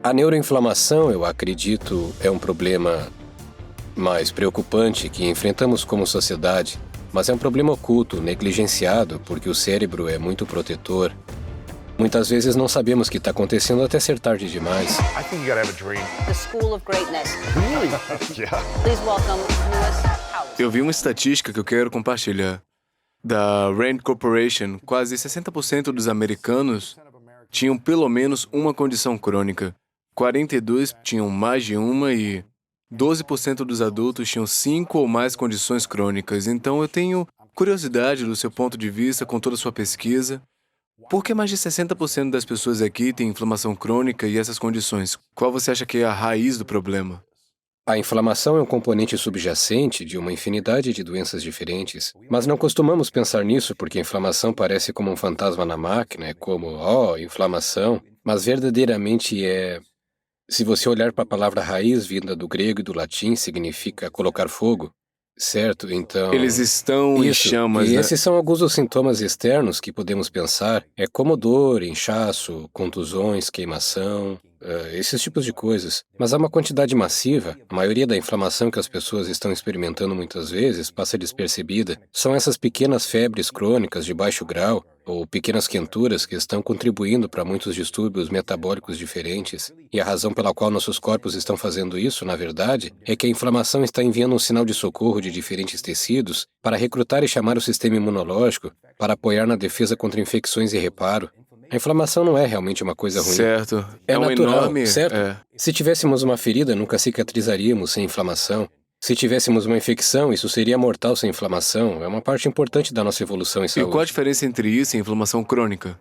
A neuroinflamação, eu acredito, é um problema mais preocupante que enfrentamos como sociedade, mas é um problema oculto, negligenciado, porque o cérebro é muito protetor. Muitas vezes não sabemos o que está acontecendo até ser tarde demais. I think you gotta have a dream. The School of Greatness. Really? Yeah. Please welcome Lewis Howes. Eu vi uma estatística que eu quero compartilhar. Da Rand Corporation, quase 60% dos americanos tinham pelo menos uma condição crônica. 42% tinham mais de uma e 12% dos adultos tinham 5 ou mais condições crônicas. Então eu tenho curiosidade do seu ponto de vista com toda a sua pesquisa. Por que mais de 60% das pessoas aqui têm inflamação crônica e essas condições? Qual você acha que é a raiz do problema? A inflamação é um componente subjacente de uma infinidade de doenças diferentes, mas não costumamos pensar nisso porque a inflamação parece como um fantasma na máquina, é como, inflamação, mas verdadeiramente é... Se você olhar para a palavra raiz vinda do grego e do latim, significa colocar fogo, certo? Então... Eles estão em Isso, chamas, e né? esses são alguns dos sintomas externos que podemos pensar. É como dor, inchaço, contusões, queimação, esses tipos de coisas. Mas há uma quantidade massiva. A maioria da inflamação que as pessoas estão experimentando muitas vezes passa despercebida. São essas pequenas febres crônicas de baixo grau ou pequenas quenturas que estão contribuindo para muitos distúrbios metabólicos diferentes. E a razão pela qual nossos corpos estão fazendo isso, na verdade, é que a inflamação está enviando um sinal de socorro de diferentes tecidos para recrutar e chamar o sistema imunológico para apoiar na defesa contra infecções e reparo. A inflamação não é realmente uma coisa ruim. Certo. É um natural, enorme... certo? É. Se tivéssemos uma ferida, nunca cicatrizaríamos sem inflamação. Se tivéssemos uma infecção, isso seria mortal sem inflamação. É uma parte importante da nossa evolução em E saúde. qual a diferença entre isso e inflamação crônica?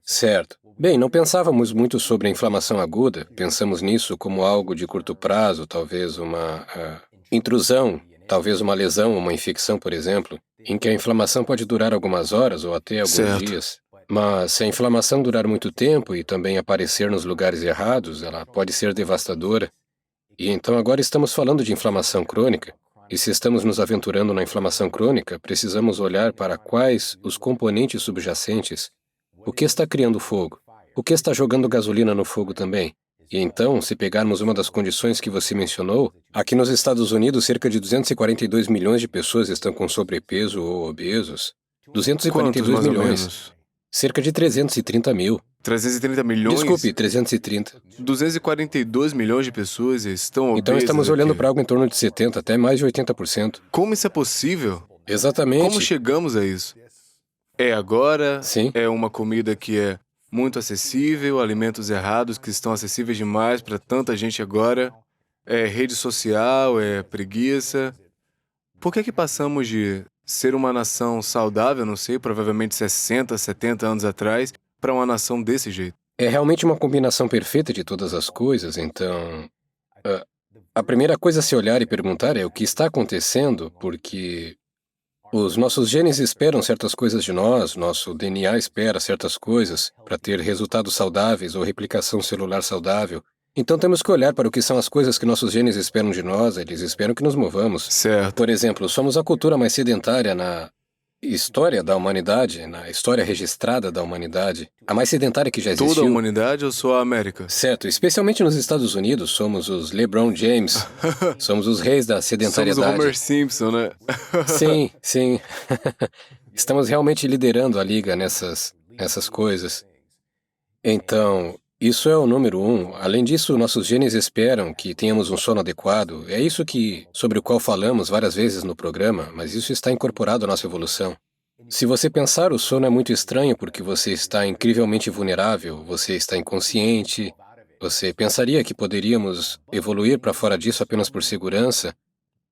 Certo. Bem, não pensávamos muito sobre a inflamação aguda. Pensamos nisso como algo de curto prazo, talvez uma intrusão, talvez uma lesão, uma infecção, por exemplo, em que a inflamação pode durar algumas horas ou até alguns Certo. dias. Mas se a inflamação durar muito tempo e também aparecer nos lugares errados, ela pode ser devastadora. E então agora estamos falando de inflamação crônica. E se estamos nos aventurando na inflamação crônica, precisamos olhar para quais os componentes subjacentes. O que está criando fogo? O que está jogando gasolina no fogo também? E então, se pegarmos uma das condições que você mencionou, aqui nos Estados Unidos, cerca de 242 milhões de pessoas estão com sobrepeso ou obesos. 242 Quantos, mais ou milhões. menos? Cerca de 330 mil. 330 milhões? Desculpe, 330. 242 milhões de pessoas estão obesas Então estamos olhando aqui. para algo em torno de 70%, até mais de 80%. Como isso é possível? Exatamente. Como chegamos a isso? É agora? Sim. É uma comida que é muito acessível, alimentos errados que estão acessíveis demais para tanta gente agora? É rede social? É preguiça? Por que passamos de ser uma nação saudável, não sei, provavelmente 60, 70 anos atrás, para uma nação desse jeito? É realmente uma combinação perfeita de todas as coisas, então... a primeira coisa a se olhar e perguntar é o que está acontecendo, porque os nossos genes esperam certas coisas de nós, nosso DNA espera certas coisas para ter resultados saudáveis ou replicação celular saudável. Então temos que olhar para o que são as coisas que nossos genes esperam de nós, eles esperam que nos movamos. Certo. Por exemplo, somos a cultura mais sedentária na história da humanidade, na história registrada da humanidade, a mais sedentária que já existiu. Toda a humanidade ou só a América? Certo, especialmente nos Estados Unidos, somos os LeBron James, somos os reis da Somos sedentariedade. o Homer Simpson, né? Sim, sim. Estamos realmente liderando a liga nessas coisas. Então, isso é o número 1. Além disso, nossos genes esperam que tenhamos um sono adequado. É isso sobre o qual falamos várias vezes no programa, mas isso está incorporado à nossa evolução. Se você pensar, o sono é muito estranho porque você está incrivelmente vulnerável, você está inconsciente, você pensaria que poderíamos evoluir para fora disso apenas por segurança,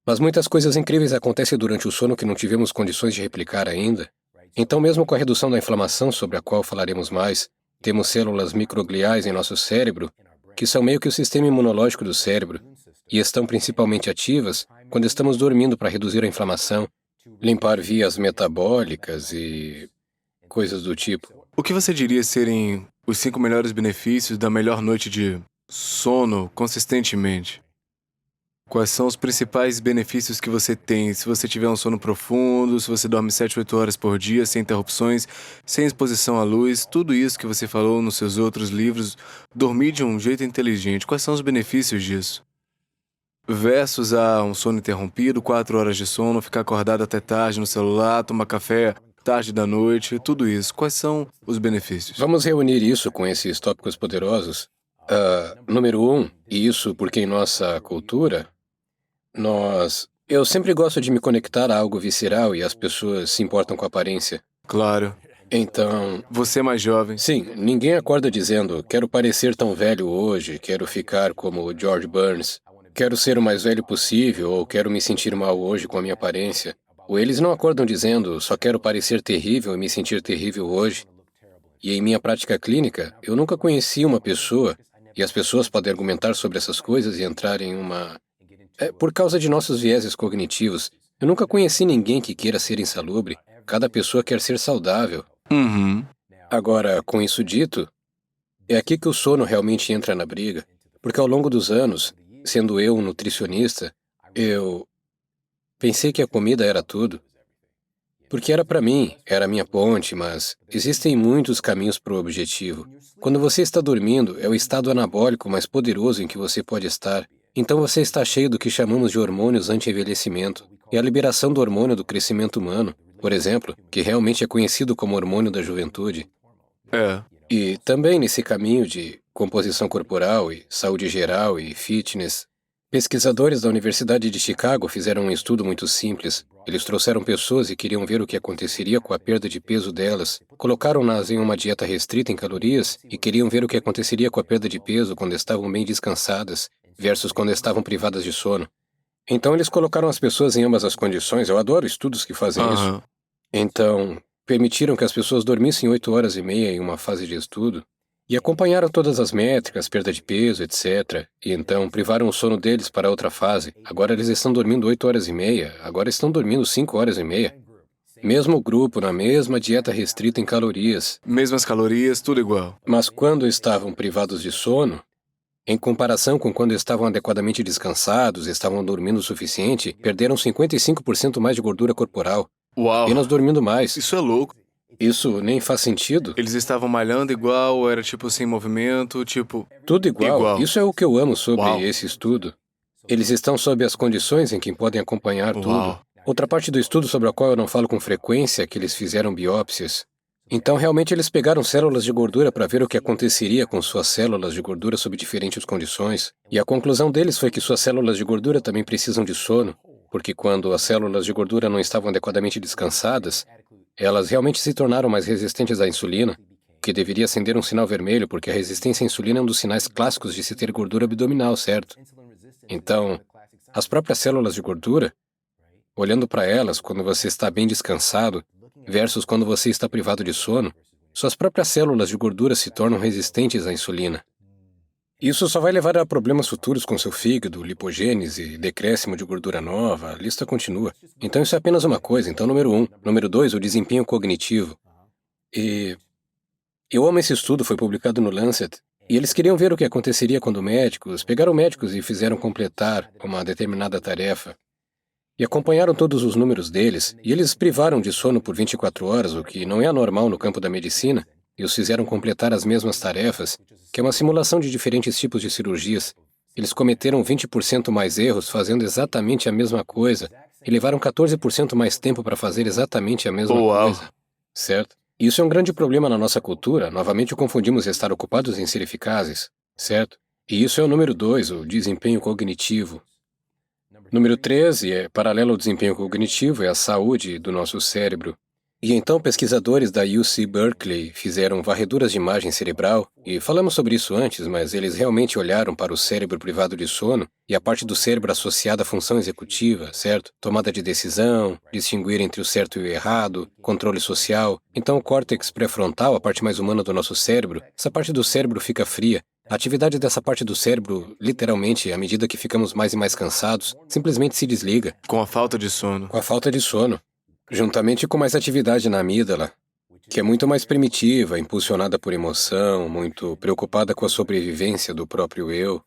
mas muitas coisas incríveis acontecem durante o sono que não tivemos condições de replicar ainda. Então, mesmo com a redução da inflamação, sobre a qual falaremos mais, temos células microgliais em nosso cérebro, que são meio que o sistema imunológico do cérebro, e estão principalmente ativas quando estamos dormindo para reduzir a inflamação, limpar vias metabólicas e coisas do tipo. O que você diria serem os 5 melhores benefícios da melhor noite de sono consistentemente? Quais são os principais benefícios que você tem se você tiver um sono profundo, se você dorme 7, 8 horas por dia, sem interrupções, sem exposição à luz, tudo isso que você falou nos seus outros livros, dormir de um jeito inteligente, quais são os benefícios disso? Versus a um sono interrompido, 4 horas de sono, ficar acordado até tarde no celular, tomar café tarde da noite, tudo isso. Quais são os benefícios? Vamos reunir isso com esses tópicos poderosos. Número um, e isso porque em nossa cultura, eu sempre gosto de me conectar a algo visceral e as pessoas se importam com a aparência. Claro. Então, Você é mais jovem. sim, ninguém acorda dizendo, quero parecer tão velho hoje, quero ficar como o George Burns, quero ser o mais velho possível ou quero me sentir mal hoje com a minha aparência. Ou eles não acordam dizendo, só quero parecer terrível e me sentir terrível hoje. E em minha prática clínica, eu nunca conheci uma pessoa, e as pessoas podem argumentar sobre essas coisas e entrar em uma... por causa de nossos vieses cognitivos, eu nunca conheci ninguém que queira ser insalubre. Cada pessoa quer ser saudável. Uhum. Agora, com isso dito, é aqui que o sono realmente entra na briga. Porque ao longo dos anos, sendo eu um nutricionista, eu pensei que a comida era tudo. Porque era para mim, era a minha ponte, mas existem muitos caminhos para o objetivo. Quando você está dormindo, é o estado anabólico mais poderoso em que você pode estar. Então você está cheio do que chamamos de hormônios anti-envelhecimento. É a liberação do hormônio do crescimento humano, por exemplo, que realmente é conhecido como hormônio da juventude. E também nesse caminho de composição corporal e saúde geral e fitness, pesquisadores da Universidade de Chicago fizeram um estudo muito simples. Eles trouxeram pessoas e queriam ver o que aconteceria com a perda de peso delas. Colocaram-nas em uma dieta restrita em calorias e queriam ver o que aconteceria com a perda de peso quando estavam bem descansadas versus quando estavam privadas de sono. Então eles colocaram as pessoas em ambas as condições. Eu adoro estudos que fazem isso. Então, permitiram que as pessoas dormissem 8 horas e meia em uma fase de estudo e acompanharam todas as métricas, perda de peso, etc. E então privaram o sono deles para outra fase. Agora eles estão dormindo 8 horas e meia, agora estão dormindo 5 horas e meia. Mesmo grupo, na mesma dieta restrita em calorias. Mesmas calorias, tudo igual. Mas quando estavam privados de sono, em comparação com quando estavam adequadamente descansados, estavam dormindo o suficiente, perderam 55% mais de gordura corporal. Uau! Apenas dormindo mais. Isso é louco. Isso nem faz sentido. Eles estavam malhando igual, ou era tipo sem movimento, tipo... Tudo igual. Isso é o que eu amo sobre Uau. esse estudo. Eles estão sob as condições em que podem acompanhar tudo. Uau. Outra parte do estudo sobre a qual eu não falo com frequência é que eles fizeram biópsias. Então, realmente, eles pegaram células de gordura para ver o que aconteceria com suas células de gordura sob diferentes condições. E a conclusão deles foi que suas células de gordura também precisam de sono, porque quando as células de gordura não estavam adequadamente descansadas, elas realmente se tornaram mais resistentes à insulina, o que deveria acender um sinal vermelho, porque a resistência à insulina é um dos sinais clássicos de se ter gordura abdominal, certo? Então, as próprias células de gordura, olhando para elas quando você está bem descansado, versus quando você está privado de sono, suas próprias células de gordura se tornam resistentes à insulina. Isso só vai levar a problemas futuros com seu fígado, lipogênese, decréscimo de gordura nova, a lista continua. Então isso é apenas uma coisa. Então, número 1. Número 2, o desempenho cognitivo. E eu amo esse estudo, foi publicado no Lancet, e eles queriam ver o que aconteceria quando pegaram médicos e fizeram completar uma determinada tarefa. E acompanharam todos os números deles, e eles privaram de sono por 24 horas, o que não é anormal no campo da medicina, e os fizeram completar as mesmas tarefas, que é uma simulação de diferentes tipos de cirurgias. Eles cometeram 20% mais erros fazendo exatamente a mesma coisa, e levaram 14% mais tempo para fazer exatamente a mesma coisa. Certo? E isso é um grande problema na nossa cultura. Novamente confundimos estar ocupados em ser eficazes. Certo? E isso é o número 2, o desempenho cognitivo. Número 3, e é paralelo ao desempenho cognitivo, é a saúde do nosso cérebro. E então pesquisadores da UC Berkeley fizeram varreduras de imagem cerebral, e falamos sobre isso antes, mas eles realmente olharam para o cérebro privado de sono e a parte do cérebro associada à função executiva, certo? Tomada de decisão, distinguir entre o certo e o errado, controle social. Então o córtex pré-frontal, a parte mais humana do nosso cérebro, essa parte do cérebro fica fria. A atividade dessa parte do cérebro, literalmente, à medida que ficamos mais e mais cansados, simplesmente se desliga. Com a falta de sono. Com a falta de sono. Juntamente com mais atividade na amígdala, que é muito mais primitiva, impulsionada por emoção, muito preocupada com a sobrevivência do próprio eu.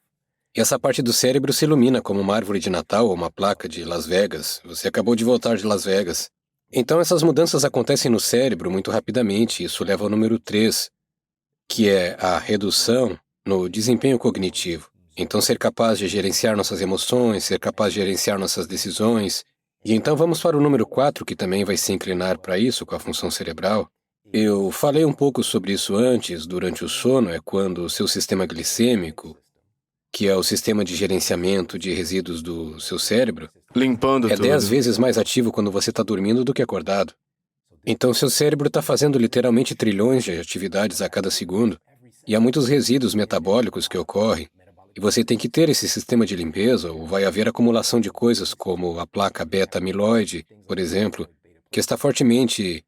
E essa parte do cérebro se ilumina como uma árvore de Natal ou uma placa de Las Vegas. Você acabou de voltar de Las Vegas. Então essas mudanças acontecem no cérebro muito rapidamente. Isso leva ao número 3, que é a redução no desempenho cognitivo. Então ser capaz de gerenciar nossas emoções, ser capaz de gerenciar nossas decisões. E então vamos para o número 4, que também vai se inclinar para isso com a função cerebral. Eu falei um pouco sobre isso antes, durante o sono, é quando o seu sistema glicêmico, que é o sistema de gerenciamento de resíduos do seu cérebro, Limpando é tudo. 10 vezes mais ativo quando você está dormindo do que acordado. Então seu cérebro está fazendo literalmente trilhões de atividades a cada segundo, e há muitos resíduos metabólicos que ocorrem, e você tem que ter esse sistema de limpeza, ou vai haver acumulação de coisas como a placa beta-amiloide, por exemplo, que está fortemente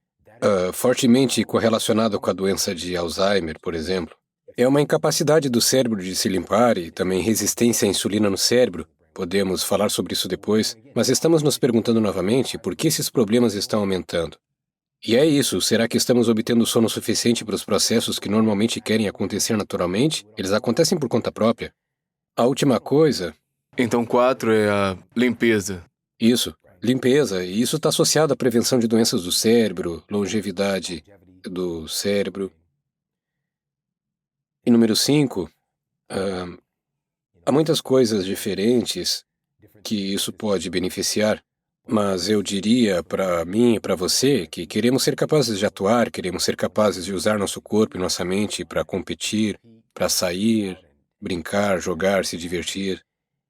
correlacionado com a doença de Alzheimer, por exemplo. É uma incapacidade do cérebro de se limpar e também resistência à insulina no cérebro. Podemos falar sobre isso depois, mas estamos nos perguntando novamente por que esses problemas estão aumentando. E é isso, será que estamos obtendo sono suficiente para os processos que normalmente querem acontecer naturalmente? Eles acontecem por conta própria. A última coisa... Então 4 é a limpeza. Isso. Limpeza, e isso está associado à prevenção de doenças do cérebro, longevidade do cérebro. E número 5, há muitas coisas diferentes que isso pode beneficiar, mas eu diria para mim e para você que queremos ser capazes de atuar, queremos ser capazes de usar nosso corpo e nossa mente para competir, para sair, brincar, jogar, se divertir.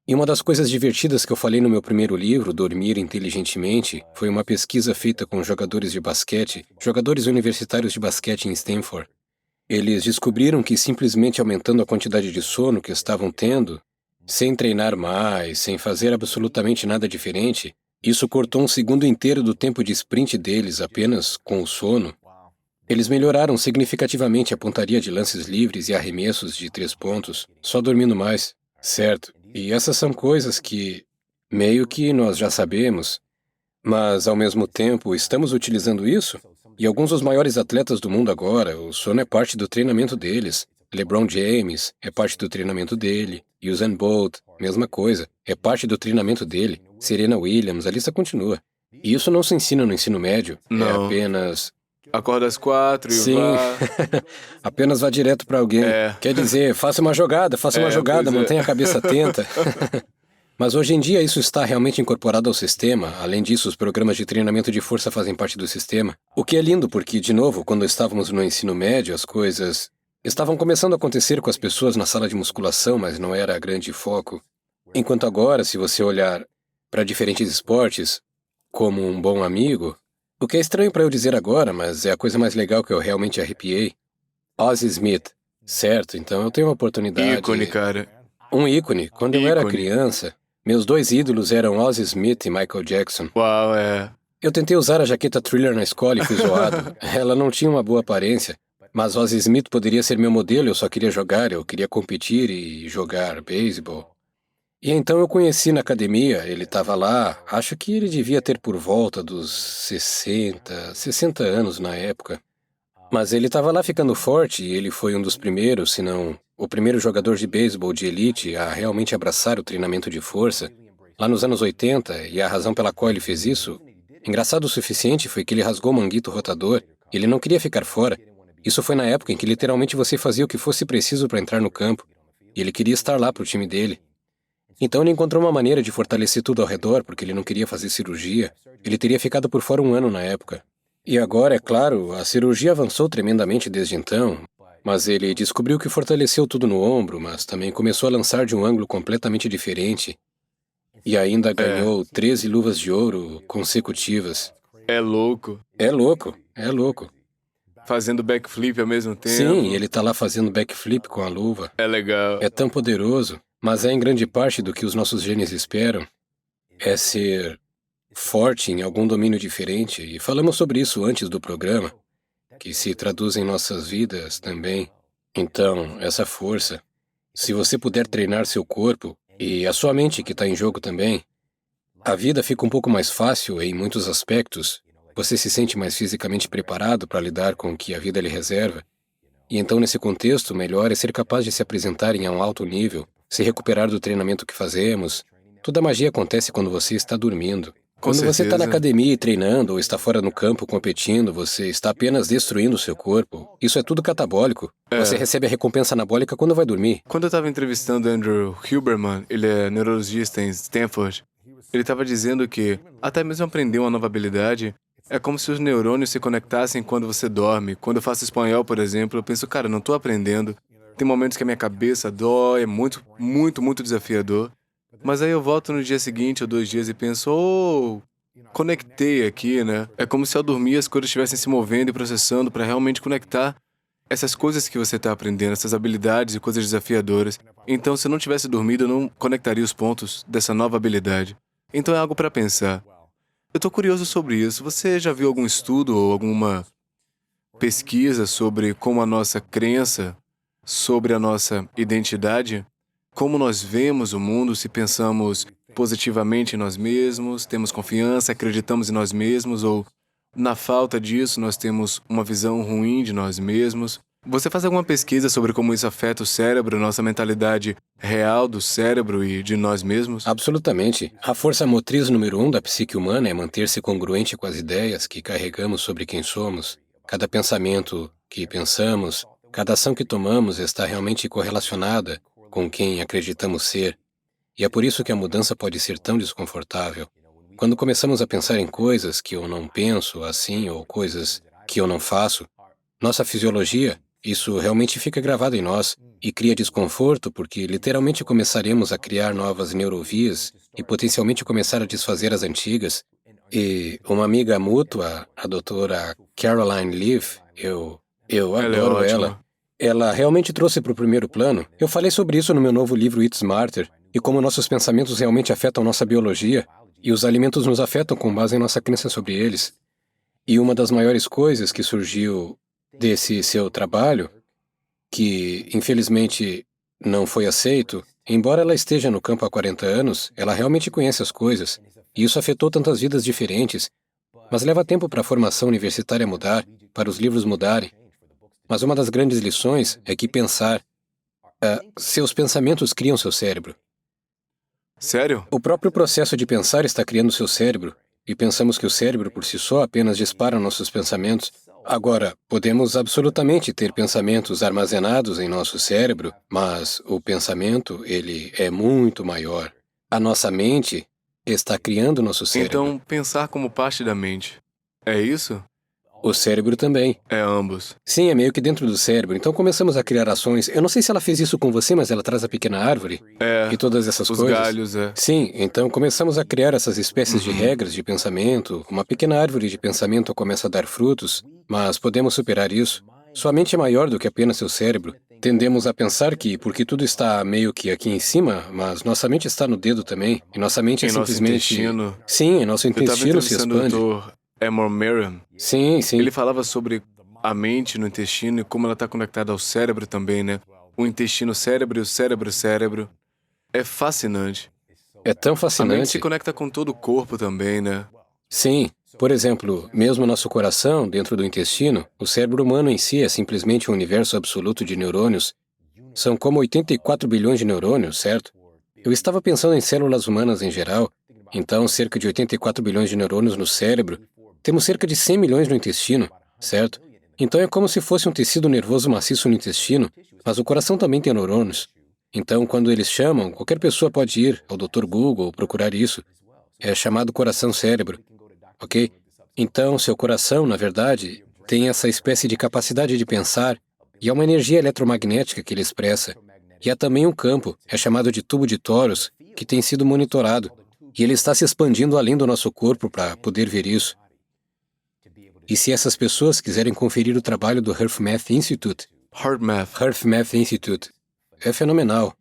E uma das coisas divertidas que eu falei no meu primeiro livro, Dormir Inteligentemente, foi uma pesquisa feita com jogadores de basquete, jogadores universitários de basquete em Stanford. Eles descobriram que simplesmente aumentando a quantidade de sono que estavam tendo, sem treinar mais, sem fazer absolutamente nada diferente, isso cortou um segundo inteiro do tempo de sprint deles apenas com o sono. Eles melhoraram significativamente a pontaria de lances livres e arremessos de 3 pontos, só dormindo mais, certo? E essas são coisas que, meio que nós já sabemos, mas, ao mesmo tempo, estamos utilizando isso? E alguns dos maiores atletas do mundo agora, o sono é parte do treinamento deles. LeBron James é parte do treinamento dele. Usain Bolt, mesma coisa, é parte do treinamento dele. Serena Williams, a lista continua. E isso não se ensina no ensino médio. Não. É apenas... Acorda às 4 e Sim, vá... apenas vá direto para alguém. Quer dizer, faça uma jogada, pois é. mantenha a cabeça atenta. Mas hoje em dia isso está realmente incorporado ao sistema. Além disso, os programas de treinamento de força fazem parte do sistema. O que é lindo porque, de novo, quando estávamos no ensino médio, as coisas estavam começando a acontecer com as pessoas na sala de musculação, mas não era grande foco. Enquanto agora, se você olhar para diferentes esportes, como um bom amigo... O que é estranho para eu dizer agora, mas é a coisa mais legal que eu realmente arrepiei. Ozzie Smith. Certo, então eu tenho uma oportunidade... Ícone, cara. Um ícone. Quando eu era Ícone. criança, meus 2 ídolos eram Ozzie Smith e Michael Jackson. Uau, é. Eu tentei usar a jaqueta Thriller na escola e fui zoado. Ela não tinha uma boa aparência, mas Ozzie Smith poderia ser meu modelo, eu só queria jogar, eu queria competir e jogar beisebol. E então eu conheci na academia, ele estava lá, acho que ele devia ter por volta dos 60 anos na época. Mas ele estava lá ficando forte e ele foi um dos primeiros, se não o primeiro jogador de beisebol de elite a realmente abraçar o treinamento de força, lá nos anos 80, e a razão pela qual ele fez isso, engraçado o suficiente, foi que ele rasgou o manguito rotador, e ele não queria ficar fora. Isso foi na época em que literalmente você fazia o que fosse preciso para entrar no campo, e ele queria estar lá para o time dele. Então ele encontrou uma maneira de fortalecer tudo ao redor, porque ele não queria fazer cirurgia. Ele teria ficado por fora 1 ano na época. E agora, é claro, a cirurgia avançou tremendamente desde então, mas ele descobriu que fortaleceu tudo no ombro, mas também começou a lançar de um ângulo completamente diferente. E ainda ganhou 13 luvas de ouro consecutivas. É louco. É louco, é louco. Fazendo backflip ao mesmo tempo. Sim, ele tá lá fazendo backflip com a luva. É legal. É tão poderoso. Mas é em grande parte do que os nossos genes esperam, é ser forte em algum domínio diferente, e falamos sobre isso antes do programa, que se traduz em nossas vidas também. Então, essa força, se você puder treinar seu corpo, e a sua mente que está em jogo também, a vida fica um pouco mais fácil em muitos aspectos, você se sente mais fisicamente preparado para lidar com o que a vida lhe reserva, e então nesse contexto, melhor é ser capaz de se apresentar em um alto nível, se recuperar do treinamento que fazemos. Toda a magia acontece quando você está dormindo. Quando você está na academia e treinando, ou está fora no campo competindo, você está apenas destruindo o seu corpo. Isso é tudo catabólico. Você recebe a recompensa anabólica quando vai dormir. Quando eu estava entrevistando Andrew Huberman, ele é neurologista em Stanford, ele estava dizendo que até mesmo aprender uma nova habilidade é como se os neurônios se conectassem quando você dorme. Quando eu faço espanhol, por exemplo, eu penso, cara, não estou aprendendo. Tem momentos que a minha cabeça dói, é muito, muito, muito desafiador. Mas aí eu volto no dia seguinte ou 2 dias e penso, conectei aqui, né? É como se ao dormir as coisas estivessem se movendo e processando para realmente conectar essas coisas que você está aprendendo, essas habilidades e coisas desafiadoras. Então, se eu não tivesse dormido, eu não conectaria os pontos dessa nova habilidade. Então é algo para pensar. Eu estou curioso sobre isso. Você já viu algum estudo ou alguma pesquisa sobre como a nossa crença, sobre a nossa identidade, como nós vemos o mundo, se pensamos positivamente em nós mesmos, temos confiança, acreditamos em nós mesmos, ou na falta disso nós temos uma visão ruim de nós mesmos? Você faz alguma pesquisa sobre como isso afeta o cérebro, nossa mentalidade real do cérebro e de nós mesmos? Absolutamente. A força motriz número 1 da psique humana é manter-se congruente com as ideias que carregamos sobre quem somos. Cada pensamento que pensamos, cada ação que tomamos está realmente correlacionada com quem acreditamos ser. E é por isso que a mudança pode ser tão desconfortável. Quando começamos a pensar em coisas que eu não penso assim ou coisas que eu não faço, nossa fisiologia, isso realmente fica gravado em nós e cria desconforto porque literalmente começaremos a criar novas neurovias e potencialmente começar a desfazer as antigas. E uma amiga mútua, a doutora Caroline Leaf, eu adoro ela. Ela realmente trouxe para o primeiro plano. Eu falei sobre isso no meu novo livro Eat Smarter e como nossos pensamentos realmente afetam nossa biologia e os alimentos nos afetam com base em nossa crença sobre eles. E uma das maiores coisas que surgiu desse seu trabalho, que infelizmente não foi aceito, embora ela esteja no campo há 40 anos, ela realmente conhece as coisas, e isso afetou tantas vidas diferentes, mas leva tempo para a formação universitária mudar, para os livros mudarem. Mas uma das grandes lições é que seus pensamentos criam seu cérebro. Sério? O próprio processo de pensar está criando seu cérebro, e pensamos que o cérebro por si só apenas dispara nossos pensamentos. Agora, podemos absolutamente ter pensamentos armazenados em nosso cérebro, mas o pensamento, ele é muito maior. A nossa mente está criando nosso cérebro. Então, pensar como parte da mente. É isso? O cérebro também. É ambos. Sim, é meio que dentro do cérebro. Então começamos a criar ações. Eu não sei se ela fez isso com você, mas ela traz a pequena árvore. E todas essas os coisas. galhos, Sim, então começamos a criar essas espécies de regras de pensamento. Uma pequena árvore de pensamento começa a dar frutos, mas podemos superar isso. Sua mente é maior do que apenas seu cérebro. Tendemos a pensar que, porque tudo está meio que aqui em cima, mas nossa mente está no dedo também. E nossa mente é simplesmente... Nosso intestino. Sim, nosso intestino se expande. O Dr. Amor Merriam. Sim. Ele falava sobre a mente no intestino e como ela está conectada ao cérebro também, né? O intestino, cérebro e o cérebro, cérebro. É fascinante. É tão A fascinante. mente se conecta com todo o corpo também, né? Sim. Por exemplo, mesmo nosso coração, dentro do intestino, o cérebro humano em si é simplesmente um universo absoluto de neurônios. São como 84 bilhões de neurônios, certo? Eu estava pensando em células humanas em geral, então cerca de 84 bilhões de neurônios no cérebro. Temos cerca de 100 milhões no intestino, certo? Então é como se fosse um tecido nervoso maciço no intestino, mas o coração também tem neurônios. Então, quando eles chamam, qualquer pessoa pode ir ao Dr. Google ou procurar isso. É chamado coração-cérebro, ok? Então, seu coração, na verdade, tem essa espécie de capacidade de pensar, e há uma energia eletromagnética que ele expressa. E há também um campo, é chamado de tubo de Torus, que tem sido monitorado, e ele está se expandindo além do nosso corpo para poder ver isso. E se essas pessoas quiserem conferir o trabalho do HeartMath Institute, HeartMath Institute é fenomenal.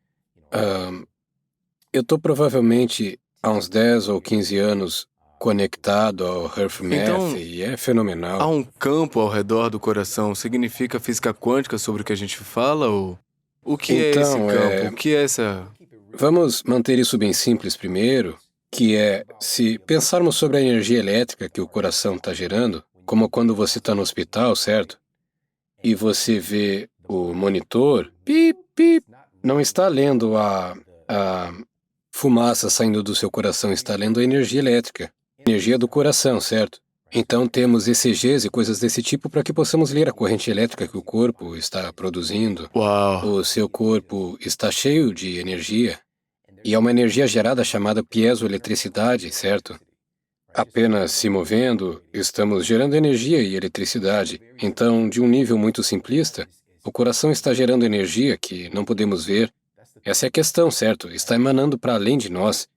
Eu estou provavelmente há uns 10 ou 15 anos conectado ao HeartMath Então, e é fenomenal. Há um campo ao redor do coração. Significa física quântica sobre o que a gente fala? Ou o que é esse campo? O que é essa... Vamos manter isso bem simples primeiro, que é, se pensarmos sobre a energia elétrica que o coração está gerando, como quando você está no hospital, certo? E você vê o monitor, pip, pip, não está lendo a fumaça saindo do seu coração, está lendo a energia elétrica, energia do coração, certo? Então temos ECGs e coisas desse tipo para que possamos ler a corrente elétrica que o corpo está produzindo. Uau! O seu corpo está cheio de energia e é uma energia gerada chamada piezoeletricidade, certo? Apenas se movendo, estamos gerando energia e eletricidade. Então, de um nível muito simplista, o coração está gerando energia que não podemos ver. Essa é a questão, certo? Está emanando para além de nós.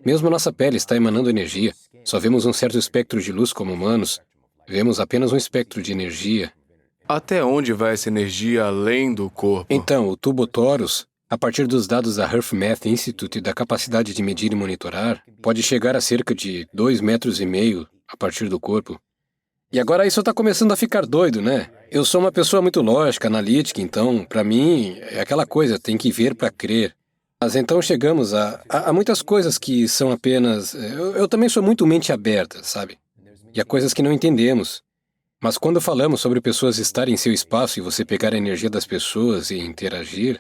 Mesmo nossa pele está emanando energia. Só vemos um certo espectro de luz como humanos. Vemos apenas um espectro de energia. Até onde vai essa energia além do corpo? Então, o tubo torus, a partir dos dados da HearthMath Institute e da capacidade de medir e monitorar, pode chegar a cerca de 2,5 metros a partir do corpo. E agora isso está começando a ficar doido, né? Eu sou uma pessoa muito lógica, analítica, então, para mim, é aquela coisa, tem que ver para crer. Mas então chegamos a muitas coisas que são apenas... Eu também sou muito mente aberta, sabe? E há coisas que não entendemos. Mas quando falamos sobre pessoas estarem em seu espaço e você pegar a energia das pessoas e interagir,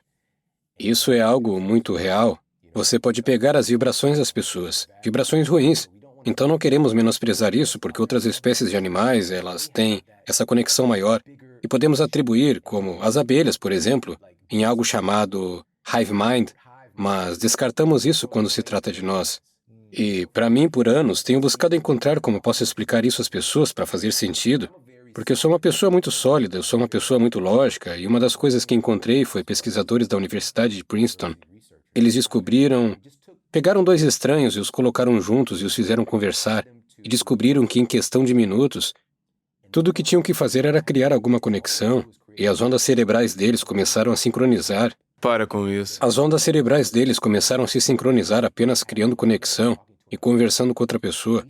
isso é algo muito real. Você pode pegar as vibrações das pessoas, vibrações ruins. Então não queremos menosprezar isso, porque outras espécies de animais, elas têm essa conexão maior. E podemos atribuir, como as abelhas, por exemplo, em algo chamado hive mind, mas descartamos isso quando se trata de nós. E, para mim, por anos, tenho buscado encontrar como posso explicar isso às pessoas para fazer sentido, porque eu sou uma pessoa muito sólida, eu sou uma pessoa muito lógica, e uma das coisas que encontrei foi pesquisadores da Universidade de Princeton. Eles pegaram 2 estranhos e os colocaram juntos e os fizeram conversar, e descobriram que em questão de minutos, tudo o que tinham que fazer era criar alguma conexão, e as ondas cerebrais deles começaram a sincronizar. Para com isso. As ondas cerebrais deles começaram a se sincronizar apenas criando conexão e conversando com outra pessoa.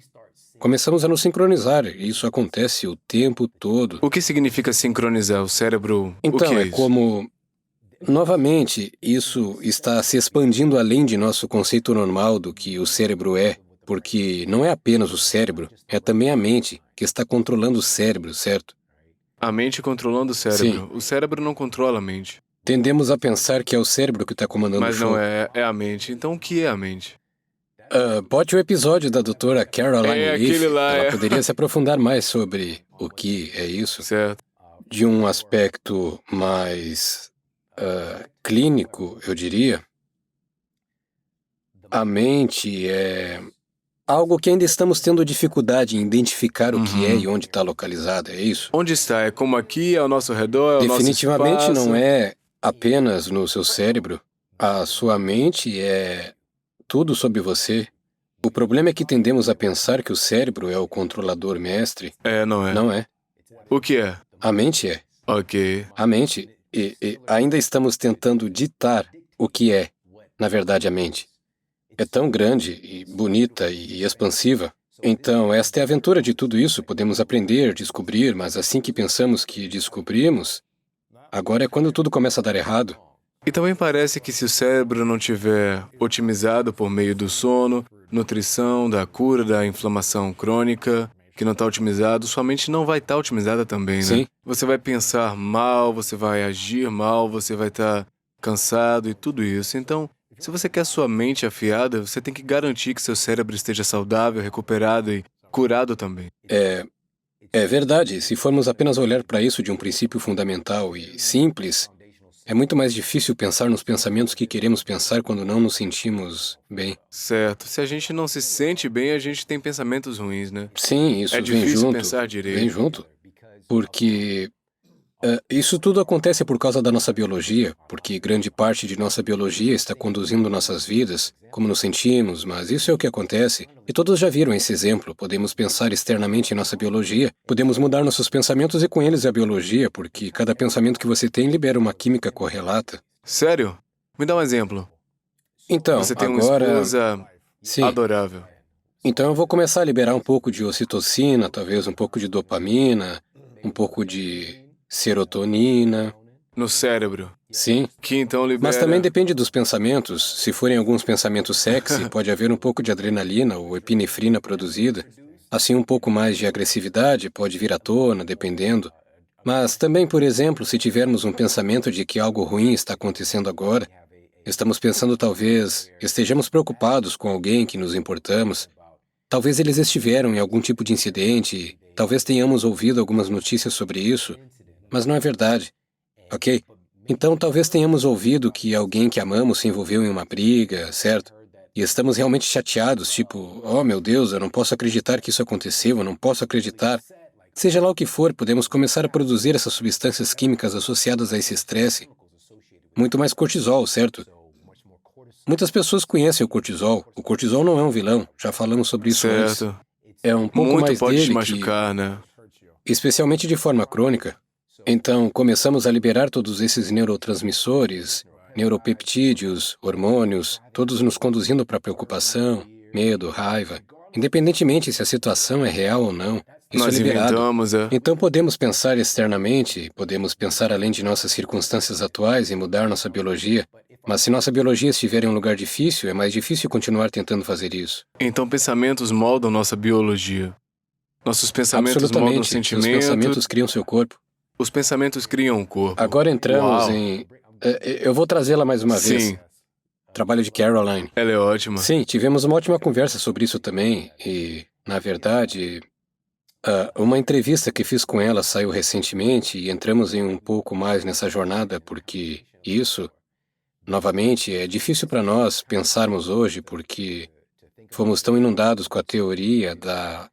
Começamos a nos sincronizar, e isso acontece o tempo todo. O que significa sincronizar o cérebro? Então, o que é isso? como... Novamente, isso está se expandindo além de nosso conceito normal do que o cérebro é, porque não é apenas o cérebro, é também a mente que está controlando o cérebro, certo? A mente controlando o cérebro. O cérebro não controla a mente. Tendemos a pensar que é o cérebro que está comandando Mas o show. não é, é a mente. Então o que é a mente? Bote o episódio da doutora Caroline É Leaf. aquele lá, Ela é. poderia se aprofundar mais sobre o que é isso, Certo. de um aspecto mais clínico, eu diria. A mente é algo que ainda estamos tendo dificuldade em identificar o que é e onde está localizada, é isso? Onde está? É como aqui, é ao nosso redor, é o Definitivamente nosso espaço? não é apenas no seu cérebro. A sua mente é tudo sobre você. O problema é que tendemos a pensar que o cérebro é o controlador mestre. É, não é. Não é. O que é? A mente é. Ok. A mente. E ainda estamos tentando ditar o que é, na verdade, a mente. É tão grande e bonita e expansiva. Então, esta é a aventura de tudo isso. Podemos aprender, descobrir, mas assim que pensamos que descobrimos, agora é quando tudo começa a dar errado. E também parece que se o cérebro não tiver otimizado por meio do sono, nutrição, da cura da inflamação crônica, que não está otimizado, sua mente não vai estar otimizada também, né? Sim. Você vai pensar mal, você vai agir mal, você vai estar cansado e tudo isso. Então, se você quer sua mente afiada, você tem que garantir que seu cérebro esteja saudável, recuperado e curado também. É verdade. Se formos apenas olhar para isso de um princípio fundamental e simples, é muito mais difícil pensar nos pensamentos que queremos pensar quando não nos sentimos bem. Certo. Se a gente não se sente bem, a gente tem pensamentos ruins, né? Sim, isso É vem difícil junto. pensar direito. Vem junto. Porque isso tudo acontece por causa da nossa biologia, porque grande parte de nossa biologia está conduzindo nossas vidas, como nos sentimos, mas isso é o que acontece. E todos já viram esse exemplo. Podemos pensar externamente em nossa biologia, podemos mudar nossos pensamentos e com eles a biologia, porque cada pensamento que você tem libera uma química correlata. Sério? Me dá um exemplo. Então, Você tem uma agora... esposa Sim. adorável. Então eu vou começar a liberar um pouco de ocitocina, talvez um pouco de dopamina, um pouco de serotonina. No cérebro. Sim. Que então libera... Mas também depende dos pensamentos. Se forem alguns pensamentos sexy, pode haver um pouco de adrenalina ou epinefrina produzida. Assim, um pouco mais de agressividade pode vir à tona, dependendo. Mas também, por exemplo, se tivermos um pensamento de que algo ruim está acontecendo agora, Estamos pensando talvez estejamos preocupados com alguém que nos importamos. Talvez eles estiveram em algum tipo de incidente, talvez tenhamos ouvido algumas notícias sobre isso, mas não é verdade, ok? Então talvez tenhamos ouvido que alguém que amamos se envolveu em uma briga, certo? E estamos realmente chateados, tipo, oh meu Deus, eu não posso acreditar que isso aconteceu, eu não posso acreditar. Seja lá o que for, podemos começar a produzir essas substâncias químicas associadas a esse estresse. Muito mais cortisol, certo? Muitas pessoas conhecem o cortisol. O cortisol não é um vilão, já falamos sobre isso antes. Certo. É um pouco Muito mais pode te dele machucar, né? especialmente de forma crônica. Então, começamos a liberar todos esses neurotransmissores, neuropeptídeos, hormônios, todos nos conduzindo para preocupação, medo, raiva. Independentemente se a situação é real ou não, isso é Nós liberado. inventamos, Então podemos pensar externamente, podemos pensar além de nossas circunstâncias atuais e mudar nossa biologia, mas se nossa biologia estiver em um lugar difícil, é mais difícil continuar tentando fazer isso. Então pensamentos moldam nossa biologia. Nossos pensamentos moldam o Absolutamente. Seus sentimento. pensamentos criam seu corpo. Os pensamentos criam o corpo. Agora entramos Uau. em... eu vou trazê-la mais uma vez. Sim, Trabalho de Caroline. ela é ótima. Sim, tivemos uma ótima conversa sobre isso também e, na verdade, uma entrevista que fiz com ela saiu recentemente e entramos em um pouco mais nessa jornada porque isso, novamente, é difícil para nós pensarmos hoje porque fomos tão inundados com a teoria da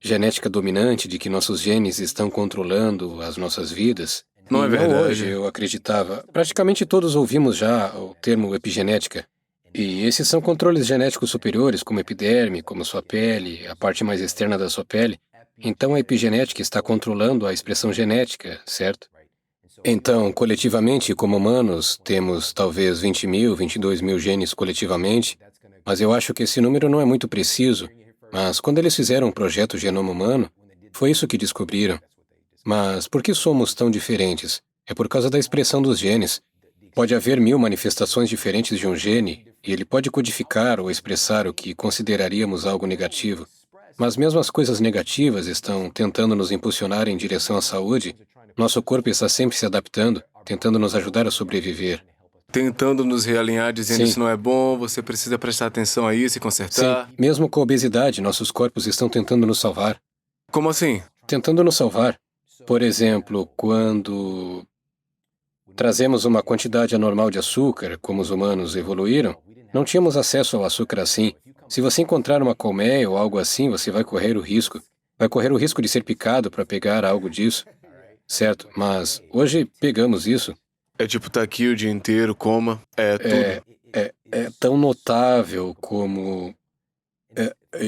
genética dominante de que nossos genes estão controlando as nossas vidas. Não é E verdade. hoje eu acreditava. Praticamente todos ouvimos já o termo epigenética. E esses são controles genéticos superiores, como epiderme, como sua pele, a parte mais externa da sua pele. Então a epigenética está controlando a expressão genética, certo? Então, coletivamente, como humanos, temos talvez 20 mil, 22 mil genes coletivamente, mas eu acho que esse número não é muito preciso. Mas quando eles fizeram o projeto Genoma Humano, foi isso que descobriram. Mas por que somos tão diferentes? É por causa da expressão dos genes. Pode haver 1000 manifestações diferentes de um gene, e ele pode codificar ou expressar o que consideraríamos algo negativo. Mas mesmo as coisas negativas estão tentando nos impulsionar em direção à saúde. Nosso corpo está sempre se adaptando, tentando nos ajudar a sobreviver. Tentando nos realinhar, dizendo Sim. isso não é bom, você precisa prestar atenção a isso e Sim, consertar. mesmo com a obesidade, nossos corpos estão tentando nos salvar. Como assim? Tentando nos salvar. Por exemplo, quando trazemos uma quantidade anormal de açúcar, como os humanos evoluíram, não tínhamos acesso ao açúcar assim. Se você encontrar uma colmeia ou algo assim, você vai correr o risco. Vai correr o risco de ser picado para pegar algo disso, certo? Mas hoje pegamos isso. É tipo tá aqui o dia inteiro, coma, tudo. É tão notável como...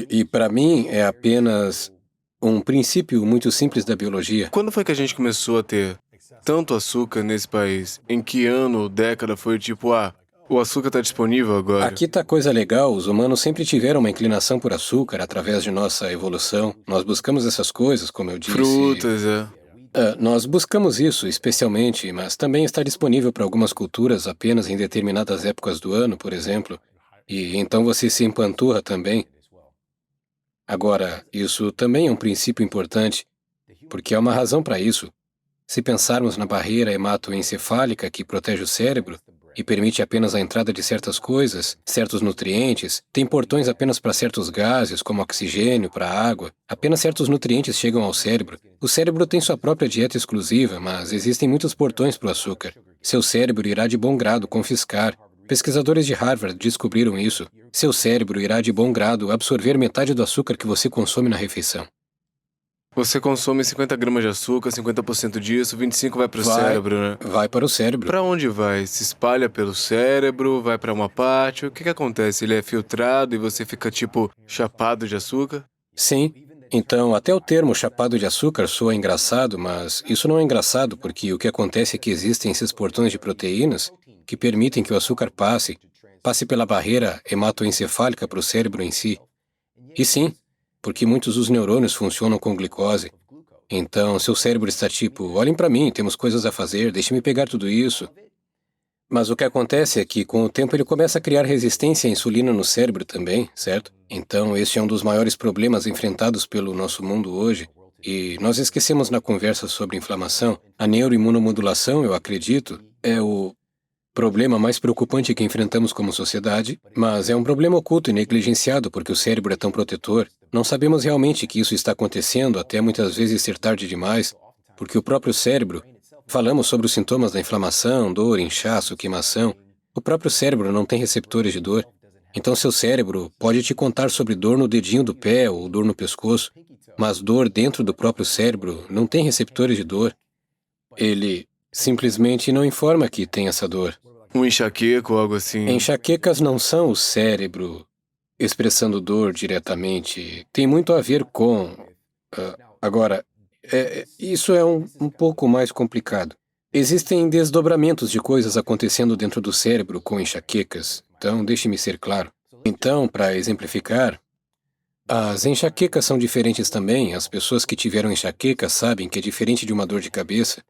e para mim é apenas um princípio muito simples da biologia. Quando foi que a gente começou a ter tanto açúcar nesse país? Em que ano ou década foi tipo, o açúcar tá disponível agora? Aqui tá coisa legal, os humanos sempre tiveram uma inclinação por açúcar através de nossa evolução. Nós buscamos essas coisas, como eu disse. Frutas, Nós buscamos isso especialmente, mas também está disponível para algumas culturas apenas em determinadas épocas do ano, por exemplo. E então você se empanturra também. Agora, isso também é um princípio importante, porque há uma razão para isso. Se pensarmos na barreira hematoencefálica que protege o cérebro e permite apenas a entrada de certas coisas, certos nutrientes, tem portões apenas para certos gases, como oxigênio, para água, apenas certos nutrientes chegam ao cérebro. O cérebro tem sua própria dieta exclusiva, mas existem muitos portões para o açúcar. Seu cérebro irá de bom grado confiscar. Pesquisadores de Harvard descobriram isso. Seu cérebro irá de bom grado absorver metade do açúcar que você consome na refeição. Você consome 50 gramas de açúcar, 50% disso, 25 vai pro cérebro, né? Vai para o cérebro. Pra onde vai? Se espalha pelo cérebro, vai pra uma parte? O que acontece? Ele é filtrado e você fica tipo chapado de açúcar? Sim. Então, até o termo chapado de açúcar soa engraçado, mas isso não é engraçado porque o que acontece é que existem esses portões de proteínas que permitem que o açúcar passe pela barreira hematoencefálica para o cérebro em si. E sim, porque muitos dos neurônios funcionam com glicose. Então, seu cérebro está tipo, olhem para mim, temos coisas a fazer, deixe-me pegar tudo isso. Mas o que acontece é que, com o tempo, ele começa a criar resistência à insulina no cérebro também, certo? Então, esse é um dos maiores problemas enfrentados pelo nosso mundo hoje. E nós esquecemos na conversa sobre inflamação. A neuroimunomodulação, eu acredito, é o problema mais preocupante que enfrentamos como sociedade, mas é um problema oculto e negligenciado porque o cérebro é tão protetor. Não sabemos realmente que isso está acontecendo até muitas vezes ser tarde demais, porque o próprio cérebro, falamos sobre os sintomas da inflamação, dor, inchaço, queimação, o próprio cérebro não tem receptores de dor. Então seu cérebro pode te contar sobre dor no dedinho do pé ou dor no pescoço, mas dor dentro do próprio cérebro não tem receptores de dor. Ele simplesmente não informa que tem essa dor. Um enxaqueca ou algo assim. Enxaquecas não são o cérebro expressando dor diretamente. Tem muito a ver com... agora, isso é um pouco mais complicado. Existem desdobramentos de coisas acontecendo dentro do cérebro com enxaquecas. Então, deixe-me ser claro. Então, para exemplificar, as enxaquecas são diferentes também. As pessoas que tiveram enxaqueca sabem que é diferente de uma dor de cabeça.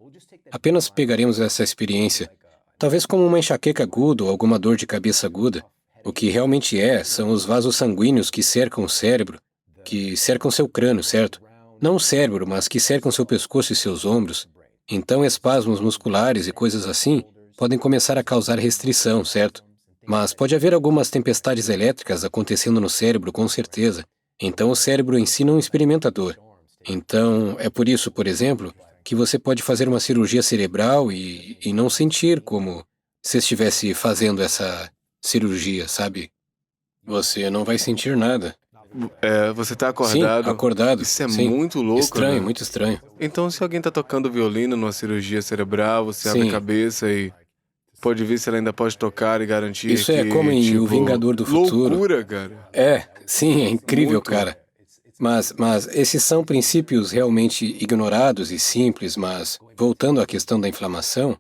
Apenas pegaremos essa experiência, talvez como uma enxaqueca aguda ou alguma dor de cabeça aguda. O que realmente são os vasos sanguíneos que cercam o cérebro, que cercam seu crânio, certo? Não o cérebro, mas que cercam seu pescoço e seus ombros. Então, espasmos musculares e coisas assim podem começar a causar restrição, certo? Mas pode haver algumas tempestades elétricas acontecendo no cérebro, com certeza. Então, o cérebro em si não experimenta dor. Então, é por isso, por exemplo, que você pode fazer uma cirurgia cerebral e não sentir como se estivesse fazendo essa cirurgia, sabe? Você não vai sentir nada. Você está acordado. Sim, acordado. Isso é Sim. muito louco, Estranho, né? muito estranho. Então, se alguém está tocando violino numa cirurgia cerebral, você abre Sim. a cabeça e pode ver se ela ainda pode tocar e garantir Isso que, é como em tipo, O Vingador do Futuro. Loucura, cara. Sim, é incrível, Muito. cara. Mas esses são princípios realmente ignorados e simples, mas voltando à questão da inflamação,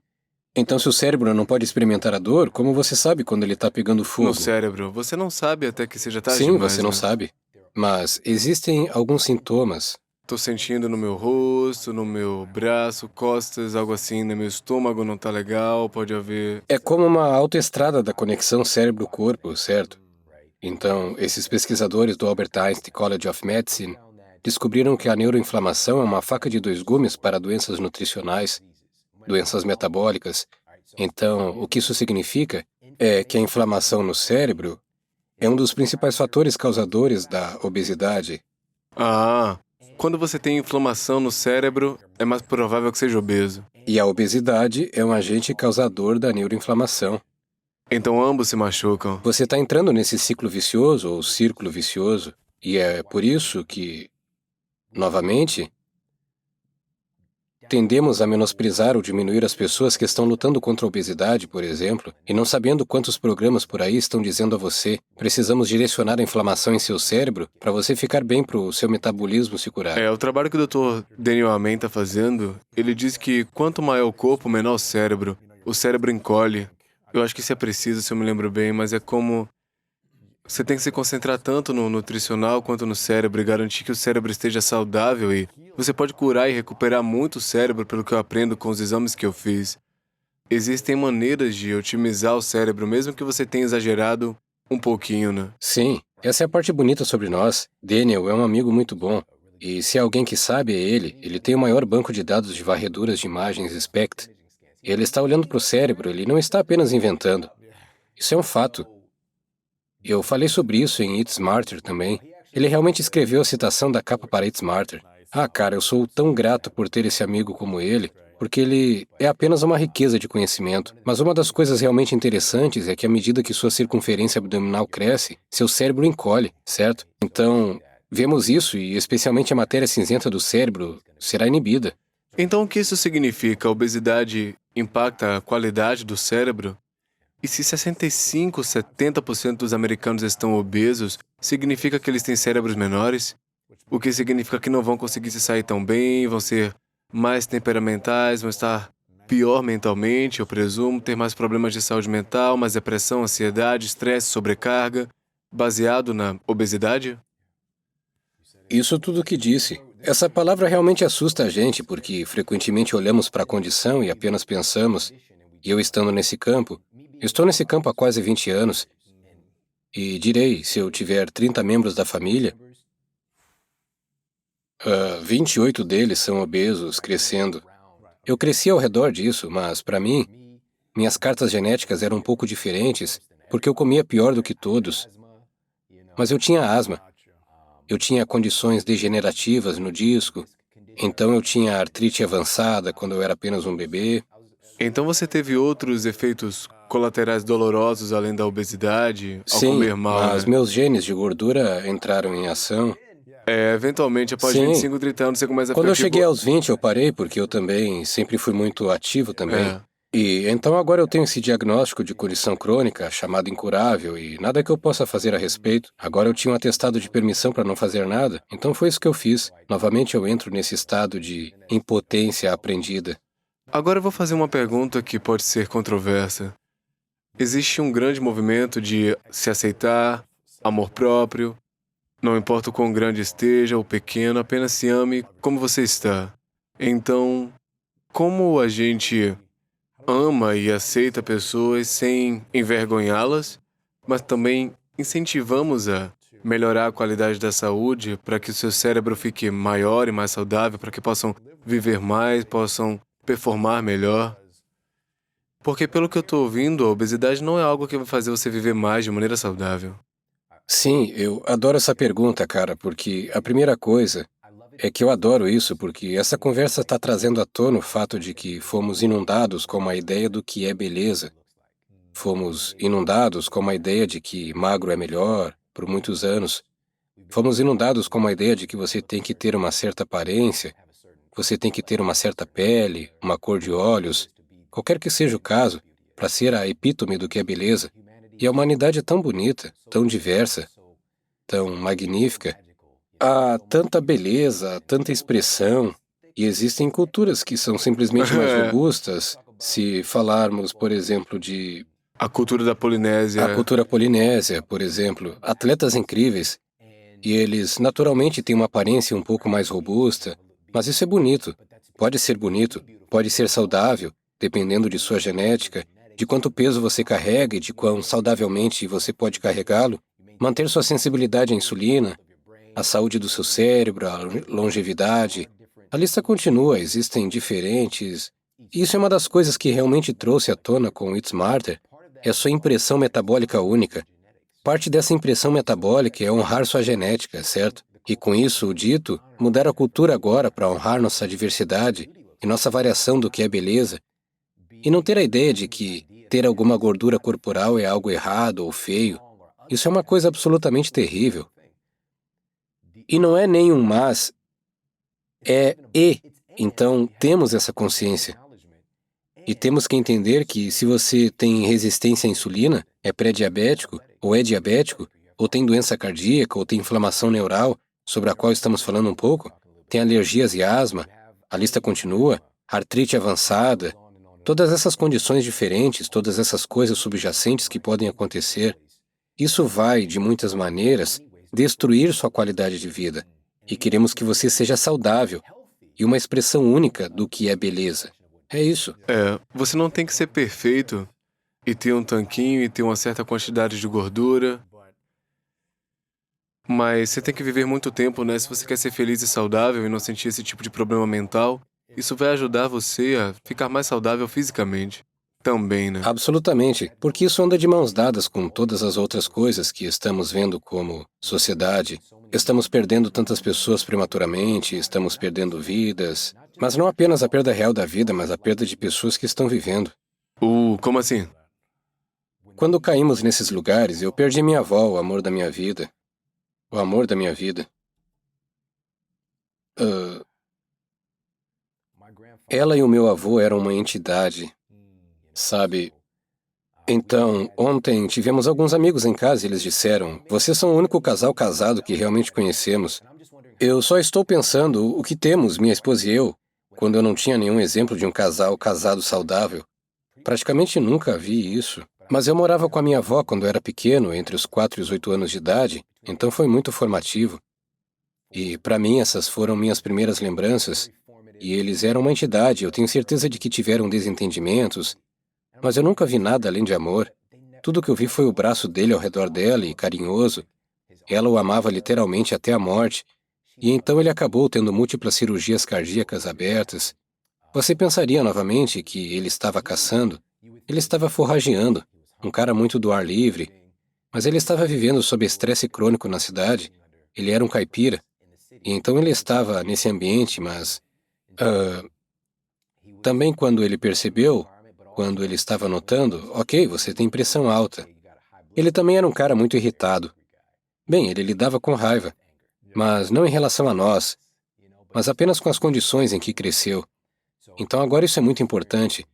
então se o cérebro não pode experimentar a dor, como você sabe quando ele está pegando fogo? No cérebro, você não sabe até que seja tarde Sim, demais, você não né? sabe. Mas existem alguns sintomas. Tô sentindo no meu rosto, no meu braço, costas, algo assim, no meu estômago não tá legal, pode haver... É como uma autoestrada da conexão cérebro-corpo, certo? Então, esses pesquisadores do Albert Einstein College of Medicine descobriram que a neuroinflamação é uma faca de dois gumes para doenças nutricionais, doenças metabólicas. Então, o que isso significa é que a inflamação no cérebro é um dos principais fatores causadores da obesidade. Quando você tem inflamação no cérebro, é mais provável que seja obeso. E a obesidade é um agente causador da neuroinflamação. Então ambos se machucam. Você está entrando nesse ciclo vicioso ou círculo vicioso, e é por isso que, novamente, tendemos a menosprezar ou diminuir as pessoas que estão lutando contra a obesidade, por exemplo, e não sabendo quantos programas por aí estão dizendo a você: precisamos direcionar a inflamação em seu cérebro para você ficar bem para o seu metabolismo se curar. O trabalho que o Dr. Daniel Amen está fazendo, ele diz que quanto maior o corpo, menor o cérebro encolhe. Eu acho que isso é preciso, se eu me lembro bem, mas é como... Você tem que se concentrar tanto no nutricional quanto no cérebro e garantir que o cérebro esteja saudável e você pode curar e recuperar muito o cérebro pelo que eu aprendo com os exames que eu fiz. Existem maneiras de otimizar o cérebro, mesmo que você tenha exagerado um pouquinho, né? Sim, essa é a parte bonita sobre nós. Daniel é um amigo muito bom. E se há alguém que sabe é ele. Ele tem o maior banco de dados de varreduras de imagens SPECT. Ele está olhando para o cérebro, ele não está apenas inventando. Isso é um fato. Eu falei sobre isso em Eat Smarter também. Ele realmente escreveu a citação da capa para Eat Smarter. Cara, eu sou tão grato por ter esse amigo como ele, porque ele é apenas uma riqueza de conhecimento. Mas uma das coisas realmente interessantes é que à medida que sua circunferência abdominal cresce, seu cérebro encolhe, certo? Então, vemos isso e especialmente a matéria cinzenta do cérebro será inibida. Então o que isso significa? A obesidade impacta a qualidade do cérebro? E se 65, 70% dos americanos estão obesos, significa que eles têm cérebros menores? O que significa que não vão conseguir se sair tão bem, vão ser mais temperamentais, vão estar pior mentalmente, eu presumo, ter mais problemas de saúde mental, mais depressão, ansiedade, estresse, sobrecarga, baseado na obesidade? Isso tudo que disse. Essa palavra realmente assusta a gente, porque frequentemente olhamos para a condição e apenas pensamos, e eu estando nesse campo, estou nesse campo há quase 20 anos, e direi, se eu tiver 30 membros da família, 28 deles são obesos, crescendo. Eu cresci ao redor disso, mas, para mim, Minhas cartas genéticas eram um pouco diferentes, porque eu comia pior do que todos. Mas eu tinha asma. Eu tinha condições degenerativas no disco. Então eu tinha artrite avançada quando eu era apenas um bebê. Então você teve outros efeitos colaterais dolorosos além da obesidade ao Sim, comer mal, mas né? meus genes de gordura entraram em ação. Eventualmente, após Sim. 25, 30 anos, você começa a Quando ficar eu cheguei tipo... aos 20, eu parei, porque eu também sempre fui muito ativo também. É. E então agora eu tenho esse diagnóstico de condição crônica, chamado incurável, e nada que eu possa fazer a respeito. Agora eu tinha um atestado de permissão para não fazer nada, então foi isso que eu fiz. Novamente eu entro nesse estado de impotência aprendida. Agora eu vou fazer uma pergunta que pode ser controversa. Existe um grande movimento de se aceitar, amor próprio. Não importa o quão grande esteja ou pequeno, apenas se ame como você está. Então, como a gente ama e aceita pessoas sem envergonhá-las, mas também incentivamos a melhorar a qualidade da saúde para que o seu cérebro fique maior e mais saudável, para que possam viver mais, possam performar melhor? Porque, pelo que eu estou ouvindo, a obesidade não é algo que vai fazer você viver mais de maneira saudável. Sim, eu adoro essa pergunta, cara, porque a primeira coisa é que eu adoro isso, porque essa conversa está trazendo à tona o fato de que fomos inundados com uma ideia do que é beleza. Fomos inundados com uma ideia de que magro é melhor por muitos anos. Fomos inundados com uma ideia de que você tem que ter uma certa aparência, você tem que ter uma certa pele, uma cor de olhos, qualquer que seja o caso, para ser a epítome do que é beleza. E a humanidade é tão bonita, tão diversa, tão magnífica. Há tanta beleza, tanta expressão, e existem culturas que são simplesmente mais robustas. Se falarmos, por exemplo, de A cultura da Polinésia. a cultura polinésia, por exemplo, atletas incríveis, e eles naturalmente têm uma aparência um pouco mais robusta, mas isso é bonito. Pode ser saudável, dependendo de sua genética, de quanto peso você carrega e de quão saudavelmente você pode carregá-lo, manter sua sensibilidade à insulina, a saúde do seu cérebro, a longevidade. A lista continua, existem diferentes. Isso é uma das coisas que realmente trouxe à tona com o Eat Smarter, é a sua impressão metabólica única. Parte dessa impressão metabólica é honrar sua genética, certo? E com isso, o dito, mudar a cultura agora para honrar nossa diversidade e nossa variação do que é beleza, e não ter a ideia de que ter alguma gordura corporal é algo errado ou feio. Isso é uma coisa absolutamente terrível. E não é nem um mas, é e. Então, temos essa consciência. E temos que entender que se você tem resistência à insulina, é pré-diabético, ou tem doença cardíaca, ou tem inflamação neural, sobre a qual estamos falando um pouco, tem alergias e asma, a lista continua, artrite avançada, todas essas condições diferentes, todas essas coisas subjacentes que podem acontecer, isso vai, de muitas maneiras, destruir sua qualidade de vida. E queremos que você seja saudável e uma expressão única do que é beleza. É isso. Você não tem que ser perfeito e ter um tanquinho e ter uma certa quantidade de gordura. Mas você tem que viver muito tempo, né? Se você quer ser feliz e saudável e não sentir esse tipo de problema mental, isso vai ajudar você a ficar mais saudável fisicamente. Também, né? Absolutamente, porque isso anda de mãos dadas com todas as outras coisas que estamos vendo como sociedade. Estamos perdendo tantas pessoas prematuramente, estamos perdendo vidas, mas não apenas a perda real da vida, mas a perda de pessoas que estão vivendo. Como assim? Quando caímos nesses lugares, eu perdi minha avó, o amor da minha vida. O amor da minha vida. Ela e o meu avô eram uma entidade, sabe? Então, ontem tivemos alguns amigos em casa e eles disseram: vocês são o único casal casado que realmente conhecemos. Eu só estou pensando o que temos, minha esposa e eu, quando eu não tinha nenhum exemplo de um casal casado saudável. Praticamente nunca vi isso. Mas eu morava com a minha avó quando eu era pequeno, entre os 4 e os 8 anos de idade, então foi muito formativo. E, para mim, essas foram minhas primeiras lembranças. E eles eram uma entidade, eu tenho certeza de que tiveram desentendimentos, mas eu nunca vi nada além de amor. Tudo que eu vi foi o braço dele ao redor dela e carinhoso. Ela o amava literalmente até a morte. E então ele acabou tendo múltiplas cirurgias cardíacas abertas. Você pensaria novamente que ele estava caçando, Ele estava forrageando, um cara muito do ar livre, mas ele estava vivendo sob estresse crônico na cidade. Ele era um caipira, e então ele estava nesse ambiente, mas também quando ele percebeu, quando ele estava notando, ok, você tem pressão alta. Ele também era um cara muito irritado. Bem, ele lidava com raiva, mas não em relação a nós, mas apenas com as condições em que cresceu. Então agora isso é muito importante.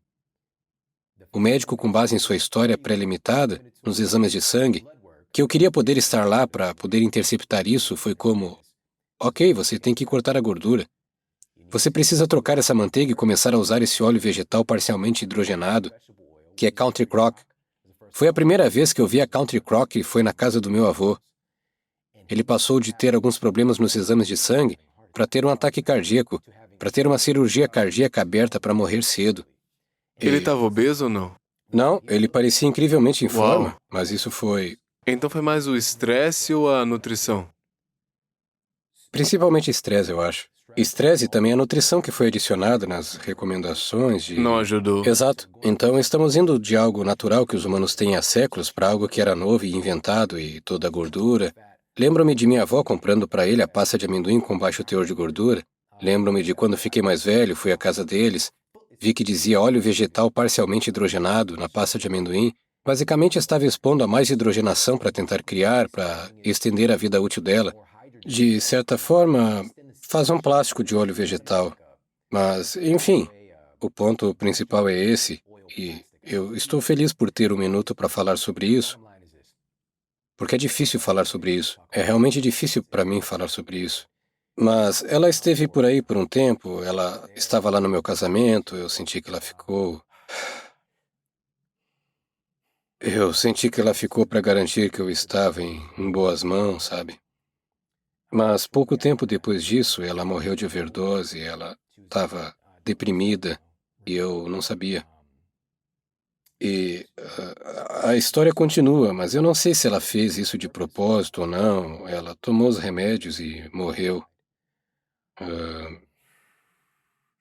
O médico, com base em sua história pré-limitada, nos exames de sangue, que eu queria poder estar lá para poder interceptar isso, foi como, ok, você tem que cortar a gordura. Você precisa trocar essa manteiga e começar a usar esse óleo vegetal parcialmente hidrogenado, que é Country Crock. Foi a primeira vez que eu vi a Country Crock e foi na casa do meu avô. Ele passou de ter alguns problemas nos exames de sangue para ter um ataque cardíaco, para ter uma cirurgia cardíaca aberta para morrer cedo. Ele estava obeso ou não? Não, ele parecia incrivelmente em forma, Uau. mas isso foi Então foi mais o estresse ou a nutrição? principalmente estresse, eu acho. Estresse e também a nutrição que foi adicionada nas recomendações de... Não ajudou. Exato. Então estamos indo de algo natural que os humanos têm há séculos para algo que era novo e inventado e toda a gordura. Lembro-me de minha avó comprando para ele a pasta de amendoim com baixo teor de gordura. Lembro-me de quando fiquei mais velho, fui à casa deles, vi que dizia óleo vegetal parcialmente hidrogenado na pasta de amendoim. Basicamente estava expondo a mais hidrogenação para tentar criar, para estender a vida útil dela. De certa forma, faz um plástico de óleo vegetal. Mas, enfim, o ponto principal é esse, e eu estou feliz por ter um minuto para falar sobre isso, porque é difícil falar sobre isso. É realmente difícil para mim falar sobre isso. Mas ela esteve por aí por um tempo, ela estava lá no meu casamento, eu senti que ela ficou... Eu senti que ela ficou para garantir que eu estava em boas mãos, sabe? Mas pouco tempo depois disso, ela morreu de overdose, ela estava deprimida e eu não sabia. E a história continua, mas eu não sei se ela fez isso de propósito ou não. Ela tomou os remédios e morreu.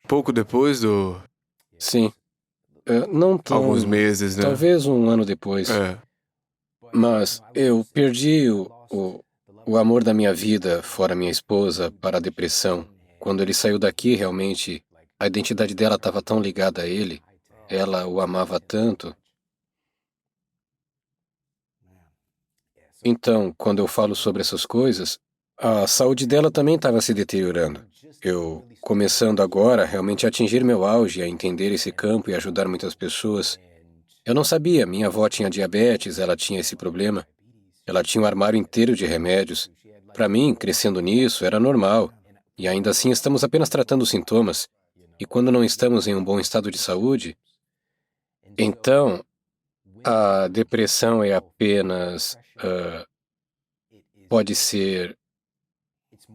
Pouco depois do... Sim. Não tão... Alguns meses, né? Talvez um ano depois. É. Mas eu perdi o amor da minha vida, fora minha esposa, para a depressão. Quando ele saiu daqui, realmente, a identidade dela estava tão ligada a ele. Ela o amava tanto. Então, quando eu falo sobre essas coisas, a saúde dela também estava se deteriorando. Eu, começando agora, realmente a atingir meu auge, a entender esse campo e ajudar muitas pessoas. Eu não sabia, minha avó tinha diabetes, ela tinha esse problema. Ela tinha um armário inteiro de remédios. Para mim, crescendo nisso, era normal. E ainda assim estamos apenas tratando os sintomas. E quando não estamos em um bom estado de saúde, então a depressão é apenas... pode ser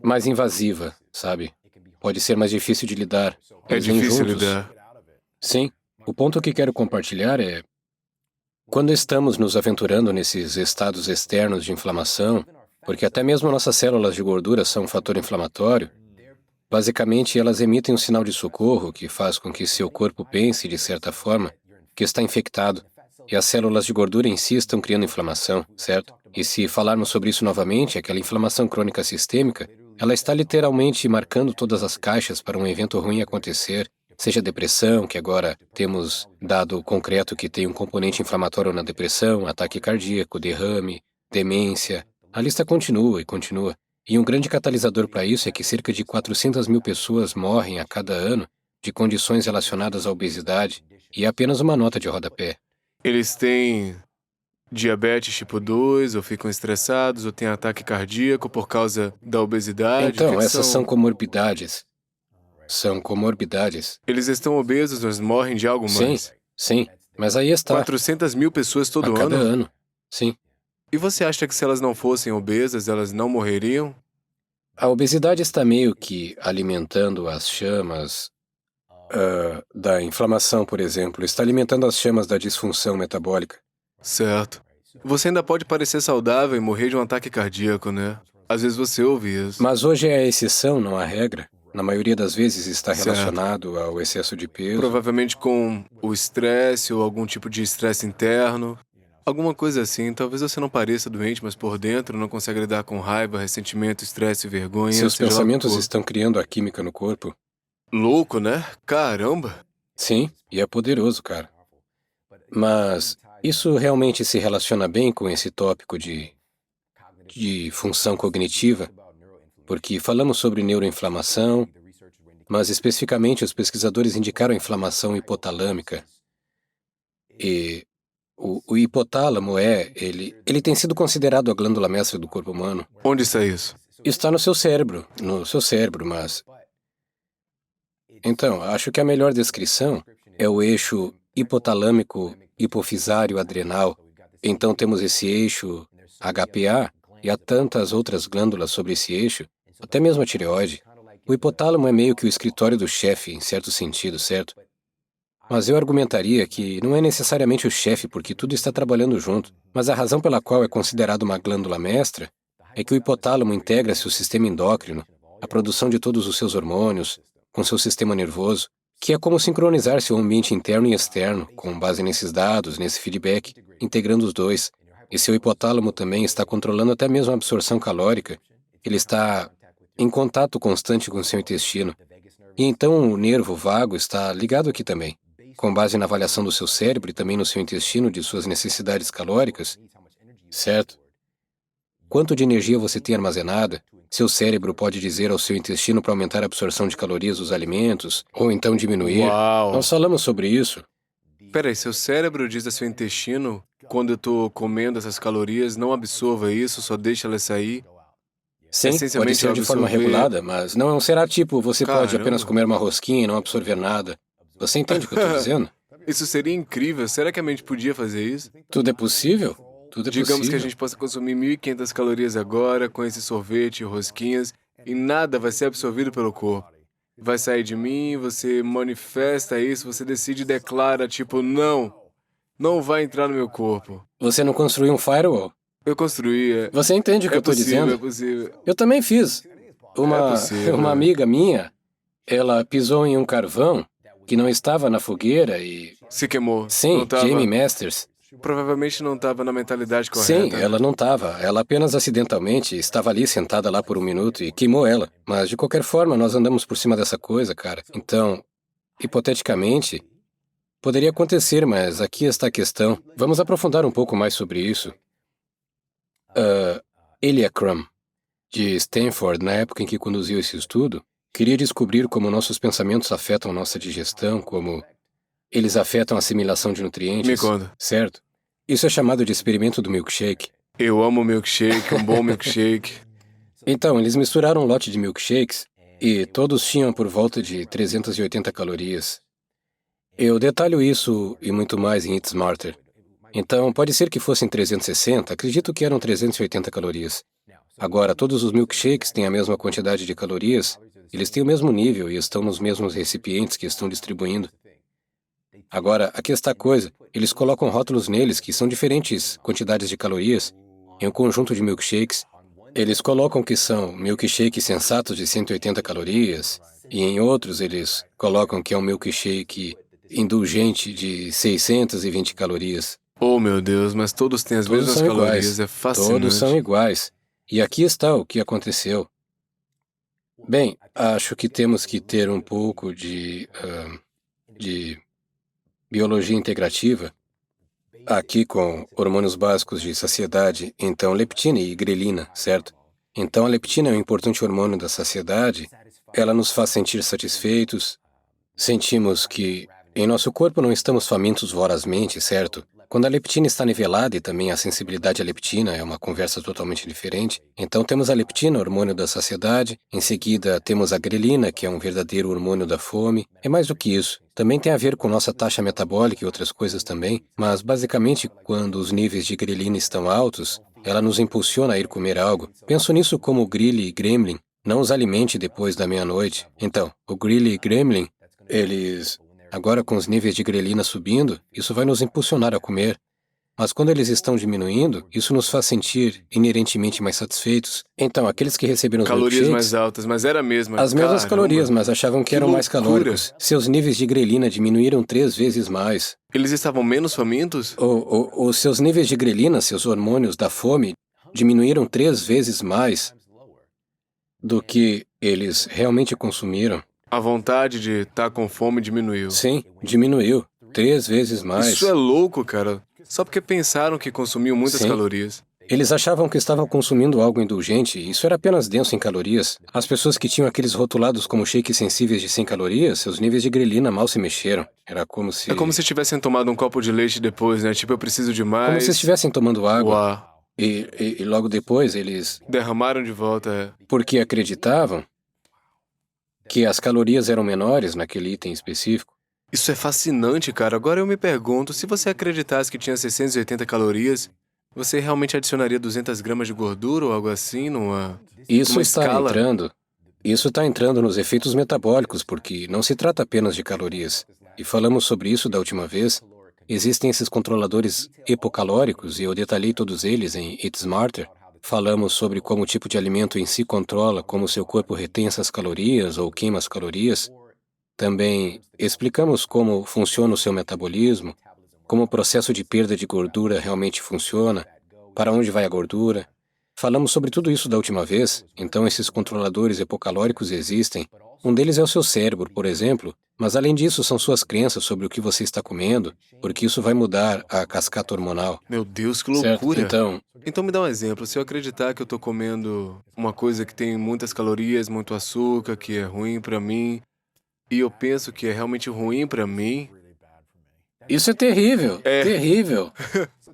mais invasiva, sabe? Pode ser mais difícil de lidar. É Eles vêm difícil juntos. lidar. Sim. O ponto que quero compartilhar é... Quando estamos nos aventurando nesses estados externos de inflamação, porque até mesmo nossas células de gordura são um fator inflamatório, basicamente elas emitem um sinal de socorro que faz com que seu corpo pense, de certa forma, que está infectado. E as células de gordura em si estão criando inflamação, certo? E se falarmos sobre isso novamente, aquela inflamação crônica sistêmica, ela está literalmente marcando todas as caixas para um evento ruim acontecer, seja depressão, que agora temos dado concreto que tem um componente inflamatório na depressão, ataque cardíaco, derrame, demência. A lista continua e continua. E um grande catalisador para isso é que cerca de 400 mil pessoas morrem a cada ano de condições relacionadas à obesidade, e é apenas uma nota de rodapé. Eles têm diabetes tipo 2, ou ficam estressados, ou têm ataque cardíaco por causa da obesidade. Então, que essas são comorbidades. São comorbidades. Eles estão obesos, mas morrem de algo Sim, mais. sim. Mas aí está. 400 mil pessoas todo A cada ano? ano. Sim. E você acha que se elas não fossem obesas, elas não morreriam? A obesidade está meio que alimentando as chamas da inflamação, por exemplo. Está alimentando as chamas da disfunção metabólica. Certo. Você ainda pode parecer saudável e morrer de um ataque cardíaco, né? Às vezes você ouve isso. Mas hoje é a exceção, não a regra. na maioria das vezes está Certo. relacionado ao excesso de peso. Provavelmente com o estresse ou algum tipo de estresse interno. Alguma coisa assim. Talvez você não pareça doente, mas por dentro não consegue lidar com raiva, ressentimento, estresse, vergonha. Seus seja lá o que pensamentos for. estão criando a química no corpo. Louco, né? Caramba! Sim, e é poderoso, cara. Mas isso realmente se relaciona bem com esse tópico de função cognitiva, porque falamos sobre neuroinflamação, mas especificamente os pesquisadores indicaram a inflamação hipotalâmica. E o hipotálamo ele tem sido considerado a glândula mestra do corpo humano. Onde está isso? Está no seu cérebro, mas... Então, acho que a melhor descrição é o eixo hipotalâmico hipofisário adrenal. Então temos esse eixo HPA e há tantas outras glândulas sobre esse eixo, até mesmo a tireoide. O hipotálamo é meio que o escritório do chefe, em certo sentido, certo? Mas eu argumentaria que não é necessariamente o chefe, porque tudo está trabalhando junto. Mas a razão pela qual é considerado uma glândula mestra é que o hipotálamo integra seu sistema endócrino, a produção de todos os seus hormônios, com seu sistema nervoso, que é como sincronizar seu ambiente interno e externo, com base nesses dados, nesse feedback, integrando os dois. E seu hipotálamo também está controlando até mesmo a absorção calórica. Ele está em contato constante com seu intestino. E então o nervo vago está ligado aqui também, com base na avaliação do seu cérebro e também no seu intestino de suas necessidades calóricas, certo? Quanto de energia você tem armazenada? Seu cérebro pode dizer ao seu intestino para aumentar a absorção de calorias dos alimentos, ou então diminuir. Uau! Nós falamos sobre isso. Peraí, seu cérebro diz ao seu intestino, quando eu tô comendo essas calorias, não absorva isso, só deixa elas sair. Sim, pode Essencialmente ser de forma absorver- regulada, mas não será tipo, você pode Caramba. apenas comer uma rosquinha e não absorver nada. Você entende o que eu estou dizendo? Isso seria incrível. Será que a mente podia fazer isso? Tudo é possível? Tudo é Digamos possível. que a gente possa consumir 1.500 calorias agora com esse sorvete e rosquinhas e nada vai ser absorvido pelo corpo. Vai sair de mim, você manifesta isso, você decide e declara, tipo, não vai entrar no meu corpo. Você não construiu um firewall? Eu construí. Você entende o que eu estou possível, dizendo? é possível. Eu também fiz. É possível. Uma amiga minha, ela pisou em um carvão que não estava na fogueira e... Se queimou. Sim, Não tava- Jamie Masters. Provavelmente não estava na mentalidade Sim, correta. ela não estava. Ela apenas acidentalmente estava ali sentada lá por um minuto e queimou ela. Mas, de qualquer forma, nós andamos por cima dessa coisa, cara. Então, hipoteticamente, poderia acontecer, mas aqui está a questão. Vamos aprofundar um pouco mais sobre isso. Elia Crum, de Stanford, na época em que conduziu esse estudo, queria descobrir como nossos pensamentos afetam nossa digestão, como eles afetam a assimilação de nutrientes. Me conta. Certo? Isso é chamado de experimento do milkshake. Eu amo milkshake, um bom milkshake. Então, eles misturaram um lote de milkshakes e todos tinham por volta de 380 calorias. Eu detalho isso e muito mais em Eat Smarter. Então, pode ser que fossem 360, acredito que eram 380 calorias. Agora, todos os milkshakes têm a mesma quantidade de calorias, eles têm o mesmo nível e estão nos mesmos recipientes que estão distribuindo. Agora, aqui está a coisa, eles colocam rótulos neles que são diferentes quantidades de calorias em um conjunto de milkshakes. Eles colocam que são milkshakes sensatos de 180 calorias e em outros eles colocam que é um milkshake indulgente de 620 calorias. Oh, meu Deus, mas todos têm as Todos mesmas são calorias, iguais. é fascinante. Todos são iguais. E aqui está o que aconteceu. Bem, acho que temos que ter um pouco de biologia integrativa, aqui com hormônios básicos de saciedade, então leptina e grelina, certo? Então a leptina é um importante hormônio da saciedade, ela nos faz sentir satisfeitos, sentimos que em nosso corpo não estamos famintos vorazmente, certo? Quando a leptina está nivelada e também a sensibilidade à leptina é uma conversa totalmente diferente. Então temos a leptina, hormônio da saciedade, em seguida temos a grelina, que é um verdadeiro hormônio da fome. É mais do que isso. Também tem a ver com nossa taxa metabólica e outras coisas também, mas basicamente quando os níveis de grelina estão altos, ela nos impulsiona a ir comer algo. Penso nisso como o Grilli e Gremlin. Não os alimente depois da meia-noite. Então, o Grilli e Gremlin, eles... Agora, com os níveis de grelina subindo, isso vai nos impulsionar a comer. Mas quando eles estão diminuindo, isso nos faz sentir inerentemente mais satisfeitos. Então, aqueles que receberam os Calorias milkshakes, mais altas, mas era a mesma. as mesmas Caramba. calorias, mas achavam que eram mais loucura. calóricos. Seus níveis de grelina diminuíram 3 vezes mais. Eles estavam menos famintos? Os seus níveis de grelina, seus hormônios da fome, diminuíram 3 vezes mais do que eles realmente consumiram. A vontade de estar com fome diminuiu. Sim, diminuiu 3 vezes mais. Isso é louco, cara. Só porque pensaram que consumiam muitas Sim. calorias. Eles achavam que estavam consumindo algo indulgente, e isso era apenas denso em calorias. As pessoas que tinham aqueles rotulados como shakes sensíveis de 100 calorias, seus níveis de grelina mal se mexeram. Era como se... É como se tivessem tomado um copo de leite depois, né? Tipo, eu preciso de mais. Como se estivessem tomando água. Uau. E logo depois eles... Derramaram de volta. Porque acreditavam que as calorias eram menores naquele item específico. Isso é fascinante, cara. Agora eu me pergunto, se você acreditasse que tinha 680 calorias, você realmente adicionaria 200 gramas de gordura ou algo assim numa Isso está escala? entrando. Isso está entrando nos efeitos metabólicos, porque não se trata apenas de calorias. E falamos sobre isso da última vez. Existem esses controladores hipocalóricos, e eu detalhei todos eles em Eat Smarter. Falamos sobre como o tipo de alimento em si controla como seu corpo retém essas calorias ou queima as calorias. Também explicamos como funciona o seu metabolismo, como o processo de perda de gordura realmente funciona, para onde vai a gordura. Falamos sobre tudo isso da última vez, então esses controladores hipocalóricos existem. Um deles é o seu cérebro, por exemplo, mas além disso são suas crenças sobre o que você está comendo, porque isso vai mudar a cascata hormonal. Meu Deus, que Certo? loucura. Então, Então me dá um exemplo. Se eu acreditar que eu tô comendo uma coisa que tem muitas calorias, muito açúcar, que é ruim pra mim, e eu penso que é realmente ruim pra mim, isso é terrível, terrível.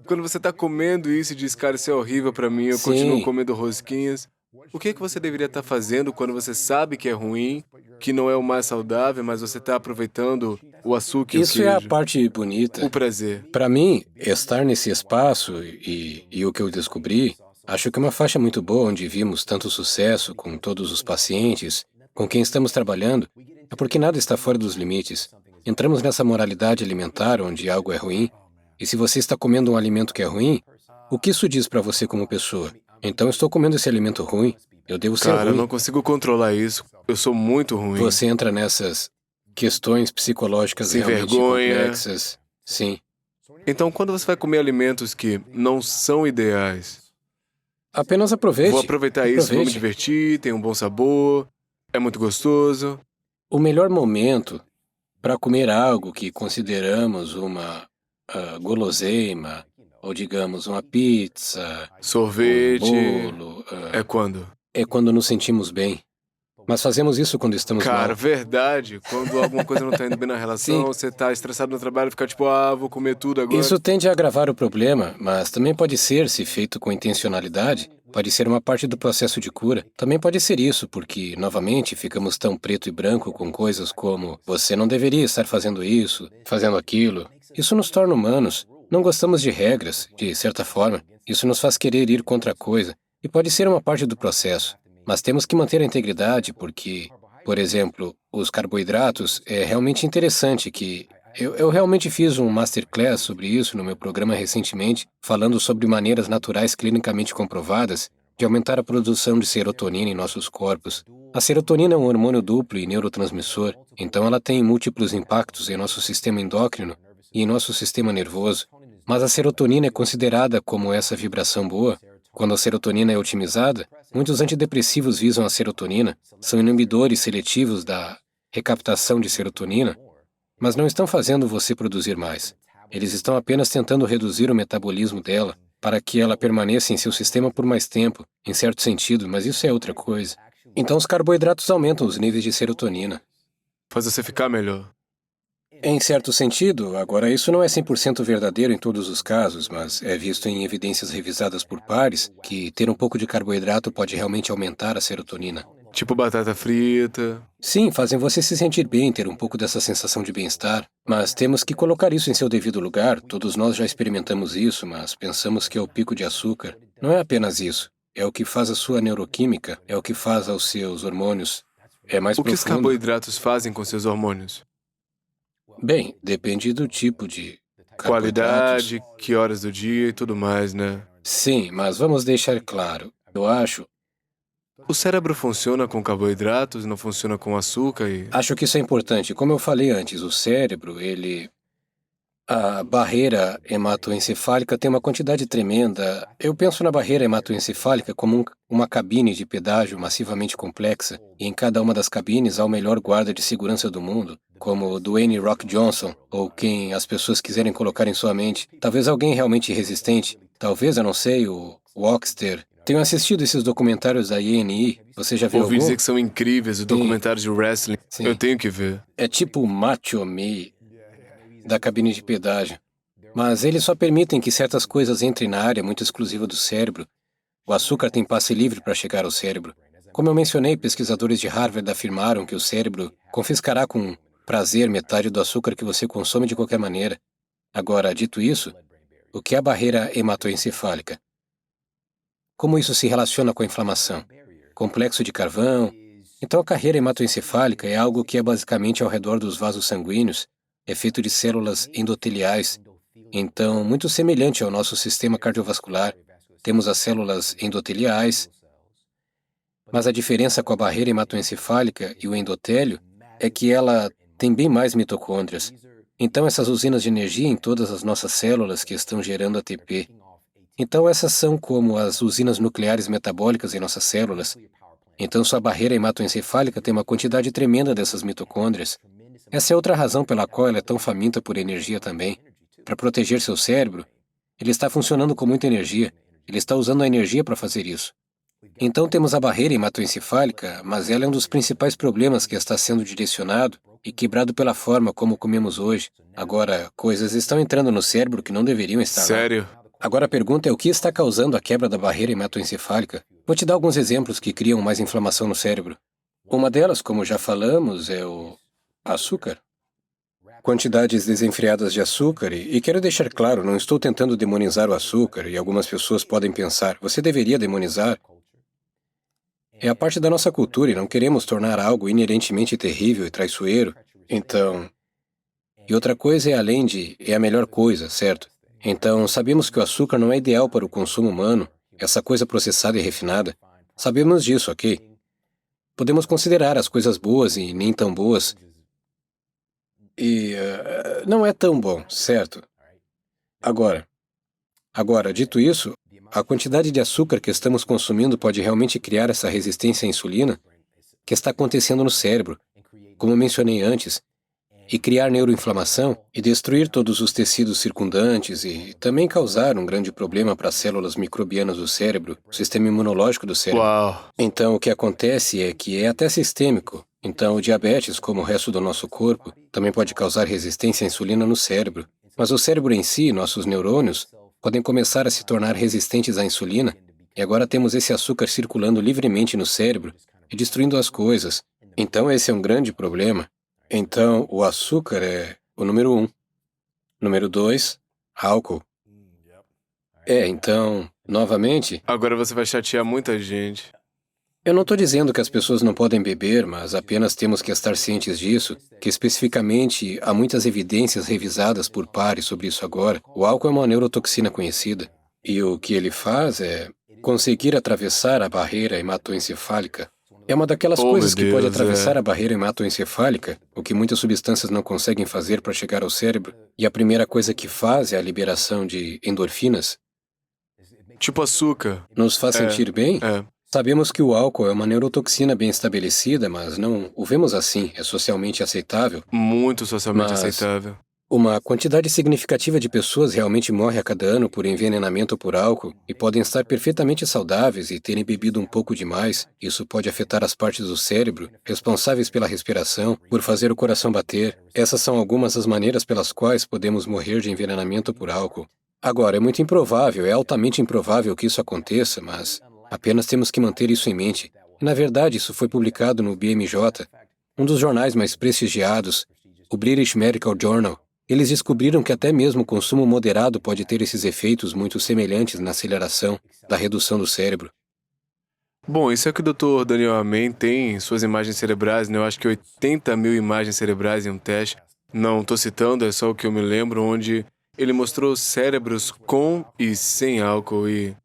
quando você tá comendo isso e diz, cara, isso é horrível pra mim, eu Sim. continuo comendo rosquinhas, o que você deveria estar fazendo quando você sabe que é ruim, que não é o mais saudável, mas você tá aproveitando o açúcar e o Isso é a queijo? parte bonita. O prazer. Para mim, estar nesse espaço e o que eu descobri, acho que é uma faixa muito boa onde vimos tanto sucesso com todos os pacientes, com quem estamos trabalhando, é porque nada está fora dos limites. Entramos nessa moralidade alimentar onde algo é ruim, e se você está comendo um alimento que é ruim, o que isso diz para você como pessoa? Então estou comendo esse alimento ruim, eu devo ser Cara, eu ruim. não consigo controlar isso. Eu sou muito ruim. Você entra nessas questões psicológicas Sem realmente vergonha. complexas. Sim. Então, quando você vai comer alimentos que não são ideais, Apenas aproveite. vou aproveitar isso, vou me Aproveite. divertir, tem um bom sabor, é muito gostoso. O melhor momento para comer algo que consideramos uma guloseima, ou digamos, uma pizza, Sorvete. um bolo, É quando? é quando nos sentimos bem. Mas fazemos isso quando estamos Cara, mal. verdade. Quando alguma coisa não tá indo bem na relação, Sim. você tá estressado no trabalho, fica tipo, vou comer tudo agora. Isso tende a agravar o problema, mas também pode ser, se feito com intencionalidade, pode ser uma parte do processo de cura. Também pode ser isso, porque, novamente, ficamos tão preto e branco com coisas como você não deveria estar fazendo isso, fazendo aquilo. Isso nos torna humanos. Não gostamos de regras, de certa forma. Isso nos faz querer ir contra a coisa, e pode ser uma parte do processo. Mas temos que manter a integridade porque, por exemplo, os carboidratos é realmente interessante que... Eu realmente fiz um masterclass sobre isso no meu programa recentemente, falando sobre maneiras naturais clinicamente comprovadas de aumentar a produção de serotonina em nossos corpos. A serotonina é um hormônio duplo e neurotransmissor, então ela tem múltiplos impactos em nosso sistema endócrino e em nosso sistema nervoso. Mas a serotonina é considerada como essa vibração boa. Quando a serotonina é otimizada, muitos antidepressivos visam a serotonina, são inibidores seletivos da recaptação de serotonina, mas não estão fazendo você produzir mais. Eles estão apenas tentando reduzir o metabolismo dela, para que ela permaneça em seu sistema por mais tempo, em certo sentido, mas isso é outra coisa. Então os carboidratos aumentam os níveis de serotonina. Faz você ficar melhor. Em certo sentido, agora isso não é 100% verdadeiro em todos os casos, mas é visto em evidências revisadas por pares que ter um pouco de carboidrato pode realmente aumentar a serotonina. Tipo batata frita. Sim, fazem você se sentir bem, ter um pouco dessa sensação de bem-estar, mas temos que colocar isso em seu devido lugar. Todos nós já experimentamos isso, mas pensamos que é o pico de açúcar. Não é apenas isso. É o que faz a sua neuroquímica, é o que faz aos seus hormônios. É mais O que os profundo. carboidratos fazem com seus hormônios? Bem, depende do tipo de carboidratos. Qualidade, que horas do dia e tudo mais, né? Sim, mas vamos deixar claro. Eu O cérebro funciona com carboidratos, não funciona com açúcar e... acho que isso é importante. Como eu falei antes, o cérebro, a barreira hematoencefálica tem uma quantidade tremenda. Eu penso na barreira hematoencefálica como uma cabine de pedágio massivamente complexa, e em cada uma das cabines há o melhor guarda de segurança do mundo, como o Dwayne Rock Johnson, ou quem as pessoas quiserem colocar em sua mente. Talvez alguém realmente resistente, talvez, eu não sei, o Waxter. Tenho assistido esses documentários da INI. Você já viu Ouvi algum? dizer que são incríveis os documentários de wrestling. Sim. Eu tenho que ver. É tipo o Macho Me da cabine de pedágio. Mas eles só permitem que certas coisas entrem na área muito exclusiva do cérebro. O açúcar tem passe livre para chegar ao cérebro. Como eu mencionei, pesquisadores de Harvard afirmaram que o cérebro confiscará com prazer metade do açúcar que você consome de qualquer maneira. Agora, dito isso, o que é a barreira hematoencefálica? Como isso se relaciona com a inflamação? Complexo de Carvão? Então, a carreira hematoencefálica é algo que é basicamente ao redor dos vasos sanguíneos, é feito de células endoteliais, então, muito semelhante ao nosso sistema cardiovascular. Temos as células endoteliais, mas a diferença com a barreira hematoencefálica e o endotélio é que ela tem bem mais mitocôndrias. Então, essas usinas de energia em todas as nossas células que estão gerando ATP. Então, essas são como as usinas nucleares metabólicas em nossas células. Então, sua barreira hematoencefálica tem uma quantidade tremenda dessas mitocôndrias. Essa é outra razão pela qual ela é tão faminta por energia também. Para proteger seu cérebro, ele está funcionando com muita energia. Ele está usando a energia para fazer isso. Então temos a barreira hematoencefálica, mas ela é um dos principais problemas que está sendo direcionado e quebrado pela forma como comemos hoje. Agora, coisas estão entrando no cérebro que não deveriam estar lá. Sério? Agora a pergunta é o que está causando a quebra da barreira hematoencefálica? Vou te dar alguns exemplos que criam mais inflamação no cérebro. Uma delas, como já falamos, é o açúcar. Quantidades desenfreadas de açúcar, e quero deixar claro, não estou tentando demonizar o açúcar, e algumas pessoas podem pensar, você deveria demonizar. É a parte da nossa cultura e não queremos tornar algo inerentemente terrível e traiçoeiro. Então, e outra coisa é a melhor coisa, certo? Então, sabemos que o açúcar não é ideal para o consumo humano, essa coisa processada e refinada. Sabemos disso, ok? Podemos considerar as coisas boas e nem tão boas. E não é tão bom, certo? Agora, dito isso, a quantidade de açúcar que estamos consumindo pode realmente criar essa resistência à insulina que está acontecendo no cérebro, como eu mencionei antes, e criar neuroinflamação e destruir todos os tecidos circundantes e também causar um grande problema para as células microbianas do cérebro, o sistema imunológico do cérebro. Uau! Então, o que acontece é que é até sistêmico. Então, o diabetes, como o resto do nosso corpo, também pode causar resistência à insulina no cérebro. Mas o cérebro em si, nossos neurônios, podem começar a se tornar resistentes à insulina, e agora temos esse açúcar circulando livremente no cérebro e destruindo as coisas. Então, esse é um grande problema. Então, o açúcar é o número 1. Número 2, álcool. Então, novamente, Agora você vai chatear muita gente. eu não estou dizendo que as pessoas não podem beber, mas apenas temos que estar cientes disso, que especificamente há muitas evidências revisadas por pares sobre isso agora. O álcool é uma neurotoxina conhecida, e o que ele faz é conseguir atravessar a barreira hematoencefálica. É uma daquelas Oh, coisas meu que pode Deus, atravessar é. a barreira hematoencefálica, o que muitas substâncias não conseguem fazer para chegar ao cérebro, e a primeira coisa que faz é a liberação de endorfinas. Tipo açúcar. Nos faz sentir bem? É. Sabemos que o álcool é uma neurotoxina bem estabelecida, mas não o vemos assim, é socialmente aceitável. Muito socialmente Mas- aceitável. Uma quantidade significativa de pessoas realmente morre a cada ano por envenenamento por álcool e podem estar perfeitamente saudáveis e terem bebido um pouco demais. Isso pode afetar as partes do cérebro responsáveis pela respiração, por fazer o coração bater. Essas são algumas das maneiras pelas quais podemos morrer de envenenamento por álcool. Agora, é muito improvável, é altamente improvável que isso aconteça, mas apenas temos que manter isso em mente. Na verdade, isso foi publicado no BMJ, um dos jornais mais prestigiados, o British Medical Journal. Eles descobriram que até mesmo o consumo moderado pode ter esses efeitos muito semelhantes na aceleração da redução do cérebro. Bom, isso é que o Dr. Daniel Amen tem em suas imagens cerebrais, né? Eu acho que 80 mil imagens cerebrais em um teste. Não estou citando, é só o que eu me lembro, onde ele mostrou cérebros com e sem álcool e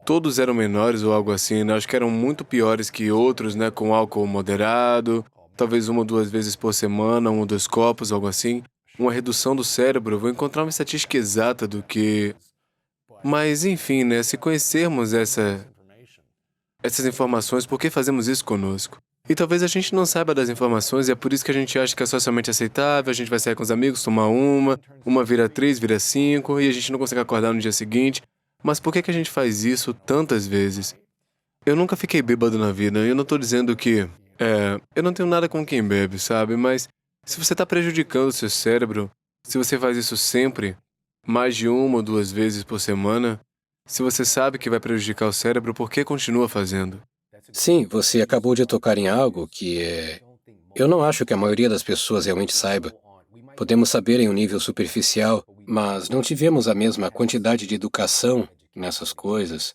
todos eram menores ou algo assim, né? Acho que eram muito piores que outros, né? Com álcool moderado, talvez 1 ou 2 vezes por semana, 1 ou 2 copos, algo assim. Uma redução do cérebro, eu vou encontrar uma estatística exata do que... Mas, enfim, né? Se conhecermos essas informações, por que fazemos isso conosco? E talvez a gente não saiba das informações e é por isso que a gente acha que é socialmente aceitável, a gente vai sair com os amigos, tomar uma vira 3, vira 5, e a gente não consegue acordar no dia seguinte. Mas por que a gente faz isso tantas vezes? Eu nunca fiquei bêbado na vida, e eu não tô dizendo que... eu não tenho nada com quem bebe, sabe? Mas se você tá prejudicando o seu cérebro, se você faz isso sempre, mais de 1 ou 2 vezes por semana, se você sabe que vai prejudicar o cérebro, por que continua fazendo? Sim, você acabou de tocar em algo que eu não acho que a maioria das pessoas realmente saiba. Podemos saber em um nível superficial, mas não tivemos a mesma quantidade de educação nessas coisas.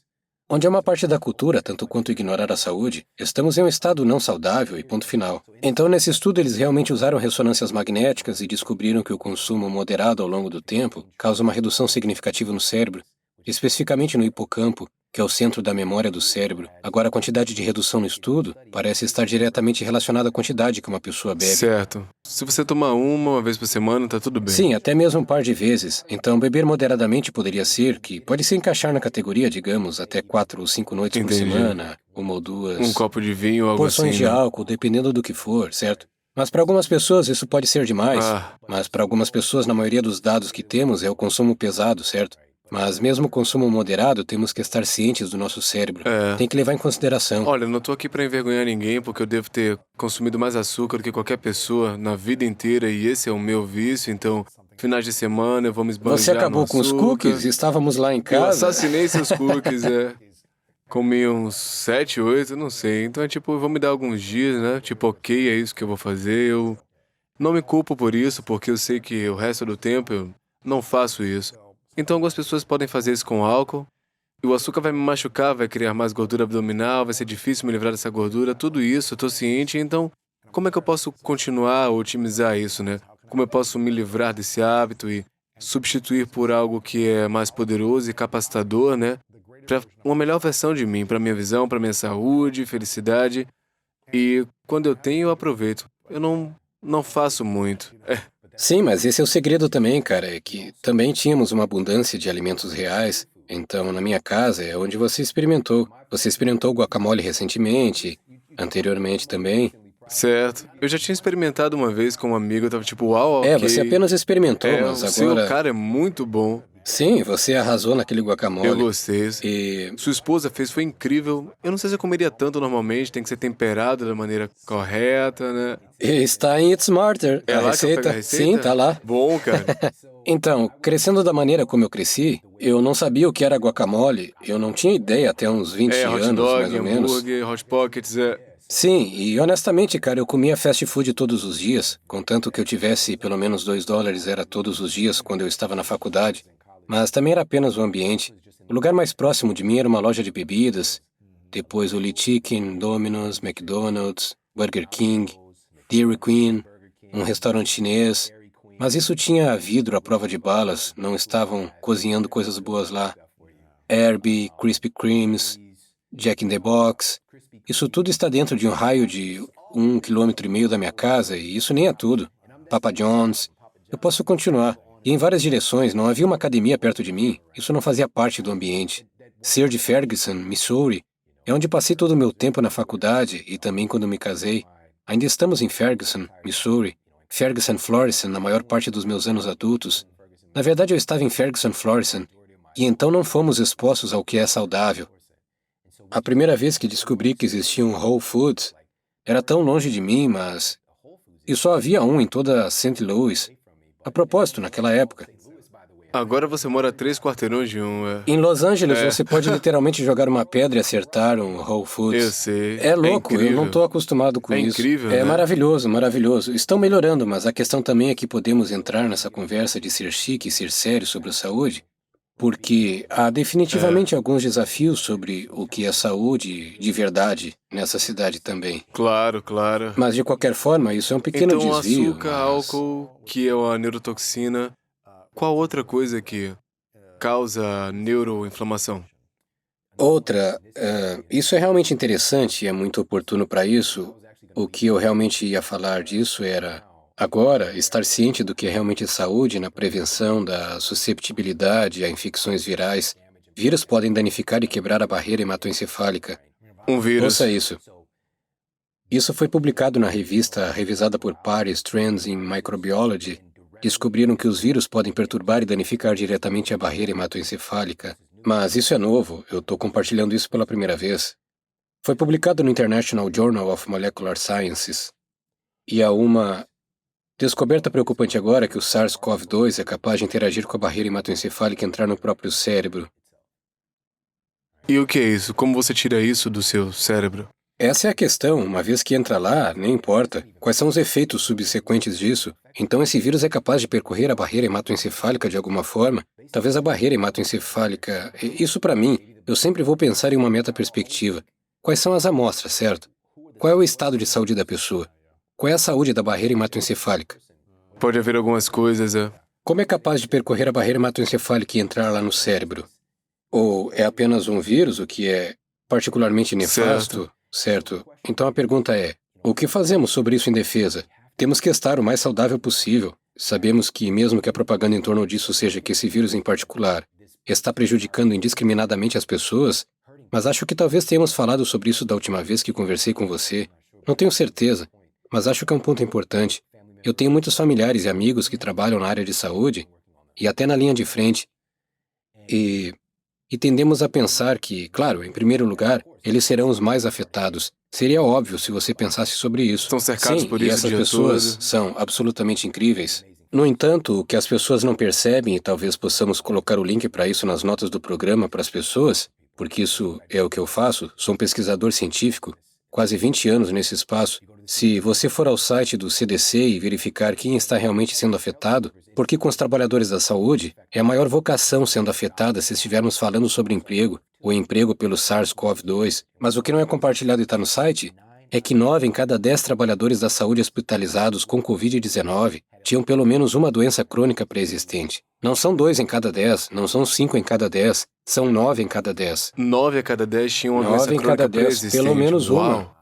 Onde é uma parte da cultura, tanto quanto ignorar a saúde, estamos em um estado não saudável e ponto final. Então, nesse estudo, eles realmente usaram ressonâncias magnéticas e descobriram que o consumo moderado ao longo do tempo causa uma redução significativa no cérebro, especificamente no hipocampo, que é o centro da memória do cérebro. Agora, a quantidade de redução no estudo parece estar diretamente relacionada à quantidade que uma pessoa bebe. Certo. Se você tomar uma vez por semana, tá tudo bem. Sim, até mesmo um par de vezes. Então, beber moderadamente poderia ser que pode se encaixar na categoria, digamos, até 4 ou 5 noites por Entendi. semana, 1 ou 2... Um copo de vinho, algo porções assim, de né? álcool, dependendo do que for, certo? Mas para algumas pessoas isso pode ser demais. Ah. Mas para algumas pessoas, na maioria dos dados que temos, é o consumo pesado, certo? Mas mesmo o consumo moderado, temos que estar cientes do nosso cérebro. Tem que levar em consideração. Olha, eu não tô aqui pra envergonhar ninguém, porque eu devo ter consumido mais açúcar do que qualquer pessoa na vida inteira, e esse é o meu vício, então, finais de semana eu vou me esbanjar Você acabou no com os açúcar. cookies? Estávamos lá em Eu casa. assassinei seus cookies, Comi uns 7, 8, não sei. Então é tipo, eu vou me dar alguns dias, né? Tipo, ok, é isso que eu vou fazer. Eu não me culpo por isso, porque eu sei que o resto do tempo eu não faço isso. Então algumas pessoas podem fazer isso com álcool. E o açúcar vai me machucar, vai criar mais gordura abdominal, vai ser difícil me livrar dessa gordura. Tudo isso, eu tô ciente. Então, como é que eu posso continuar a otimizar isso, né? Como eu posso me livrar desse hábito e substituir por algo que é mais poderoso e capacitador, né? Para uma melhor versão de mim, para minha visão, para minha saúde, felicidade. E quando eu tenho, eu aproveito. Eu não faço muito. Sim, mas esse é o segredo também, cara, é que também tínhamos uma abundância de alimentos reais. Então, na minha casa é onde você experimentou. Você experimentou guacamole recentemente, anteriormente também. Certo. Eu já tinha experimentado uma vez com um amigo, eu tava tipo, uau, ok. Você apenas experimentou, mas o seu agora... cara é muito bom. Sim, você arrasou naquele guacamole. Eu gostei. E Sua esposa fez, foi incrível. Eu não sei se eu comeria tanto normalmente, tem que ser temperado da maneira correta, né? está em Eat Smarter, É a lá que eu pego receita. a receita? Sim, tá lá. Bom, cara. Então, crescendo da maneira como eu cresci, eu não sabia o que era guacamole. Eu não tinha ideia até uns 20 Hot anos, dog, mais ou menos. hambúrguer, hot pockets, Sim, e honestamente, cara, eu comia fast food todos os dias, contanto que eu tivesse pelo menos $2 era todos os dias quando eu estava na faculdade. Mas também era apenas o ambiente. O lugar mais próximo de mim era uma loja de bebidas, depois o Lee Chicken, Domino's, McDonald's, Burger King, Dairy Queen, um restaurante chinês. Mas isso tinha vidro à prova de balas, não estavam cozinhando coisas boas lá. Herbie, Krispy Kremes, Jack in the Box. Isso tudo está dentro de um raio de 1,5 km da minha casa, e isso nem é tudo. Papa John's. Eu posso continuar. E em várias direções, não havia uma academia perto de mim. Isso não fazia parte do ambiente. Ser de Ferguson, Missouri, é onde passei todo o meu tempo na faculdade e também quando me casei. Ainda estamos em Ferguson, Missouri. Ferguson, Florissant, na maior parte dos meus anos adultos. Na verdade, eu estava em Ferguson, Florissant, e então não fomos expostos ao que é saudável. A primeira vez que descobri que existia um Whole Foods, era tão longe de mim, mas... E só havia um em toda St. Louis. A propósito, naquela época. Agora você mora a 3 quarteirões de um, Em Los Angeles, você pode literalmente jogar uma pedra e acertar um Whole Foods. Eu sei. É louco, eu incrível. não estou acostumado com É isso. incrível, É né? maravilhoso, maravilhoso. Estão melhorando, mas a questão também é que podemos entrar nessa conversa de ser chique e ser sério sobre a saúde, porque há definitivamente alguns desafios sobre o que é saúde de verdade nessa cidade também. Claro, claro. Mas de qualquer forma, isso é um pequeno Então, desvio. açúcar, mas- álcool, que é a neurotoxina, Qual outra coisa que causa neuroinflamação? Outra, isso é realmente interessante e é muito oportuno para isso. O que eu realmente ia falar disso era, agora, estar ciente do que é realmente saúde na prevenção da susceptibilidade a infecções virais. Vírus podem danificar e quebrar a barreira hematoencefálica. Um vírus. Ouça isso. Isso foi publicado na revista revisada por pares Trends in Microbiology. Descobriram que os vírus podem perturbar e danificar diretamente a barreira hematoencefálica. Mas isso é novo, eu estou compartilhando isso pela primeira vez. Foi publicado no International Journal of Molecular Sciences. E há uma descoberta preocupante agora que o SARS-CoV-2 é capaz de interagir com a barreira hematoencefálica e entrar no próprio cérebro. E o que é isso? Como você tira isso do seu cérebro? Essa é a questão, uma vez que entra lá, nem importa. Quais são os efeitos subsequentes disso? Então esse vírus é capaz de percorrer a barreira hematoencefálica de alguma forma? Talvez a barreira hematoencefálica... Isso para mim, eu sempre vou pensar em uma metaperspectiva. Quais são as amostras, certo? Qual é o estado de saúde da pessoa? Qual é a saúde da barreira hematoencefálica? Pode haver algumas coisas... Como é capaz de percorrer a barreira hematoencefálica e entrar lá no cérebro? Ou é apenas um vírus, o que é particularmente nefasto? Certo. Então a pergunta é, o que fazemos sobre isso em defesa? Temos que estar o mais saudável possível. Sabemos que, mesmo que a propaganda em torno disso seja que esse vírus em particular está prejudicando indiscriminadamente as pessoas, mas acho que talvez tenhamos falado sobre isso da última vez que conversei com você. Não tenho certeza, mas acho que é um ponto importante. Eu tenho muitos familiares e amigos que trabalham na área de saúde e até na linha de frente. E tendemos a pensar que, claro, em primeiro lugar, eles serão os mais afetados. Seria óbvio se você pensasse sobre isso. Estão cercados Sim, por e isso essas o dia pessoas todo. são absolutamente incríveis. No entanto, o que as pessoas não percebem, e talvez possamos colocar o link para isso nas notas do programa para as pessoas, porque isso é o que eu faço, sou um pesquisador científico, quase 20 anos nesse espaço. Se você for ao site do CDC e verificar quem está realmente sendo afetado, porque com os trabalhadores da saúde, é a maior vocação sendo afetada se estivermos falando sobre emprego, ou emprego pelo SARS-CoV-2. Mas o que não é compartilhado e está no site é que 9 em cada 10 trabalhadores da saúde hospitalizados com Covid-19 tinham pelo menos uma doença crônica pré-existente. Não são 2 em cada 10, não são 5 em cada 10, são 9 em cada 10. 9 a cada 10 tinham uma doença 9 em crônica cada 10, pré-existente. pelo menos uma. Uau.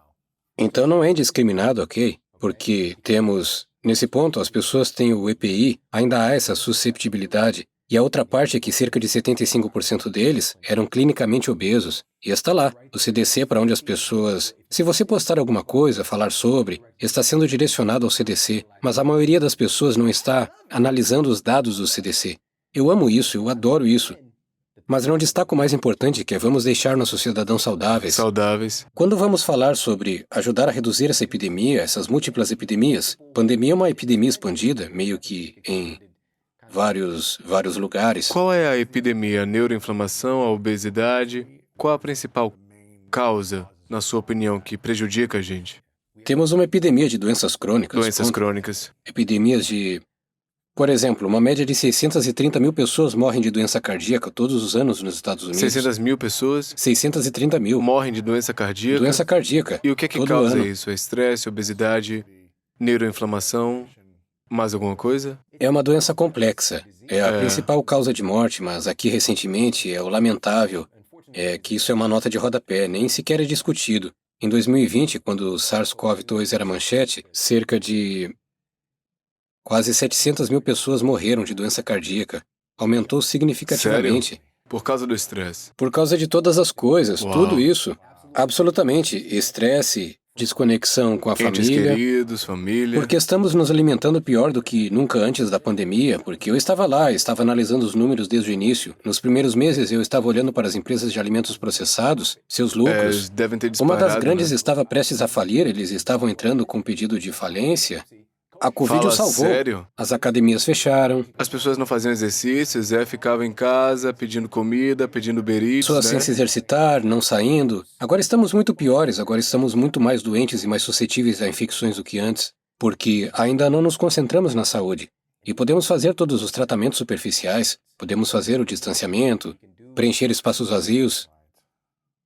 Então não é indiscriminado, ok? Porque temos, nesse ponto, as pessoas têm o EPI, ainda há essa susceptibilidade. E a outra parte é que cerca de 75% deles eram clinicamente obesos. E está lá, o CDC para onde as pessoas... Se você postar alguma coisa, falar sobre, está sendo direcionado ao CDC, mas a maioria das pessoas não está analisando os dados do CDC. Eu amo isso, eu adoro isso. Mas não destaco o mais importante, que é vamos deixar nossos cidadãos saudáveis. Quando vamos falar sobre ajudar a reduzir essa epidemia, essas múltiplas epidemias, pandemia é uma epidemia expandida, meio que em vários lugares. Qual é a epidemia? A neuroinflamação, a obesidade? Qual a principal causa, na sua opinião, que prejudica a gente? Temos uma epidemia de doenças crônicas. Doenças crônicas. Epidemias de... Por exemplo, uma média de 630 mil pessoas morrem de doença cardíaca todos os anos nos Estados Unidos. 600 mil pessoas 630 mil. morrem de doença cardíaca. Doença cardíaca. E o que é que todo causa ano. isso? É estresse, obesidade, neuroinflamação, mais alguma coisa? É uma doença complexa. É a principal causa de morte, mas aqui recentemente é o lamentável é que isso é uma nota de rodapé, nem sequer é discutido. Em 2020, quando o SARS-CoV-2 era manchete, cerca de quase 700 mil pessoas morreram de doença cardíaca. Aumentou significativamente. Sério? Por causa do estresse? Por causa de todas as coisas, Uau. tudo isso. Absolutamente. Estresse, desconexão com a Entes família. queridos, família. Porque estamos nos alimentando pior do que nunca antes da pandemia, porque eu estava lá, estava analisando os números desde o início. Nos primeiros meses eu estava olhando para as empresas de alimentos processados, seus lucros. Devem ter Uma disparado, das grandes né? estava prestes a falir, eles estavam entrando com pedido de falência. A Covid Fala o salvou. sério? As academias fecharam. As pessoas não faziam exercícios, ficavam em casa, pedindo comida, pedindo berites, Pessoas sem se exercitar, não saindo. Agora estamos muito piores, agora estamos muito mais doentes e mais suscetíveis a infecções do que antes, porque ainda não nos concentramos na saúde. E podemos fazer todos os tratamentos superficiais, podemos fazer o distanciamento, preencher espaços vazios,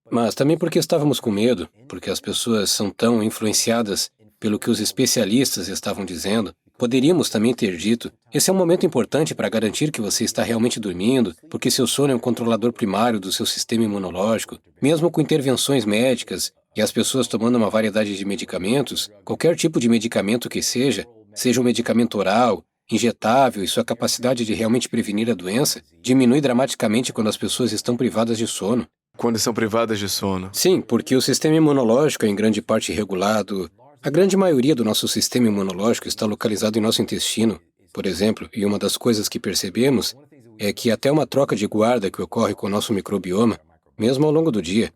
mas também porque estávamos com medo, porque as pessoas são tão influenciadas pelo que os especialistas estavam dizendo, Poderíamos também ter dito, esse é um momento importante para garantir que você está realmente dormindo, porque seu sono é um controlador primário do seu sistema imunológico. Mesmo com intervenções médicas e as pessoas tomando uma variedade de medicamentos, qualquer tipo de medicamento que seja um medicamento oral, injetável e sua capacidade de realmente prevenir a doença, diminui dramaticamente quando as pessoas estão privadas de sono. Quando são privadas de sono. Sim, porque o sistema imunológico é em grande parte regulado. A grande maioria do nosso sistema imunológico está localizado em nosso intestino, por exemplo, e uma das coisas que percebemos é que até uma troca de guarda que ocorre com o nosso microbioma, mesmo ao longo do dia,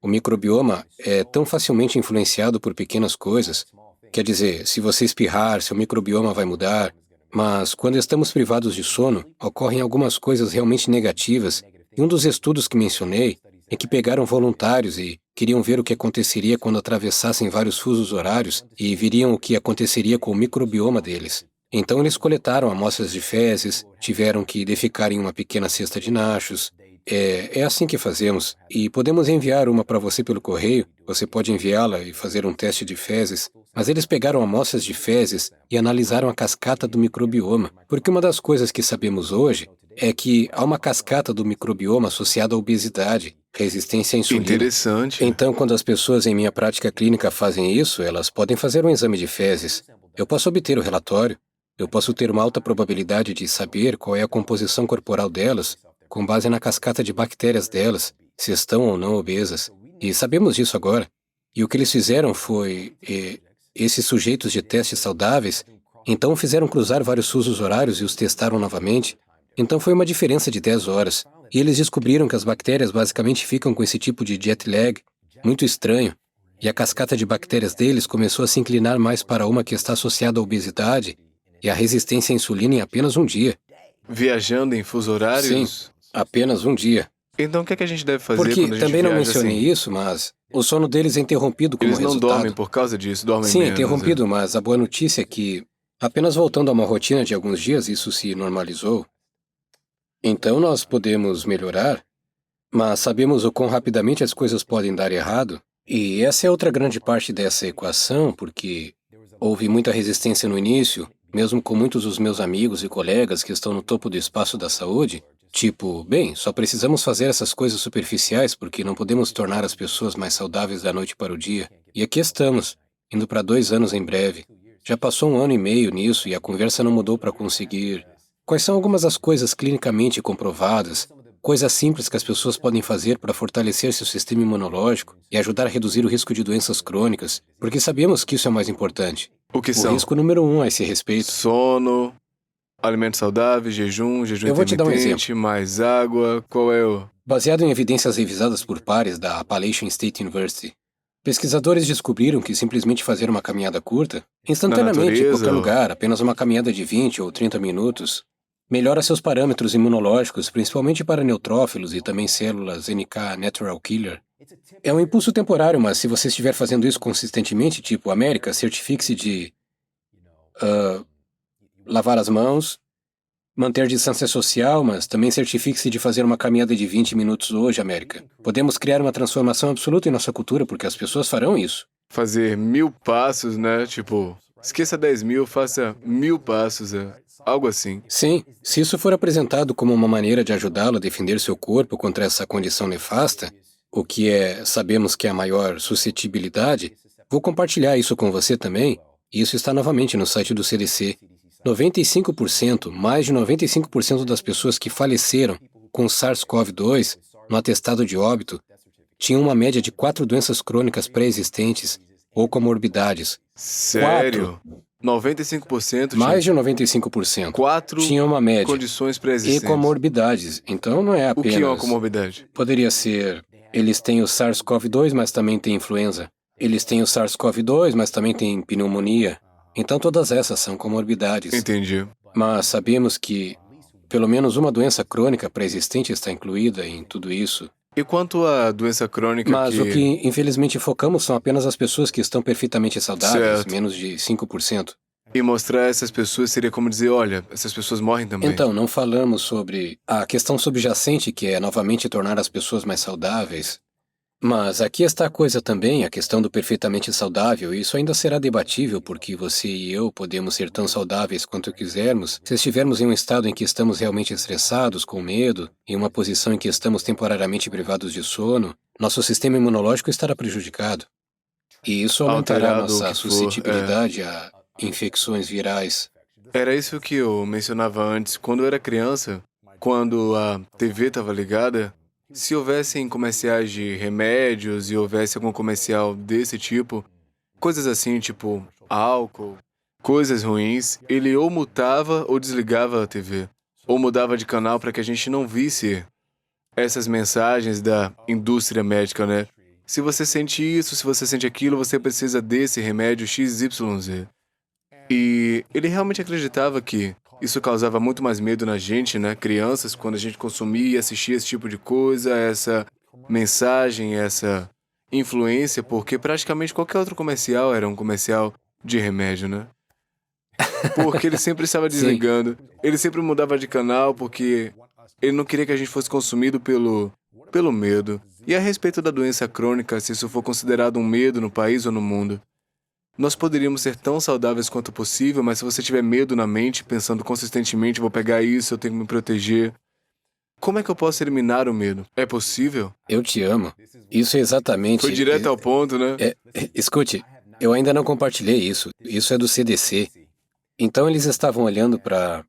o microbioma é tão facilmente influenciado por pequenas coisas. Quer dizer, se você espirrar, seu microbioma vai mudar. Mas, quando estamos privados de sono, ocorrem algumas coisas realmente negativas. E um dos estudos que mencionei é que pegaram voluntários e queriam ver o que aconteceria quando atravessassem vários fusos horários e viriam o que aconteceria com o microbioma deles. Então, eles coletaram amostras de fezes, tiveram que defecar em uma pequena cesta de nachos. É assim que fazemos. E podemos enviar uma para você pelo correio. Você pode enviá-la e fazer um teste de fezes. Mas eles pegaram amostras de fezes e analisaram a cascata do microbioma. Porque uma das coisas que sabemos hoje é que há uma cascata do microbioma associada à obesidade, resistência à insulina. Interessante. Então, quando as pessoas em minha prática clínica fazem isso, elas podem fazer um exame de fezes. Eu posso obter o relatório. Eu posso ter uma alta probabilidade de saber qual é a composição corporal delas, com base na cascata de bactérias delas, se estão ou não obesas. E sabemos disso agora. E o que eles fizeram foi... esses sujeitos de testes saudáveis, então fizeram cruzar vários fusos horários e os testaram novamente. Então foi uma diferença de 10 horas. E eles descobriram que as bactérias basicamente ficam com esse tipo de jet lag, muito estranho. E a cascata de bactérias deles começou a se inclinar mais para uma que está associada à obesidade e à resistência à insulina em apenas um dia. Viajando em fuso horários? Sim, apenas um dia. Então o que é que a gente deve fazer Porque quando a gente também não viaja mencionei assim? isso, mas o sono deles é interrompido como Eles não resultado. dormem por causa disso, dormem Sim, é menos. interrompido, mas a boa notícia é que, apenas voltando a uma rotina de alguns dias, isso se normalizou. Então nós podemos melhorar, mas sabemos o quão rapidamente as coisas podem dar errado. E essa é outra grande parte dessa equação, porque houve muita resistência no início, mesmo com muitos dos meus amigos e colegas que estão no topo do espaço da saúde. Tipo, bem, só precisamos fazer essas coisas superficiais porque não podemos tornar as pessoas mais saudáveis da noite para o dia. E aqui estamos, indo para 2 anos em breve. Já passou 1 ano e meio nisso e a conversa não mudou para conseguir. Quais são algumas das coisas clinicamente comprovadas, coisas simples que as pessoas podem fazer para fortalecer seu sistema imunológico e ajudar a reduzir o risco de doenças crônicas? Porque sabemos que isso é o mais importante. O que O são? risco número 1 a esse respeito. Sono, alimentos saudáveis, jejum Eu vou te dar um intermitente, mais água, qual é o... Baseado em evidências revisadas por pares da Appalachian State University, pesquisadores descobriram que simplesmente fazer uma caminhada curta, instantaneamente, em natureza, qualquer ou- lugar, apenas uma caminhada de 20 ou 30 minutos, melhora seus parâmetros imunológicos, principalmente para neutrófilos e também células NK Natural Killer. É um impulso temporário, mas se você estiver fazendo isso consistentemente, tipo, América, certifique-se de lavar as mãos, manter distância social, mas também certifique-se de fazer uma caminhada de 20 minutos hoje, América. Podemos criar uma transformação absoluta em nossa cultura, porque as pessoas farão isso. Fazer 1000 passos, né? Tipo, esqueça 10.000, faça 1000 passos, algo assim. Sim, se isso for apresentado como uma maneira de ajudá-lo a defender seu corpo contra essa condição nefasta, o que sabemos que é a maior suscetibilidade, vou compartilhar isso com você também, e isso está novamente no site do CDC. 95%, mais de 95% das pessoas que faleceram com SARS-CoV-2 no atestado de óbito tinham uma média de 4 doenças crônicas pré-existentes ou comorbidades. Sério? 95% Mais de 95% 4 tinham uma média condições e pré-existentes. comorbidades. Então não é O apenas... que é uma comorbidade? Poderia ser, eles têm o SARS-CoV-2, mas também têm influenza. Eles têm o SARS-CoV-2, mas também têm pneumonia. Então todas essas são comorbidades. Entendi. Mas sabemos que pelo menos uma doença crônica pré-existente está incluída em tudo isso. E quanto à doença crônica Mas o que infelizmente focamos são apenas as pessoas que estão perfeitamente saudáveis, Certo. menos de 5%. E mostrar a essas pessoas seria como dizer, olha, essas pessoas morrem também. Então, não falamos sobre a questão subjacente, que é novamente tornar as pessoas mais saudáveis. Mas aqui está a coisa também, a questão do perfeitamente saudável. Isso ainda será debatível, porque você e eu podemos ser tão saudáveis quanto quisermos se estivermos em um estado em que estamos realmente estressados, com medo, em uma posição em que estamos temporariamente privados de sono, nosso sistema imunológico estará prejudicado. E isso aumentará Alterado, o nossa que for, suscetibilidade a infecções virais. Era isso que eu mencionava antes. Quando eu era criança, quando a TV estava ligada, se houvessem comerciais de remédios e houvesse algum comercial desse tipo, coisas assim, tipo álcool, coisas ruins, ele ou mutava ou desligava a TV, ou mudava de canal para que a gente não visse essas mensagens da indústria médica, né? Se você sente isso, se você sente aquilo, você precisa desse remédio XYZ. E ele realmente acreditava que isso causava muito mais medo na gente, né? Crianças, quando a gente consumia e assistia esse tipo de coisa, essa mensagem, essa influência, porque praticamente qualquer outro comercial era um comercial de remédio, né? Porque ele sempre estava Sim. desligando, ele sempre mudava de canal porque ele não queria que a gente fosse consumido pelo medo. E a respeito da doença crônica, se isso for considerado um medo no país ou no mundo, nós poderíamos ser tão saudáveis quanto possível, mas se você tiver medo na mente, pensando consistentemente, vou pegar isso, eu tenho que me proteger, como é que eu posso eliminar o medo? É possível? Eu te amo. Isso é exatamente... Foi direto ao ponto, né? Escute, eu ainda não compartilhei isso. Isso é do CDC. Então, eles estavam olhando para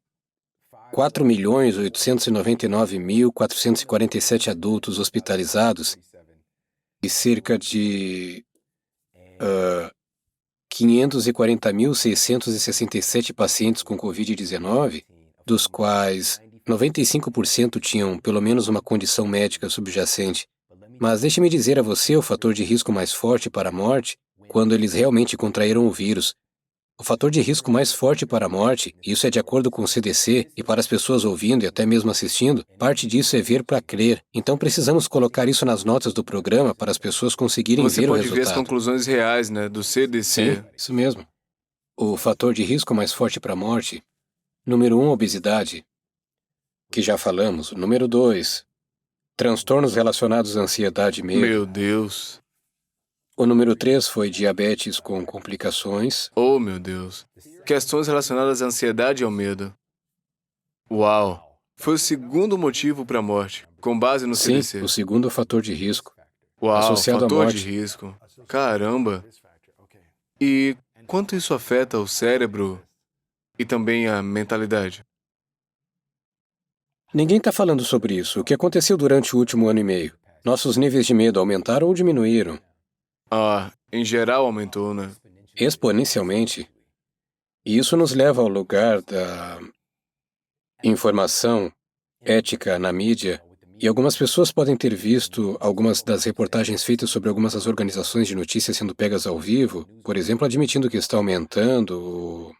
4.899.447 adultos hospitalizados e cerca de 540.667 pacientes com Covid-19, dos quais 95% tinham pelo menos uma condição médica subjacente. Mas deixe-me dizer a você o fator de risco mais forte para a morte quando eles realmente contraíram o vírus. O fator de risco mais forte para a morte, isso é de acordo com o CDC, e para as pessoas ouvindo e até mesmo assistindo, parte disso é ver para crer. Então precisamos colocar isso nas notas do programa para as pessoas conseguirem Você ver o pode ver as resultado. conclusões reais, né, do CDC. Sim, isso mesmo. O fator de risco mais forte para a morte, número 1, obesidade, que já falamos. Número 2, transtornos relacionados à ansiedade e medo. Meu Deus. O número 3 foi diabetes com complicações. Oh, meu Deus. Questões relacionadas à ansiedade e ao medo. Uau. Foi o segundo motivo para a morte, com base no Sim, CDC. o segundo fator de risco. Uau, associado à fator de morte. risco. Caramba. E quanto isso afeta o cérebro e também a mentalidade? Ninguém está falando sobre isso. O que aconteceu durante o último ano e meio? Nossos níveis de medo aumentaram ou diminuíram? Em geral aumentou, né? Exponencialmente. E isso nos leva ao lugar da informação ética na mídia. E algumas pessoas podem ter visto algumas das reportagens feitas sobre algumas das organizações de notícias sendo pegas ao vivo, por exemplo, admitindo que está aumentando.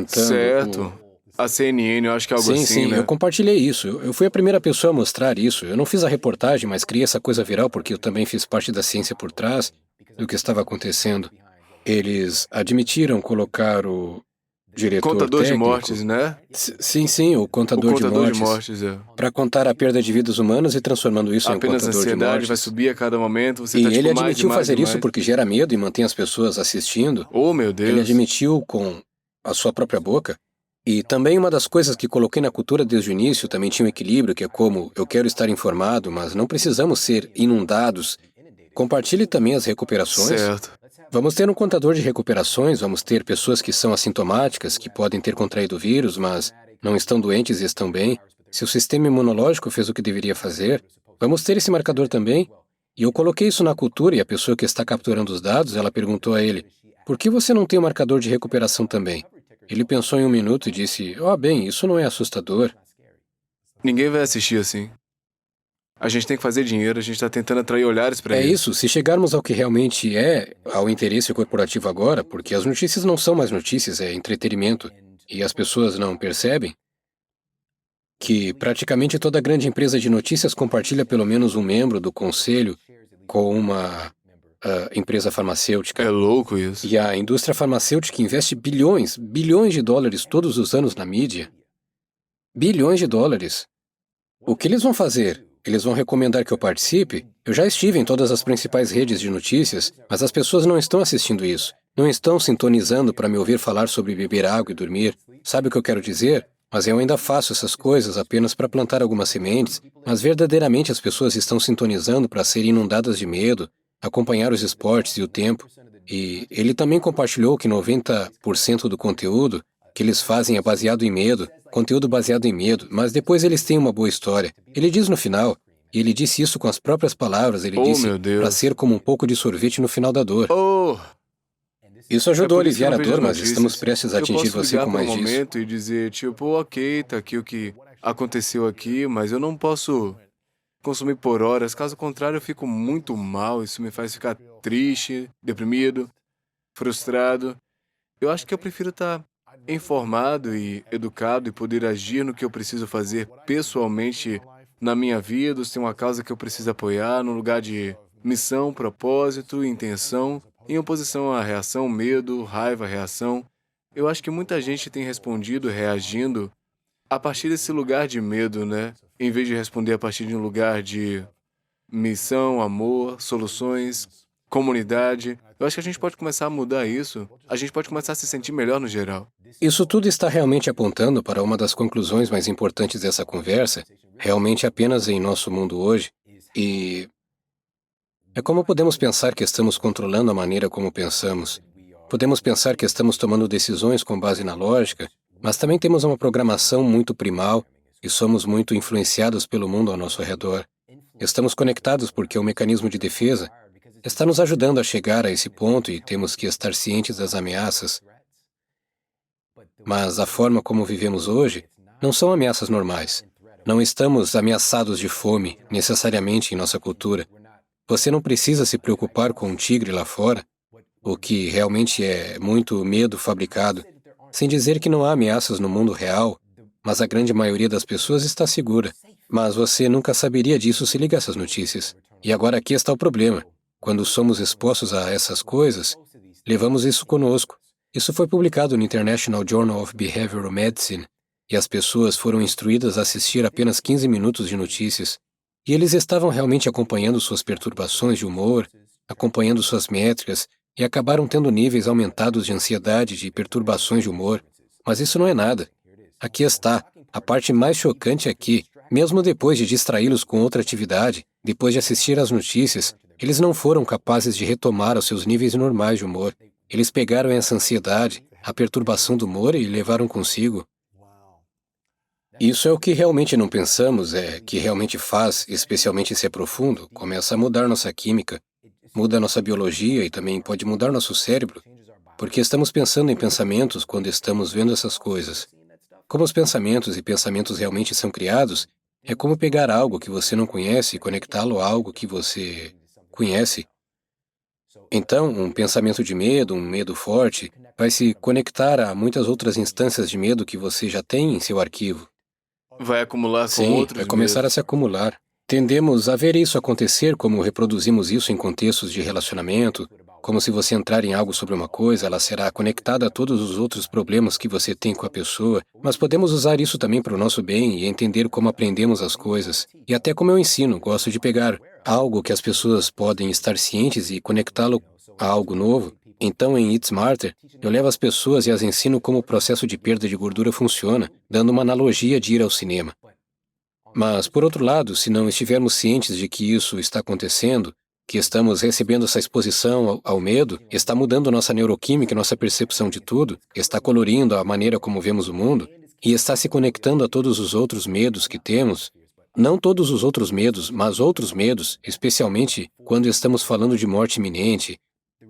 Certo. A CNN, eu acho que é algo Sim, assim, sim, né? eu compartilhei isso. Eu fui a primeira pessoa a mostrar isso. Eu não fiz a reportagem, mas criei essa coisa viral porque eu também fiz parte da ciência por trás do que estava acontecendo. Eles admitiram colocar o diretor Contador de técnico... mortes, né? Sim, o O contador, contador de mortes, é. para contar a perda de vidas humanas e transformando isso em um Apenas a contador de ansiedade mortes. vai subir a cada momento, você E tá ele tipo mais admitiu e mais fazer e isso mais. porque gera medo e mantém as pessoas assistindo. Oh, meu Ele Deus. admitiu com a sua própria boca. E também uma das coisas que coloquei na cultura desde o início também tinha um equilíbrio, que é como eu quero estar informado, mas não precisamos ser inundados. Compartilhe também as recuperações. Certo. Vamos ter um contador de recuperações, vamos ter pessoas que são assintomáticas, que podem ter contraído o vírus, mas não estão doentes e estão bem. Se o sistema imunológico fez o que deveria fazer, vamos ter esse marcador também. E eu coloquei isso na cultura e a pessoa que está capturando os dados, ela perguntou a ele, por que você não tem um marcador de recuperação também? Ele pensou em um minuto e disse, bem, isso não é assustador. Ninguém vai assistir assim. A gente tem que fazer dinheiro, a gente está tentando atrair olhares para É isso. isso, se chegarmos ao que realmente é, ao interesse corporativo agora, porque as notícias não são mais notícias, é entretenimento, e as pessoas não percebem que praticamente toda grande empresa de notícias compartilha pelo menos um membro do conselho com uma empresa farmacêutica. É louco isso. E a indústria farmacêutica investe bilhões de dólares todos os anos na mídia. Bilhões de dólares. O que eles vão fazer? Eles vão recomendar que eu participe? Eu já estive em todas as principais redes de notícias, mas as pessoas não estão assistindo isso. Não estão sintonizando para me ouvir falar sobre beber água e dormir. Sabe o que eu quero dizer? Mas eu ainda faço essas coisas apenas para plantar algumas sementes, mas verdadeiramente as pessoas estão sintonizando para serem inundadas de medo, acompanhar os esportes e o tempo. E ele também compartilhou que 90% do conteúdo que eles fazem é baseado em medo, conteúdo baseado em medo, mas depois eles têm uma boa história. Ele diz no final, e ele disse isso com as próprias palavras, ele disse meu Deus. para ser como um pouco de sorvete no final da dor. Oh! Isso ajudou a É por isso que eu aliviar a não vejo dor, mas notícias. estamos prestes a atingir Eu posso você ligar com por mais um disso. momento e dizer, tipo, ok, tá aqui o que aconteceu aqui, mas eu não posso consumir por horas. Caso contrário, eu fico muito mal. Isso me faz ficar triste, deprimido, frustrado. Eu acho que eu prefiro estar informado e educado e poder agir no que eu preciso fazer pessoalmente na minha vida, se tem uma causa que eu preciso apoiar, no lugar de missão, propósito, intenção, em oposição à reação, medo, raiva, reação. Eu acho que muita gente tem respondido, reagindo a partir desse lugar de medo, né? Em vez de responder a partir de um lugar de missão, amor, soluções, comunidade. Eu acho que a gente pode começar a mudar isso. A gente pode começar a se sentir melhor no geral. Isso tudo está realmente apontando para uma das conclusões mais importantes dessa conversa, realmente apenas em nosso mundo hoje, e é como podemos pensar que estamos controlando a maneira como pensamos. Podemos pensar que estamos tomando decisões com base na lógica, mas também temos uma programação muito primal e somos muito influenciados pelo mundo ao nosso redor. Estamos conectados porque o mecanismo de defesa está nos ajudando a chegar a esse ponto e temos que estar cientes das ameaças. Mas a forma como vivemos hoje não são ameaças normais. Não estamos ameaçados de fome, necessariamente, em nossa cultura. Você não precisa se preocupar com um tigre lá fora, o que realmente é muito medo fabricado, sem dizer que não há ameaças no mundo real, mas a grande maioria das pessoas está segura. Mas você nunca saberia disso se ligasse às notícias. E agora aqui está o problema. Quando somos expostos a essas coisas, levamos isso conosco. Isso foi publicado no International Journal of Behavioral Medicine, e as pessoas foram instruídas a assistir apenas 15 minutos de notícias. E eles estavam realmente acompanhando suas perturbações de humor, acompanhando suas métricas, e acabaram tendo níveis aumentados de ansiedade, de perturbações de humor. Mas isso não é nada. Aqui está. A parte mais chocante é que, mesmo depois de distraí-los com outra atividade, depois de assistir às notícias, eles não foram capazes de retomar os seus níveis normais de humor. Eles pegaram essa ansiedade, a perturbação do humor e levaram consigo. Isso é o que realmente não pensamos, é que realmente faz, especialmente se é profundo, começa a mudar nossa química, muda nossa biologia e também pode mudar nosso cérebro, porque estamos pensando em pensamentos quando estamos vendo essas coisas. Como os pensamentos e pensamentos realmente são criados, é como pegar algo que você não conhece e conectá-lo a algo que você conhece. Então, um pensamento de medo, um medo forte, vai se conectar a muitas outras instâncias de medo que você já tem em seu arquivo. Vai acumular com Sim, outros vai começar medos. a se acumular. Tendemos a ver isso acontecer como reproduzimos isso em contextos de relacionamento, como se você entrar em algo sobre uma coisa, ela será conectada a todos os outros problemas que você tem com a pessoa, mas podemos usar isso também para o nosso bem e entender como aprendemos as coisas. E até como eu ensino, gosto de pegar algo que as pessoas podem estar cientes e conectá-lo a algo novo. Então, em Eat Smarter, eu levo as pessoas e as ensino como o processo de perda de gordura funciona, dando uma analogia de ir ao cinema. Mas, por outro lado, se não estivermos cientes de que isso está acontecendo, que estamos recebendo essa exposição ao medo, está mudando nossa neuroquímica, nossa percepção de tudo, está colorindo a maneira como vemos o mundo, e está se conectando a todos os outros medos que temos, não todos os outros medos, mas outros medos, especialmente quando estamos falando de morte iminente,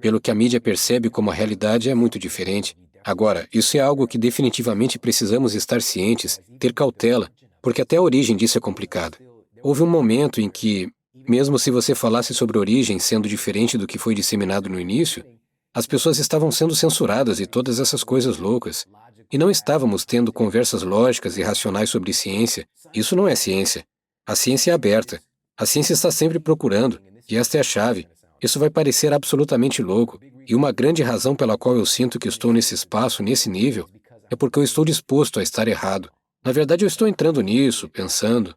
pelo que a mídia percebe como a realidade é muito diferente. Agora, isso é algo que definitivamente precisamos estar cientes, ter cautela, porque até a origem disso é complicada. Houve um momento em que, mesmo se você falasse sobre a origem sendo diferente do que foi disseminado no início, as pessoas estavam sendo censuradas e todas essas coisas loucas. E não estávamos tendo conversas lógicas e racionais sobre ciência. Isso não é ciência. A ciência é aberta. A ciência está sempre procurando, e esta é a chave. Isso vai parecer absolutamente louco, e uma grande razão pela qual eu sinto que estou nesse espaço, nesse nível, é porque eu estou disposto a estar errado. Na verdade, eu estou entrando nisso, pensando.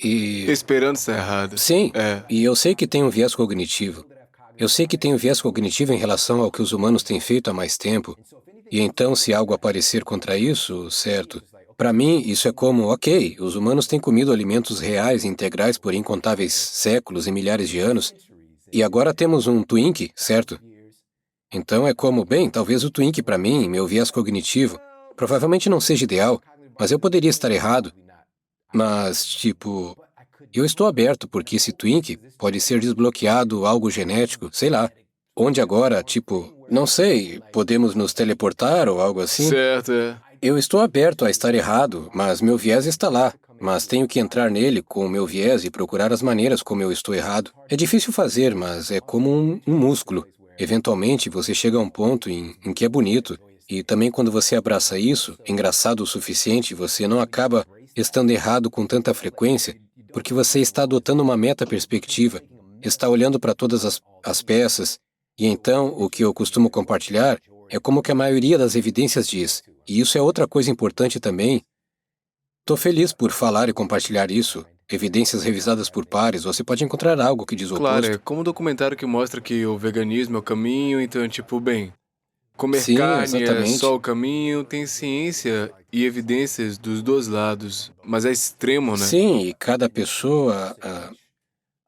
E Esperando estar errado. sim, É. e eu sei que tem um viés cognitivo. Eu sei que tem um viés cognitivo em relação ao que os humanos têm feito há mais tempo. E então, se algo aparecer contra isso, certo? Para mim, isso é como, ok, os humanos têm comido alimentos reais e integrais por incontáveis séculos e milhares de anos, e agora temos um Twink, certo? Então é como, bem, talvez o Twink para mim, meu viés cognitivo, provavelmente não seja ideal, mas eu poderia estar errado. Mas, tipo, eu estou aberto porque esse Twink pode ser desbloqueado algo genético, sei lá. Onde agora, tipo, não sei, podemos nos teleportar ou algo assim? Certo, é. Eu estou aberto a estar errado, mas meu viés está lá. Mas tenho que entrar nele com o meu viés e procurar as maneiras como eu estou errado. É difícil fazer, mas é como um músculo. Eventualmente, você chega a um ponto em que é bonito. E também quando você abraça isso, engraçado o suficiente, você não acaba estando errado com tanta frequência, porque você está adotando uma meta-perspectiva, está olhando para todas as peças, e então o que eu costumo compartilhar é como que a maioria das evidências diz. E isso é outra coisa importante também. Estou feliz por falar e compartilhar isso. Evidências revisadas por pares, você pode encontrar algo que diz o Claro, é oposto. como um documentário que mostra que o veganismo é o caminho, então, tipo, bem, comer Sim, carne é exatamente. só o caminho, tem ciência e evidências dos dois lados, mas é extremo, né? Sim, e cada pessoa,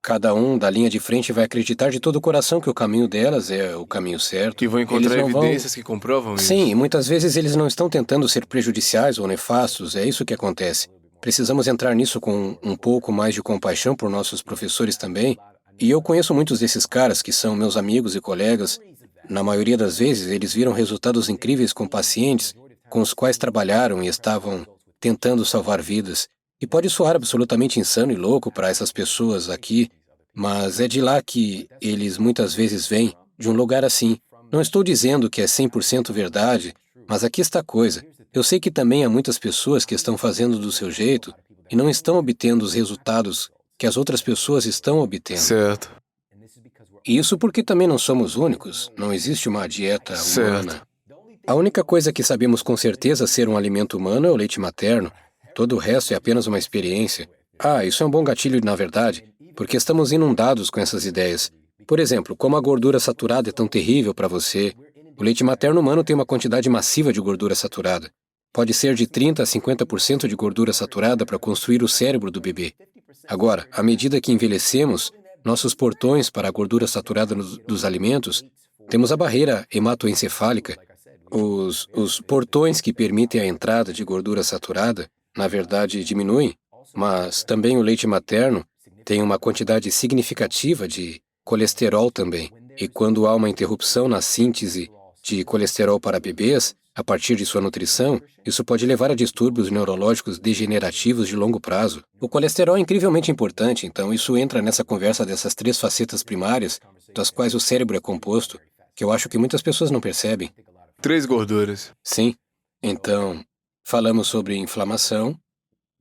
cada um da linha de frente vai acreditar de todo o coração que o caminho delas é o caminho certo. E vão Eles encontrar não vão. evidências que comprovam Sim, e isso. muitas vezes eles não estão tentando ser prejudiciais ou nefastos, é isso que acontece. Precisamos entrar nisso com um pouco mais de compaixão por nossos professores também. E eu conheço muitos desses caras que são meus amigos e colegas. Na maioria das vezes, eles viram resultados incríveis com pacientes com os quais trabalharam e estavam tentando salvar vidas. E pode soar absolutamente insano e louco para essas pessoas aqui, mas é de lá que eles muitas vezes vêm, de um lugar assim. Não estou dizendo que é 100% verdade, mas aqui está a coisa. Eu sei que também há muitas pessoas que estão fazendo do seu jeito e não estão obtendo os resultados que as outras pessoas estão obtendo. Certo, E isso porque também não somos únicos, não existe uma dieta certo. humana. A única coisa que sabemos com certeza ser um alimento humano é o leite materno. Todo o resto é apenas uma experiência. Ah, isso é um bom gatilho, na verdade, porque estamos inundados com essas ideias. Por exemplo, como a gordura saturada é tão terrível para você. O leite materno humano tem uma quantidade massiva de gordura saturada. Pode ser de 30 a 50% de gordura saturada para construir o cérebro do bebê. Agora, à medida que envelhecemos, nossos portões para a gordura saturada dos alimentos, temos a barreira hematoencefálica. Os portões que permitem a entrada de gordura saturada, na verdade, diminuem, mas também o leite materno tem uma quantidade significativa de colesterol também. E quando há uma interrupção na síntese de colesterol para bebês, a partir de sua nutrição, isso pode levar a distúrbios neurológicos degenerativos de longo prazo. O colesterol é incrivelmente importante, então isso entra nessa conversa dessas três facetas primárias, das quais o cérebro é composto, que eu acho que muitas pessoas não percebem. 3 gorduras. Sim. Então, falamos sobre inflamação,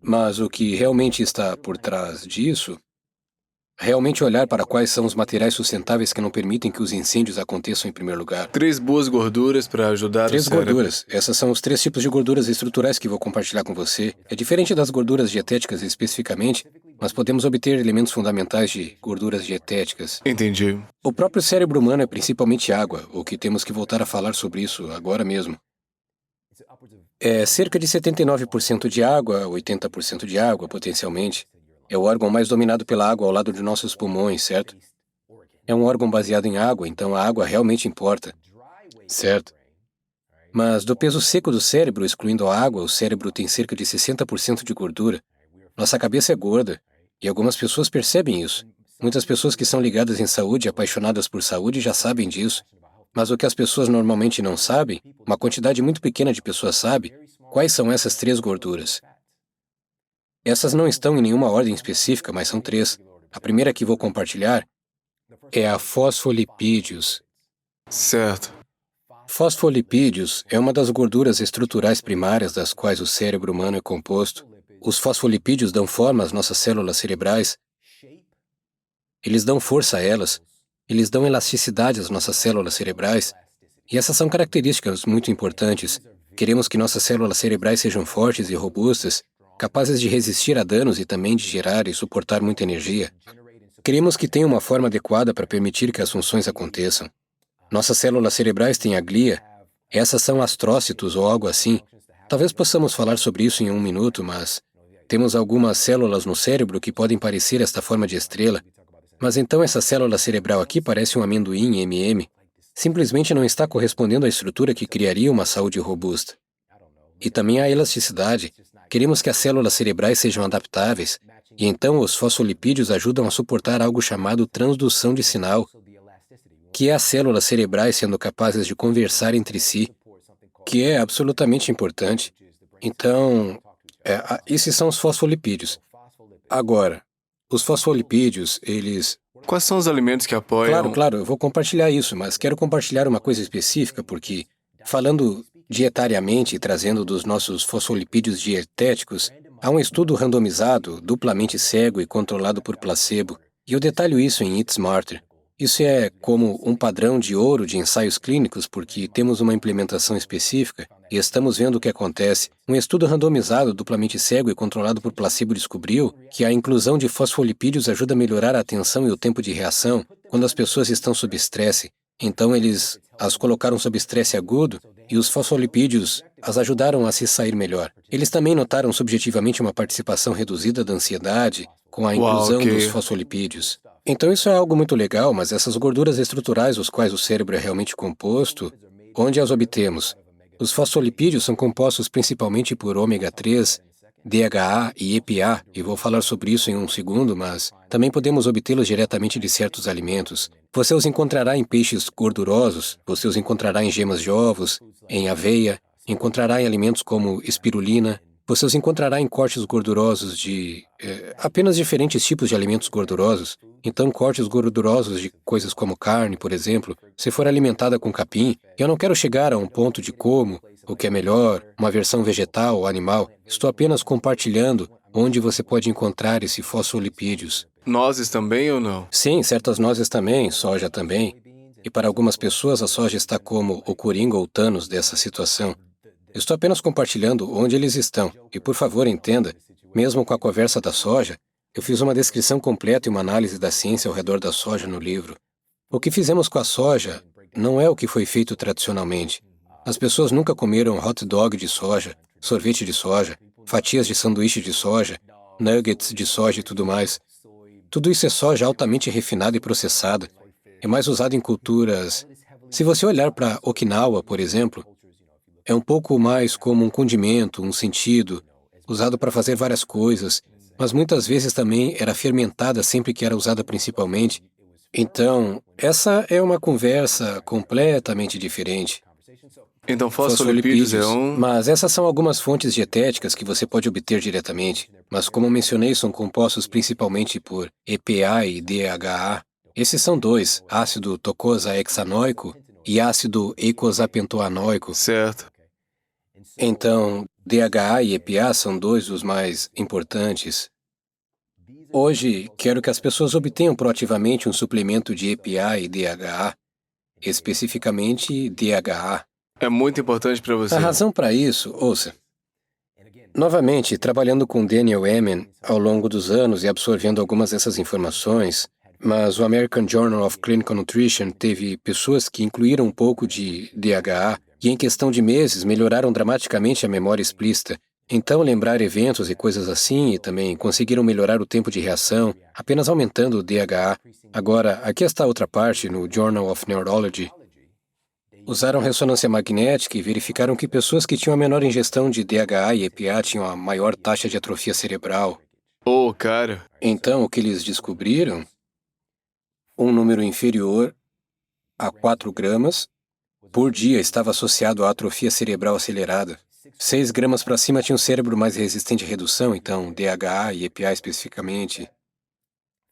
mas o que realmente está por trás disso, realmente olhar para quais são os materiais sustentáveis que não permitem que os incêndios aconteçam em primeiro lugar. 3 boas gorduras para ajudar o Três cérebro. gorduras. Essas são os 3 tipos de gorduras estruturais que vou compartilhar com você. É diferente das gorduras dietéticas especificamente, mas podemos obter elementos fundamentais de gorduras dietéticas. Entendi. O próprio cérebro humano é principalmente água, o que temos que voltar a falar sobre isso agora mesmo. É cerca de 79% de água, 80% de água, potencialmente. É o órgão mais dominado pela água ao lado de nossos pulmões, certo? É um órgão baseado em água, então a água realmente importa, certo? Mas do peso seco do cérebro, excluindo a água, o cérebro tem cerca de 60% de gordura. Nossa cabeça é gorda, e algumas pessoas percebem isso. Muitas pessoas que são ligadas em saúde, apaixonadas por saúde, já sabem disso. Mas o que as pessoas normalmente não sabem, uma quantidade muito pequena de pessoas sabe, quais são essas 3 gorduras. Essas não estão em nenhuma ordem específica, mas são 3. A primeira que vou compartilhar é a fosfolipídios. Certo. Fosfolipídios é uma das gorduras estruturais primárias das quais o cérebro humano é composto. Os fosfolipídios dão forma às nossas células cerebrais. Eles dão força a elas. Eles dão elasticidade às nossas células cerebrais. E essas são características muito importantes. Queremos que nossas células cerebrais sejam fortes e robustas. capazes de resistir a danos e também de gerar e suportar muita energia. Queremos que tenha uma forma adequada para permitir que as funções aconteçam. Nossas células cerebrais têm a glia. Essas são astrócitos ou algo assim. Talvez possamos falar sobre isso em um minuto, mas temos algumas células no cérebro que podem parecer esta forma de estrela. Mas então essa célula cerebral aqui parece um amendoim MM. Simplesmente não está correspondendo à estrutura que criaria uma saúde robusta. E também a elasticidade. Queremos que as células cerebrais sejam adaptáveis, e então os fosfolipídios ajudam a suportar algo chamado transdução de sinal, que é as células cerebrais sendo capazes de conversar entre si, que é absolutamente importante. Então, esses são os fosfolipídios. Agora, os fosfolipídios, eles... Quais são os alimentos que apoiam? Claro, eu vou compartilhar isso, mas quero compartilhar uma coisa específica, porque, falando dietariamente e trazendo dos nossos fosfolipídios dietéticos, há um estudo randomizado, duplamente cego e controlado por placebo, e eu detalho isso em Eat Smarter. Isso é como um padrão de ouro de ensaios clínicos, porque temos uma implementação específica e estamos vendo o que acontece. Um estudo randomizado, duplamente cego e controlado por placebo descobriu que a inclusão de fosfolipídios ajuda a melhorar a atenção e o tempo de reação quando as pessoas estão sob estresse. Então, eles as colocaram sob estresse agudo e os fosfolipídios as ajudaram a se sair melhor. Eles também notaram subjetivamente uma participação reduzida da ansiedade com a inclusão dos fosfolipídios. Então isso é algo muito legal, mas essas gorduras estruturais, os quais o cérebro é realmente composto, onde as obtemos? Os fosfolipídios são compostos principalmente por ômega 3, DHA e EPA, e vou falar sobre isso em um segundo, mas também podemos obtê-los diretamente de certos alimentos. Você os encontrará em peixes gordurosos, você os encontrará em gemas de ovos, em aveia, encontrará em alimentos como espirulina, você os encontrará em cortes gordurosos de apenas diferentes tipos de alimentos gordurosos. Então, cortes gordurosos de coisas como carne, por exemplo, se for alimentada com capim, eu não quero chegar a um ponto de como, o que é melhor, uma versão vegetal ou animal. Estou apenas compartilhando onde você pode encontrar esses fosfolipídios. Nozes também ou não? Sim, certas nozes também, soja também. E para algumas pessoas, a soja está como o Coringa ou o Thanos dessa situação. Estou apenas compartilhando onde eles estão. E, por favor, entenda, mesmo com a conversa da soja, eu fiz uma descrição completa e uma análise da ciência ao redor da soja no livro. O que fizemos com a soja não é o que foi feito tradicionalmente. As pessoas nunca comeram hot dog de soja, sorvete de soja, fatias de sanduíche de soja, nuggets de soja e tudo mais. Tudo isso é soja altamente refinada e processada. É mais usado em culturas... Se você olhar para Okinawa, por exemplo, é um pouco mais como um condimento, um sentido, usado para fazer várias coisas, mas muitas vezes também era fermentada sempre que era usada principalmente. Então, essa é uma conversa completamente diferente. Então, fosfolipídios é Mas essas são algumas fontes dietéticas que você pode obter diretamente. Mas como mencionei, são compostos principalmente por EPA e DHA. Esses são dois, ácido tocosa-hexanoico e ácido eicosapentaenoico. Certo. Então, DHA e EPA são dois dos mais importantes. Hoje, quero que as pessoas obtenham proativamente um suplemento de EPA e DHA, especificamente DHA. É muito importante para você. A razão para isso, ouça. Novamente, trabalhando com Daniel Amen ao longo dos anos e absorvendo algumas dessas informações, mas o American Journal of Clinical Nutrition teve pessoas que incluíram um pouco de DHA e em questão de meses melhoraram dramaticamente a memória explícita. Então, lembrar eventos e coisas assim, e também conseguiram melhorar o tempo de reação, apenas aumentando o DHA. Agora, aqui está outra parte no Journal of Neurology. Usaram ressonância magnética e verificaram que pessoas que tinham a menor ingestão de DHA e EPA tinham a maior taxa de atrofia cerebral. Oh, cara. Então, o que eles descobriram? Um número inferior a 4 gramas por dia estava associado à atrofia cerebral acelerada. 6 gramas para cima tinha um cérebro mais resistente à redução, então DHA e EPA especificamente.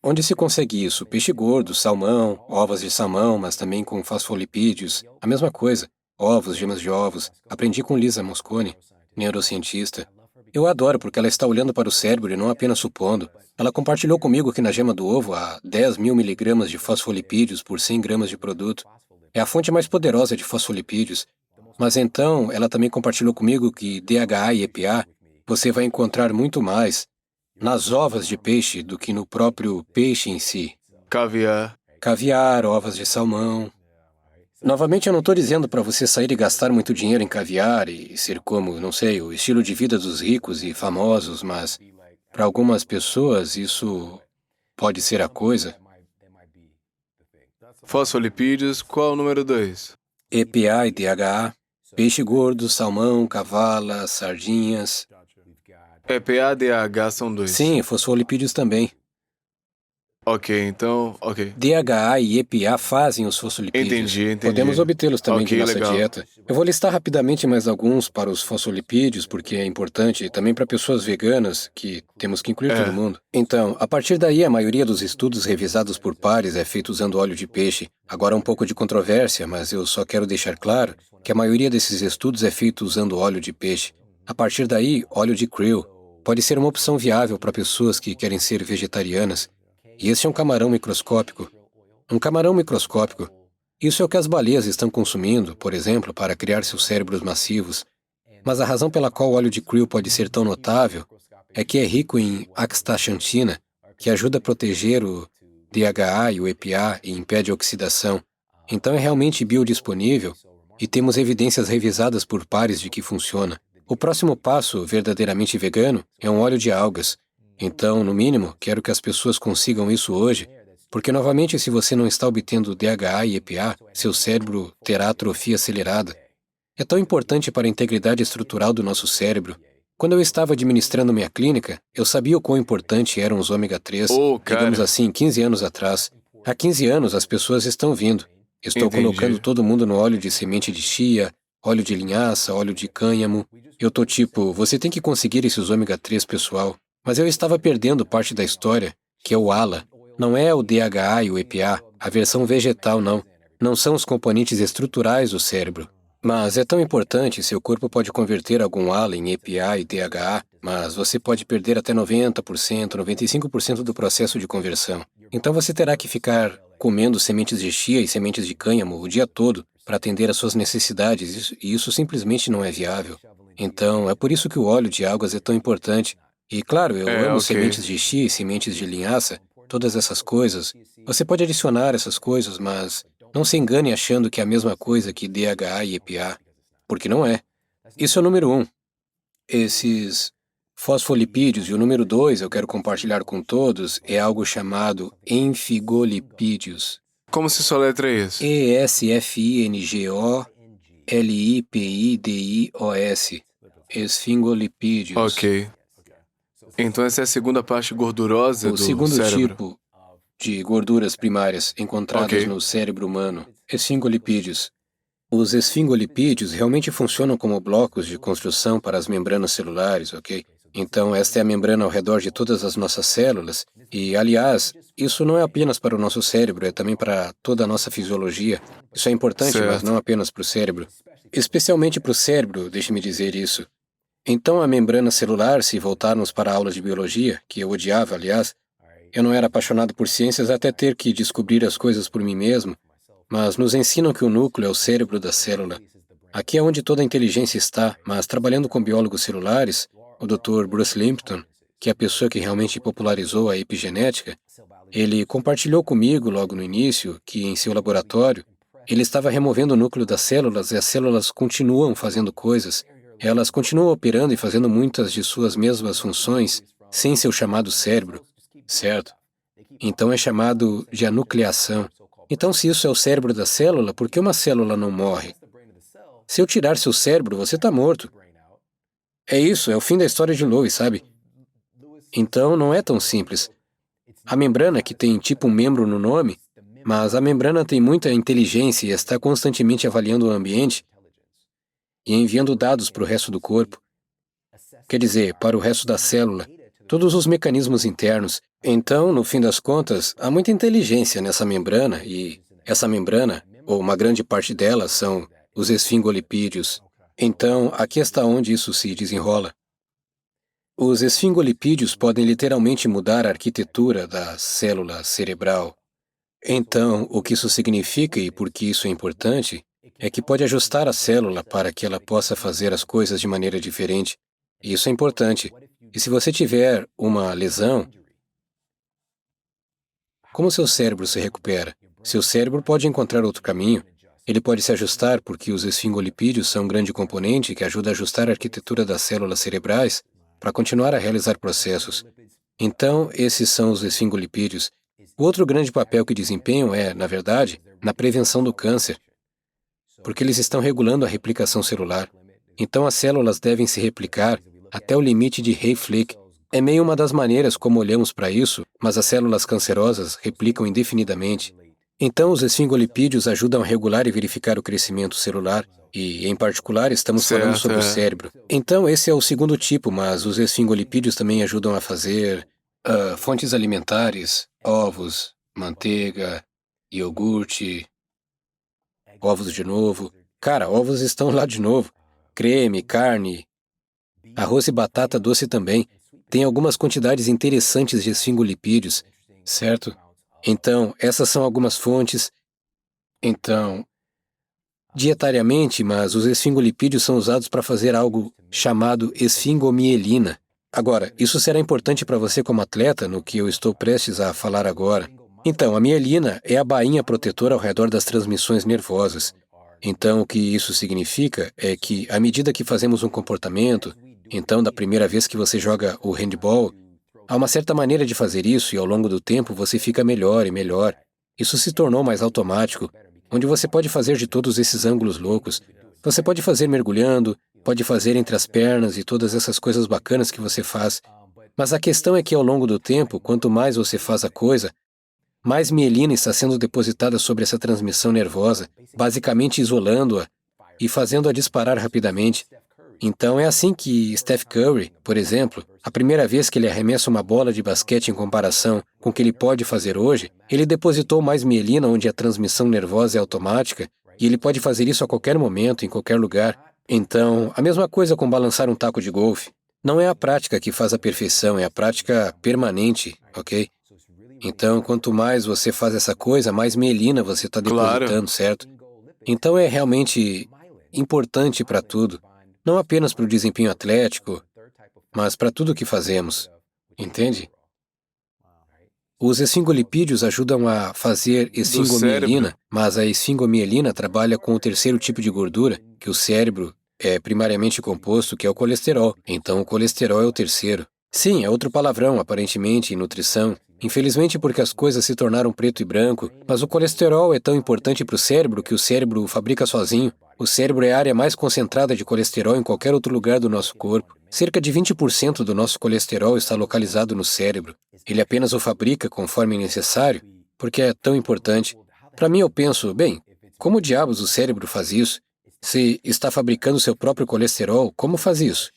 Onde se consegue isso? Peixe gordo, salmão, ovos de salmão, mas também com fosfolipídios. A mesma coisa. Ovos, gemas de ovos. Aprendi com Lisa Moscone, neurocientista. Eu adoro porque ela está olhando para o cérebro e não apenas supondo. Ela compartilhou comigo que na gema do ovo há 10.000 miligramas de fosfolipídios por 100 gramas de produto. É a fonte mais poderosa de fosfolipídios. Mas então, ela também compartilhou comigo que DHA e EPA você vai encontrar muito mais nas ovas de peixe do que no próprio peixe em si. Caviar. Caviar, ovas de salmão. Novamente, eu não estou dizendo para você sair e gastar muito dinheiro em caviar e ser como, não sei, o estilo de vida dos ricos e famosos, mas para algumas pessoas isso pode ser a coisa. Fosfolipídios, qual o número 2? EPA e DHA, peixe gordo, salmão, cavala, sardinhas. EPA e DHA são 2. Sim, fosfolipídios também. Ok, então, ok. DHA e EPA fazem os fosfolipídios. Entendi. Podemos obtê-los também de Ok, nossa legal. dieta. Eu vou listar rapidamente mais alguns para os fosfolipídios, porque é importante, e também para pessoas veganas, que temos que incluir todo mundo. Então, a partir daí, a maioria dos estudos revisados por pares é feito usando óleo de peixe. Agora um pouco de controvérsia, mas eu só quero deixar claro que a maioria desses estudos é feito usando óleo de peixe. A partir daí, óleo de krill pode ser uma opção viável para pessoas que querem ser vegetarianas. E esse é um camarão microscópico. Um camarão microscópico. Isso é o que as baleias estão consumindo, por exemplo, para criar seus cérebros massivos. Mas a razão pela qual o óleo de krill pode ser tão notável é que é rico em astaxantina, que ajuda a proteger o DHA e o EPA e impede a oxidação. Então é realmente biodisponível e temos evidências revisadas por pares de que funciona. O próximo passo, verdadeiramente vegano, é um óleo de algas. Então, no mínimo, quero que as pessoas consigam isso hoje, porque, novamente, se você não está obtendo DHA e EPA, seu cérebro terá atrofia acelerada. É tão importante para a integridade estrutural do nosso cérebro. Quando eu estava administrando minha clínica, eu sabia o quão importante eram os ômega 3, digamos assim, 15 anos atrás. Há 15 anos, as pessoas estão vindo. Estou colocando todo mundo no óleo de semente de chia, óleo de linhaça, óleo de cânhamo. Eu tô tipo, você tem que conseguir esses ômega 3, pessoal. Mas eu estava perdendo parte da história, que é o ALA. Não é o DHA e o EPA, a versão vegetal não. Não são os componentes estruturais do cérebro. Mas é tão importante, seu corpo pode converter algum ALA em EPA e DHA, mas você pode perder até 90%, 95% do processo de conversão. Então você terá que ficar comendo sementes de chia e sementes de cânhamo o dia todo para atender às suas necessidades, e isso simplesmente não é viável. Então, é por isso que o óleo de algas é tão importante. E claro, eu amo sementes de chia e sementes de linhaça, todas essas coisas. Você pode adicionar essas coisas, mas não se engane achando que é a mesma coisa que DHA e EPA, porque não é. Isso é o número 1. Esses fosfolipídios. E o número 2, eu quero compartilhar com todos, é algo chamado enfingolipídios. Como se soletra isso? ESFINGOLIPIDIOS. Esfingolipídios. Ok. Então essa é a segunda parte gordurosa do cérebro. O segundo tipo de gorduras primárias encontradas no cérebro humano, esfingolipídios. Os esfingolipídios realmente funcionam como blocos de construção para as membranas celulares, ok? Então, esta é a membrana ao redor de todas as nossas células. E, aliás, isso não é apenas para o nosso cérebro, é também para toda a nossa fisiologia. Isso é importante, mas não apenas para o cérebro. Especialmente para o cérebro, deixe-me dizer isso. Então, a membrana celular, se voltarmos para a aula de biologia, que eu odiava, aliás, eu não era apaixonado por ciências até ter que descobrir as coisas por mim mesmo, mas nos ensinam que o núcleo é o cérebro da célula. Aqui é onde toda a inteligência está, mas trabalhando com biólogos celulares, o Dr. Bruce Lipton, que é a pessoa que realmente popularizou a epigenética, ele compartilhou comigo logo no início que, em seu laboratório, ele estava removendo o núcleo das células e as células continuam fazendo coisas. Elas continuam operando e fazendo muitas de suas mesmas funções sem seu chamado cérebro, certo? Então é chamado de anucleação. Então, se isso é o cérebro da célula, por que uma célula não morre? Se eu tirar seu cérebro, você está morto. É isso, é o fim da história de Lois, sabe? Então, não é tão simples. A membrana, que tem tipo um membro no nome, mas a membrana tem muita inteligência e está constantemente avaliando o ambiente e enviando dados para o resto do corpo. Quer dizer, para o resto da célula, todos os mecanismos internos. Então, no fim das contas, há muita inteligência nessa membrana e essa membrana, ou uma grande parte dela, são os esfingolipídios. Então, aqui está onde isso se desenrola. Os esfingolipídios podem literalmente mudar a arquitetura da célula cerebral. Então, o que isso significa e por que isso é importante é que pode ajustar a célula para que ela possa fazer as coisas de maneira diferente. E isso é importante. E se você tiver uma lesão, como seu cérebro se recupera? Seu cérebro pode encontrar outro caminho. Ele pode se ajustar porque os esfingolipídios são um grande componente que ajuda a ajustar a arquitetura das células cerebrais para continuar a realizar processos. Então, esses são os esfingolipídios. O outro grande papel que desempenham é, na verdade, na prevenção do câncer, porque eles estão regulando a replicação celular. Então, as células devem se replicar até o limite de Hayflick. É meio uma das maneiras como olhamos para isso, mas as células cancerosas replicam indefinidamente. Então, os esfingolipídios ajudam a regular e verificar o crescimento celular, e, em particular, estamos falando sobre o cérebro. Então, esse é o segundo tipo, mas os esfingolipídios também ajudam a fazer fontes alimentares, ovos, manteiga, iogurte, ovos de novo. Cara, ovos estão lá de novo. Creme, carne, arroz e batata doce também. Tem algumas quantidades interessantes de esfingolipídios, certo? Então, essas são algumas fontes. Então, dietariamente, mas os esfingolipídios são usados para fazer algo chamado esfingomielina. Agora, isso será importante para você como atleta no que eu estou prestes a falar agora. Então, a mielina é a bainha protetora ao redor das transmissões nervosas. Então, o que isso significa é que, à medida que fazemos um comportamento, então, da primeira vez que você joga o handball, há uma certa maneira de fazer isso e ao longo do tempo você fica melhor e melhor. Isso se tornou mais automático, onde você pode fazer de todos esses ângulos loucos. Você pode fazer mergulhando, pode fazer entre as pernas e todas essas coisas bacanas que você faz. Mas a questão é que ao longo do tempo, quanto mais você faz a coisa, mais mielina está sendo depositada sobre essa transmissão nervosa, basicamente isolando-a e fazendo-a disparar rapidamente. Então é assim que Steph Curry, por exemplo, a primeira vez que ele arremessa uma bola de basquete em comparação com o que ele pode fazer hoje, ele depositou mais mielina onde a transmissão nervosa é automática e ele pode fazer isso a qualquer momento, em qualquer lugar. Então, a mesma coisa com balançar um taco de golfe. Não é a prática que faz a perfeição, é a prática permanente, ok? Então, quanto mais você faz essa coisa, mais mielina você está depositando, certo? Então é realmente importante para tudo. Não apenas para o desempenho atlético, mas para tudo o que fazemos. Entende? Os esfingolipídios ajudam a fazer esfingomielina, mas a esfingomielina trabalha com o terceiro tipo de gordura, que o cérebro é primariamente composto, que é o colesterol. Então, o colesterol é o terceiro. Sim, é outro palavrão, aparentemente, em nutrição. Infelizmente, porque as coisas se tornaram preto e branco, mas o colesterol é tão importante para o cérebro que o cérebro o fabrica sozinho. O cérebro é a área mais concentrada de colesterol em qualquer outro lugar do nosso corpo. Cerca de 20% do nosso colesterol está localizado no cérebro. Ele apenas o fabrica conforme necessário, porque é tão importante. Para mim, eu penso, bem, como diabos o cérebro faz isso? Se está fabricando seu próprio colesterol, como faz isso?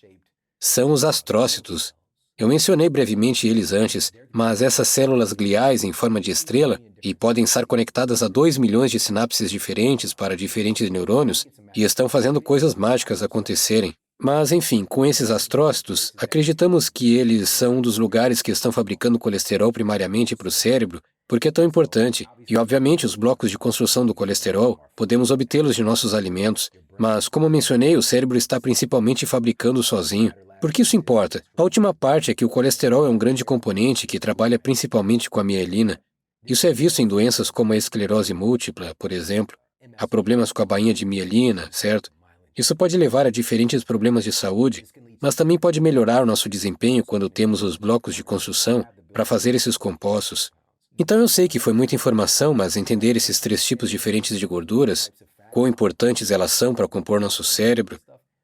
São os astrócitos. Eu mencionei brevemente eles antes, mas essas células gliais em forma de estrela, e podem estar conectadas a 2 milhões de sinapses diferentes para diferentes neurônios, e estão fazendo coisas mágicas acontecerem. Mas, enfim, com esses astrócitos, acreditamos que eles são um dos lugares que estão fabricando colesterol primariamente para o cérebro, porque é tão importante. E, obviamente, os blocos de construção do colesterol, podemos obtê-los de nossos alimentos, mas, como mencionei, o cérebro está principalmente fabricando sozinho. Por que isso importa? A última parte é que o colesterol é um grande componente que trabalha principalmente com a mielina. Isso é visto em doenças como a esclerose múltipla, por exemplo. Há problemas com a bainha de mielina, certo? Isso pode levar a diferentes problemas de saúde, mas também pode melhorar o nosso desempenho quando temos os blocos de construção para fazer esses compostos. Então eu sei que foi muita informação, mas entender esses 3 tipos diferentes de gorduras, quão importantes elas são para compor nosso cérebro.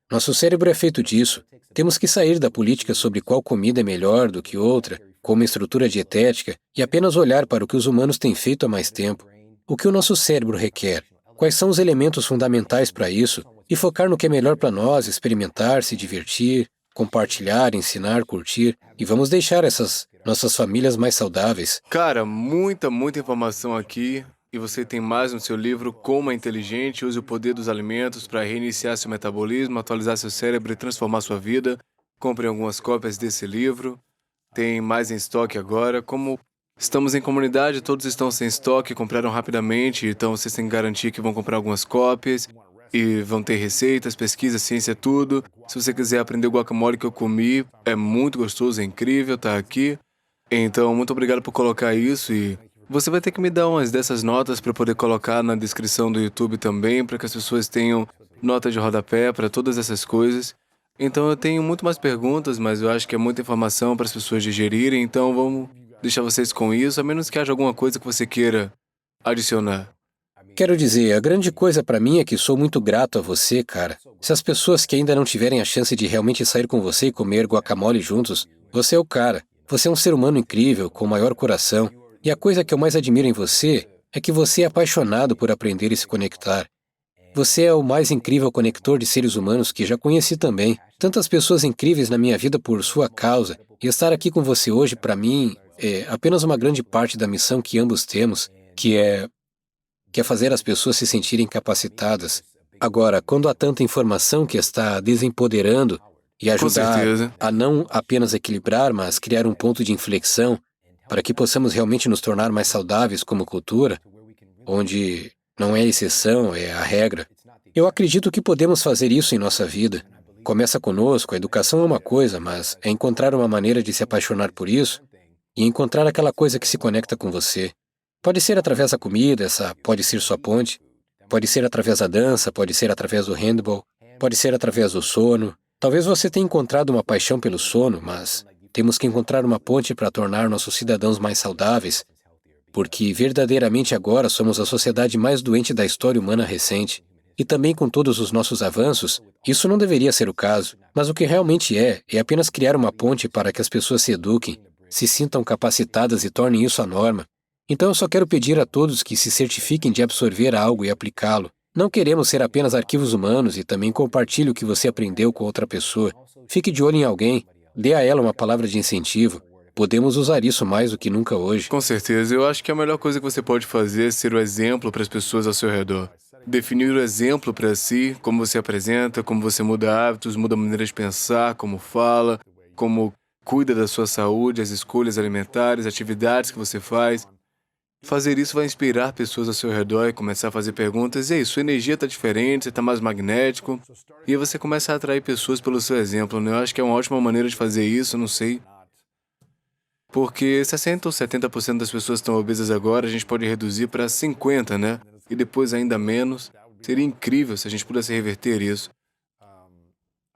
Nosso cérebro é feito disso. Temos que sair da política sobre qual comida é melhor do que outra, como estrutura dietética, e apenas olhar para o que os humanos têm feito há mais tempo. O que o nosso cérebro requer? Quais são os elementos fundamentais para isso? E focar no que é melhor para nós, experimentar, se divertir, compartilhar, ensinar, curtir, e vamos deixar essas nossas famílias mais saudáveis. Cara, muita informação aqui. E você tem mais no seu livro Coma Inteligente, use o poder dos alimentos para reiniciar seu metabolismo, atualizar seu cérebro e transformar sua vida. Compre algumas cópias desse livro. Tem mais em estoque agora. Como estamos em comunidade, todos estão sem estoque, compraram rapidamente, então vocês têm que garantir que vão comprar algumas cópias. e vão ter receitas, pesquisa, ciência, tudo. Se você quiser aprender o guacamole que eu comi, é muito gostoso, é incrível, tá aqui. Então, muito obrigado por colocar isso e você vai ter que me dar umas dessas notas para poder colocar na descrição do YouTube também, para que as pessoas tenham nota de rodapé para todas essas coisas. Então, eu tenho muito mais perguntas, mas eu acho que é muita informação para as pessoas digerirem, então vamos deixar vocês com isso, a menos que haja alguma coisa que você queira adicionar. Quero dizer, a grande coisa pra mim é que sou muito grato a você, cara. Se as pessoas que ainda não tiverem a chance de realmente sair com você e comer guacamole juntos, você é o cara. Você é um ser humano incrível, com o maior coração. E a coisa que eu mais admiro em você é que você é apaixonado por aprender e se conectar. Você é o mais incrível conector de seres humanos que já conheci também. Tantas pessoas incríveis na minha vida por sua causa. E estar aqui com você hoje, pra mim, é apenas uma grande parte da missão que ambos temos, que é fazer as pessoas se sentirem capacitadas. Agora, quando há tanta informação que está desempoderando e Com ajudar certeza. a não apenas equilibrar, mas criar um ponto de inflexão para que possamos realmente nos tornar mais saudáveis como cultura, onde não é exceção, é a regra. Eu acredito que podemos fazer isso em nossa vida. Começa conosco, a educação é uma coisa, mas é encontrar uma maneira de se apaixonar por isso e encontrar aquela coisa que se conecta com você. Pode ser através da comida, essa pode ser sua ponte. Pode ser através da dança, pode ser através do handball, pode ser através do sono. Talvez você tenha encontrado uma paixão pelo sono, mas temos que encontrar uma ponte para tornar nossos cidadãos mais saudáveis, porque verdadeiramente agora somos a sociedade mais doente da história humana recente. E também com todos os nossos avanços, isso não deveria ser o caso, mas o que realmente é apenas criar uma ponte para que as pessoas se eduquem, se sintam capacitadas e tornem isso a norma. Então eu só quero pedir a todos que se certifiquem de absorver algo e aplicá-lo. Não queremos ser apenas arquivos humanos e também compartilhe o que você aprendeu com outra pessoa. Fique de olho em alguém, dê a ela uma palavra de incentivo. Podemos usar isso mais do que nunca hoje. Com certeza, eu acho que a melhor coisa que você pode fazer é ser o exemplo para as pessoas ao seu redor. Definir o exemplo para si, como você apresenta, como você muda hábitos, muda a maneira de pensar, como fala, como cuida da sua saúde, as escolhas alimentares, atividades que você faz. Fazer isso vai inspirar pessoas ao seu redor e começar a fazer perguntas. E aí, sua energia está diferente, você está mais magnético. E aí você começa a atrair pessoas pelo seu exemplo, né? Eu acho que é uma ótima maneira de fazer isso, não sei. Porque 60 ou 70% das pessoas estão obesas agora, a gente pode reduzir para 50, né? E depois ainda menos. Seria incrível se a gente pudesse reverter isso.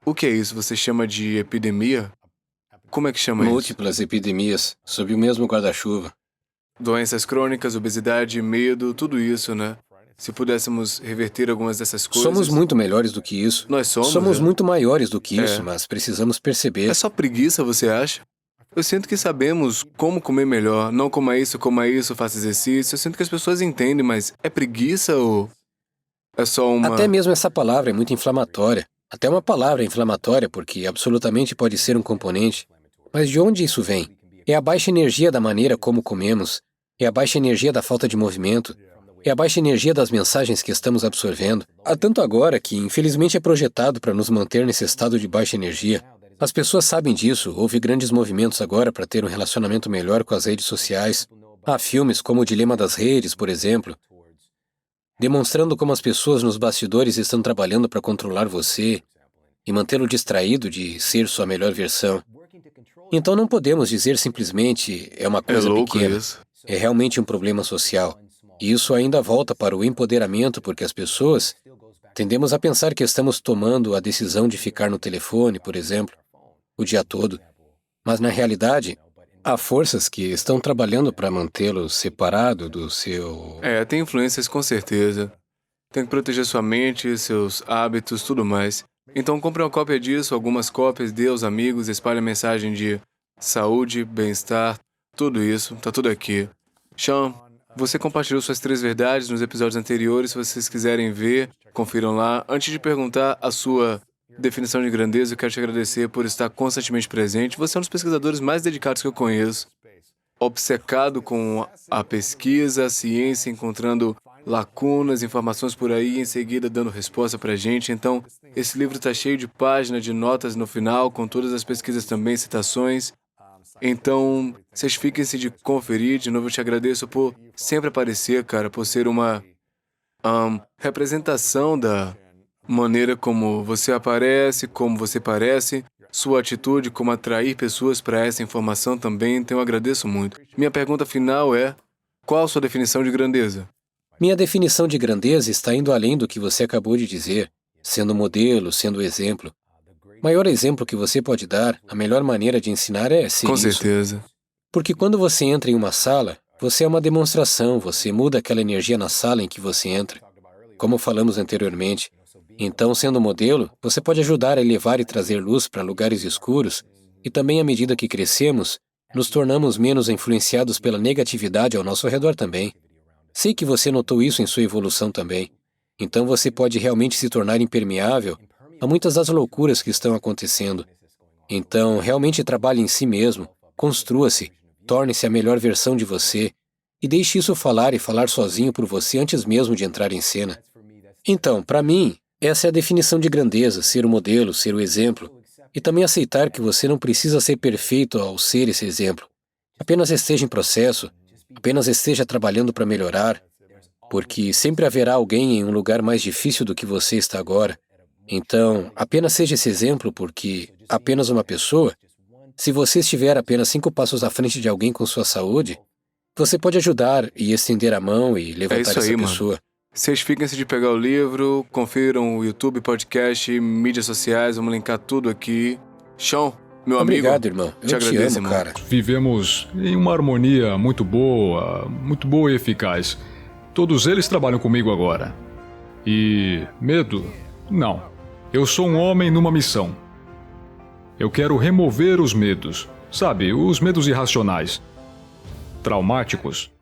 O que é isso? Você chama de epidemia? Como é que chama isso? Múltiplas epidemias, sob o mesmo guarda-chuva. Doenças crônicas, obesidade, medo, tudo isso, né? Se pudéssemos reverter algumas dessas coisas... Somos muito melhores do que isso. Nós somos, Somos é. muito maiores do que isso, É. mas precisamos perceber. É só preguiça, você acha? Eu sinto que sabemos como comer melhor. Não coma isso, faça exercício. Eu sinto que as pessoas entendem, mas é preguiça ou é só uma... Até mesmo essa palavra é muito inflamatória. Até uma palavra é inflamatória porque absolutamente pode ser um componente. Mas de onde isso vem? É a baixa energia da maneira como comemos. É a baixa energia da falta de movimento. É a baixa energia das mensagens que estamos absorvendo. Há tanto agora que, infelizmente, é projetado para nos manter nesse estado de baixa energia. As pessoas sabem disso. Houve grandes movimentos agora para ter um relacionamento melhor com as redes sociais. Há filmes como O Dilema das Redes, por exemplo, demonstrando como as pessoas nos bastidores estão trabalhando para controlar você e mantê-lo distraído de ser sua melhor versão. Então não podemos dizer simplesmente é uma É coisa louco pequena. isso. É realmente um problema social. E isso ainda volta para o empoderamento, porque as pessoas tendemos a pensar que estamos tomando a decisão de ficar no telefone, por exemplo, o dia todo. Mas, na realidade, há forças que estão trabalhando para mantê-lo separado do seu... É, tem influências com certeza. Tem que proteger sua mente, seus hábitos, tudo mais. Então compre uma cópia disso, algumas cópias, dê aos amigos, espalhe a mensagem de saúde, bem-estar, tudo isso, tá tudo aqui. Sean, você compartilhou suas 3 verdades nos episódios anteriores, se vocês quiserem ver, confiram lá. Antes de perguntar a sua definição de grandeza, eu quero te agradecer por estar constantemente presente. Você é um dos pesquisadores mais dedicados que eu conheço. Obcecado com a pesquisa, a ciência, encontrando lacunas, informações por aí e em seguida dando resposta pra gente. Então, esse livro está cheio de páginas, de notas no final, com todas as pesquisas também, citações. Então, certifiquem-se de conferir. De novo, eu te agradeço por sempre aparecer, cara, por ser uma representação da maneira como você aparece, como você parece, sua atitude, como atrair pessoas para essa informação também, então eu agradeço muito. Minha pergunta final é, qual a sua definição de grandeza? Minha definição de grandeza está indo além do que você acabou de dizer, sendo modelo, sendo exemplo. O maior exemplo que você pode dar, a melhor maneira de ensinar é ser Com isso. certeza. Porque quando você entra em uma sala, você é uma demonstração, você muda aquela energia na sala em que você entra, como falamos anteriormente. Então, sendo modelo, você pode ajudar a elevar e trazer luz para lugares escuros, e também à medida que crescemos, nos tornamos menos influenciados pela negatividade ao nosso redor também. Sei que você notou isso em sua evolução também. Então você pode realmente se tornar impermeável a muitas das loucuras que estão acontecendo. Então, realmente trabalhe em si mesmo, construa-se, torne-se a melhor versão de você, e deixe isso falar e falar sozinho por você antes mesmo de entrar em cena. Então, para mim, essa é a definição de grandeza, ser o modelo, ser o exemplo, e também aceitar que você não precisa ser perfeito ao ser esse exemplo. Apenas esteja em processo, apenas esteja trabalhando para melhorar, porque sempre haverá alguém em um lugar mais difícil do que você está agora. Então, apenas seja esse exemplo, porque apenas uma pessoa, se você estiver apenas 5 passos à frente de alguém com sua saúde, você pode ajudar e estender a mão e levantar isso aí, essa mano. pessoa. Certifiquem-se de pegar o livro, confiram o YouTube, podcast, mídias sociais, vamos linkar tudo aqui. Sean, meu Obrigado, amigo, irmão. Eu te agradeço, amo, irmão. cara. Vivemos em uma harmonia muito boa e eficaz. Todos eles trabalham comigo agora. E medo? Não. Eu sou um homem numa missão. Eu quero remover os medos. Sabe, os medos irracionais, traumáticos.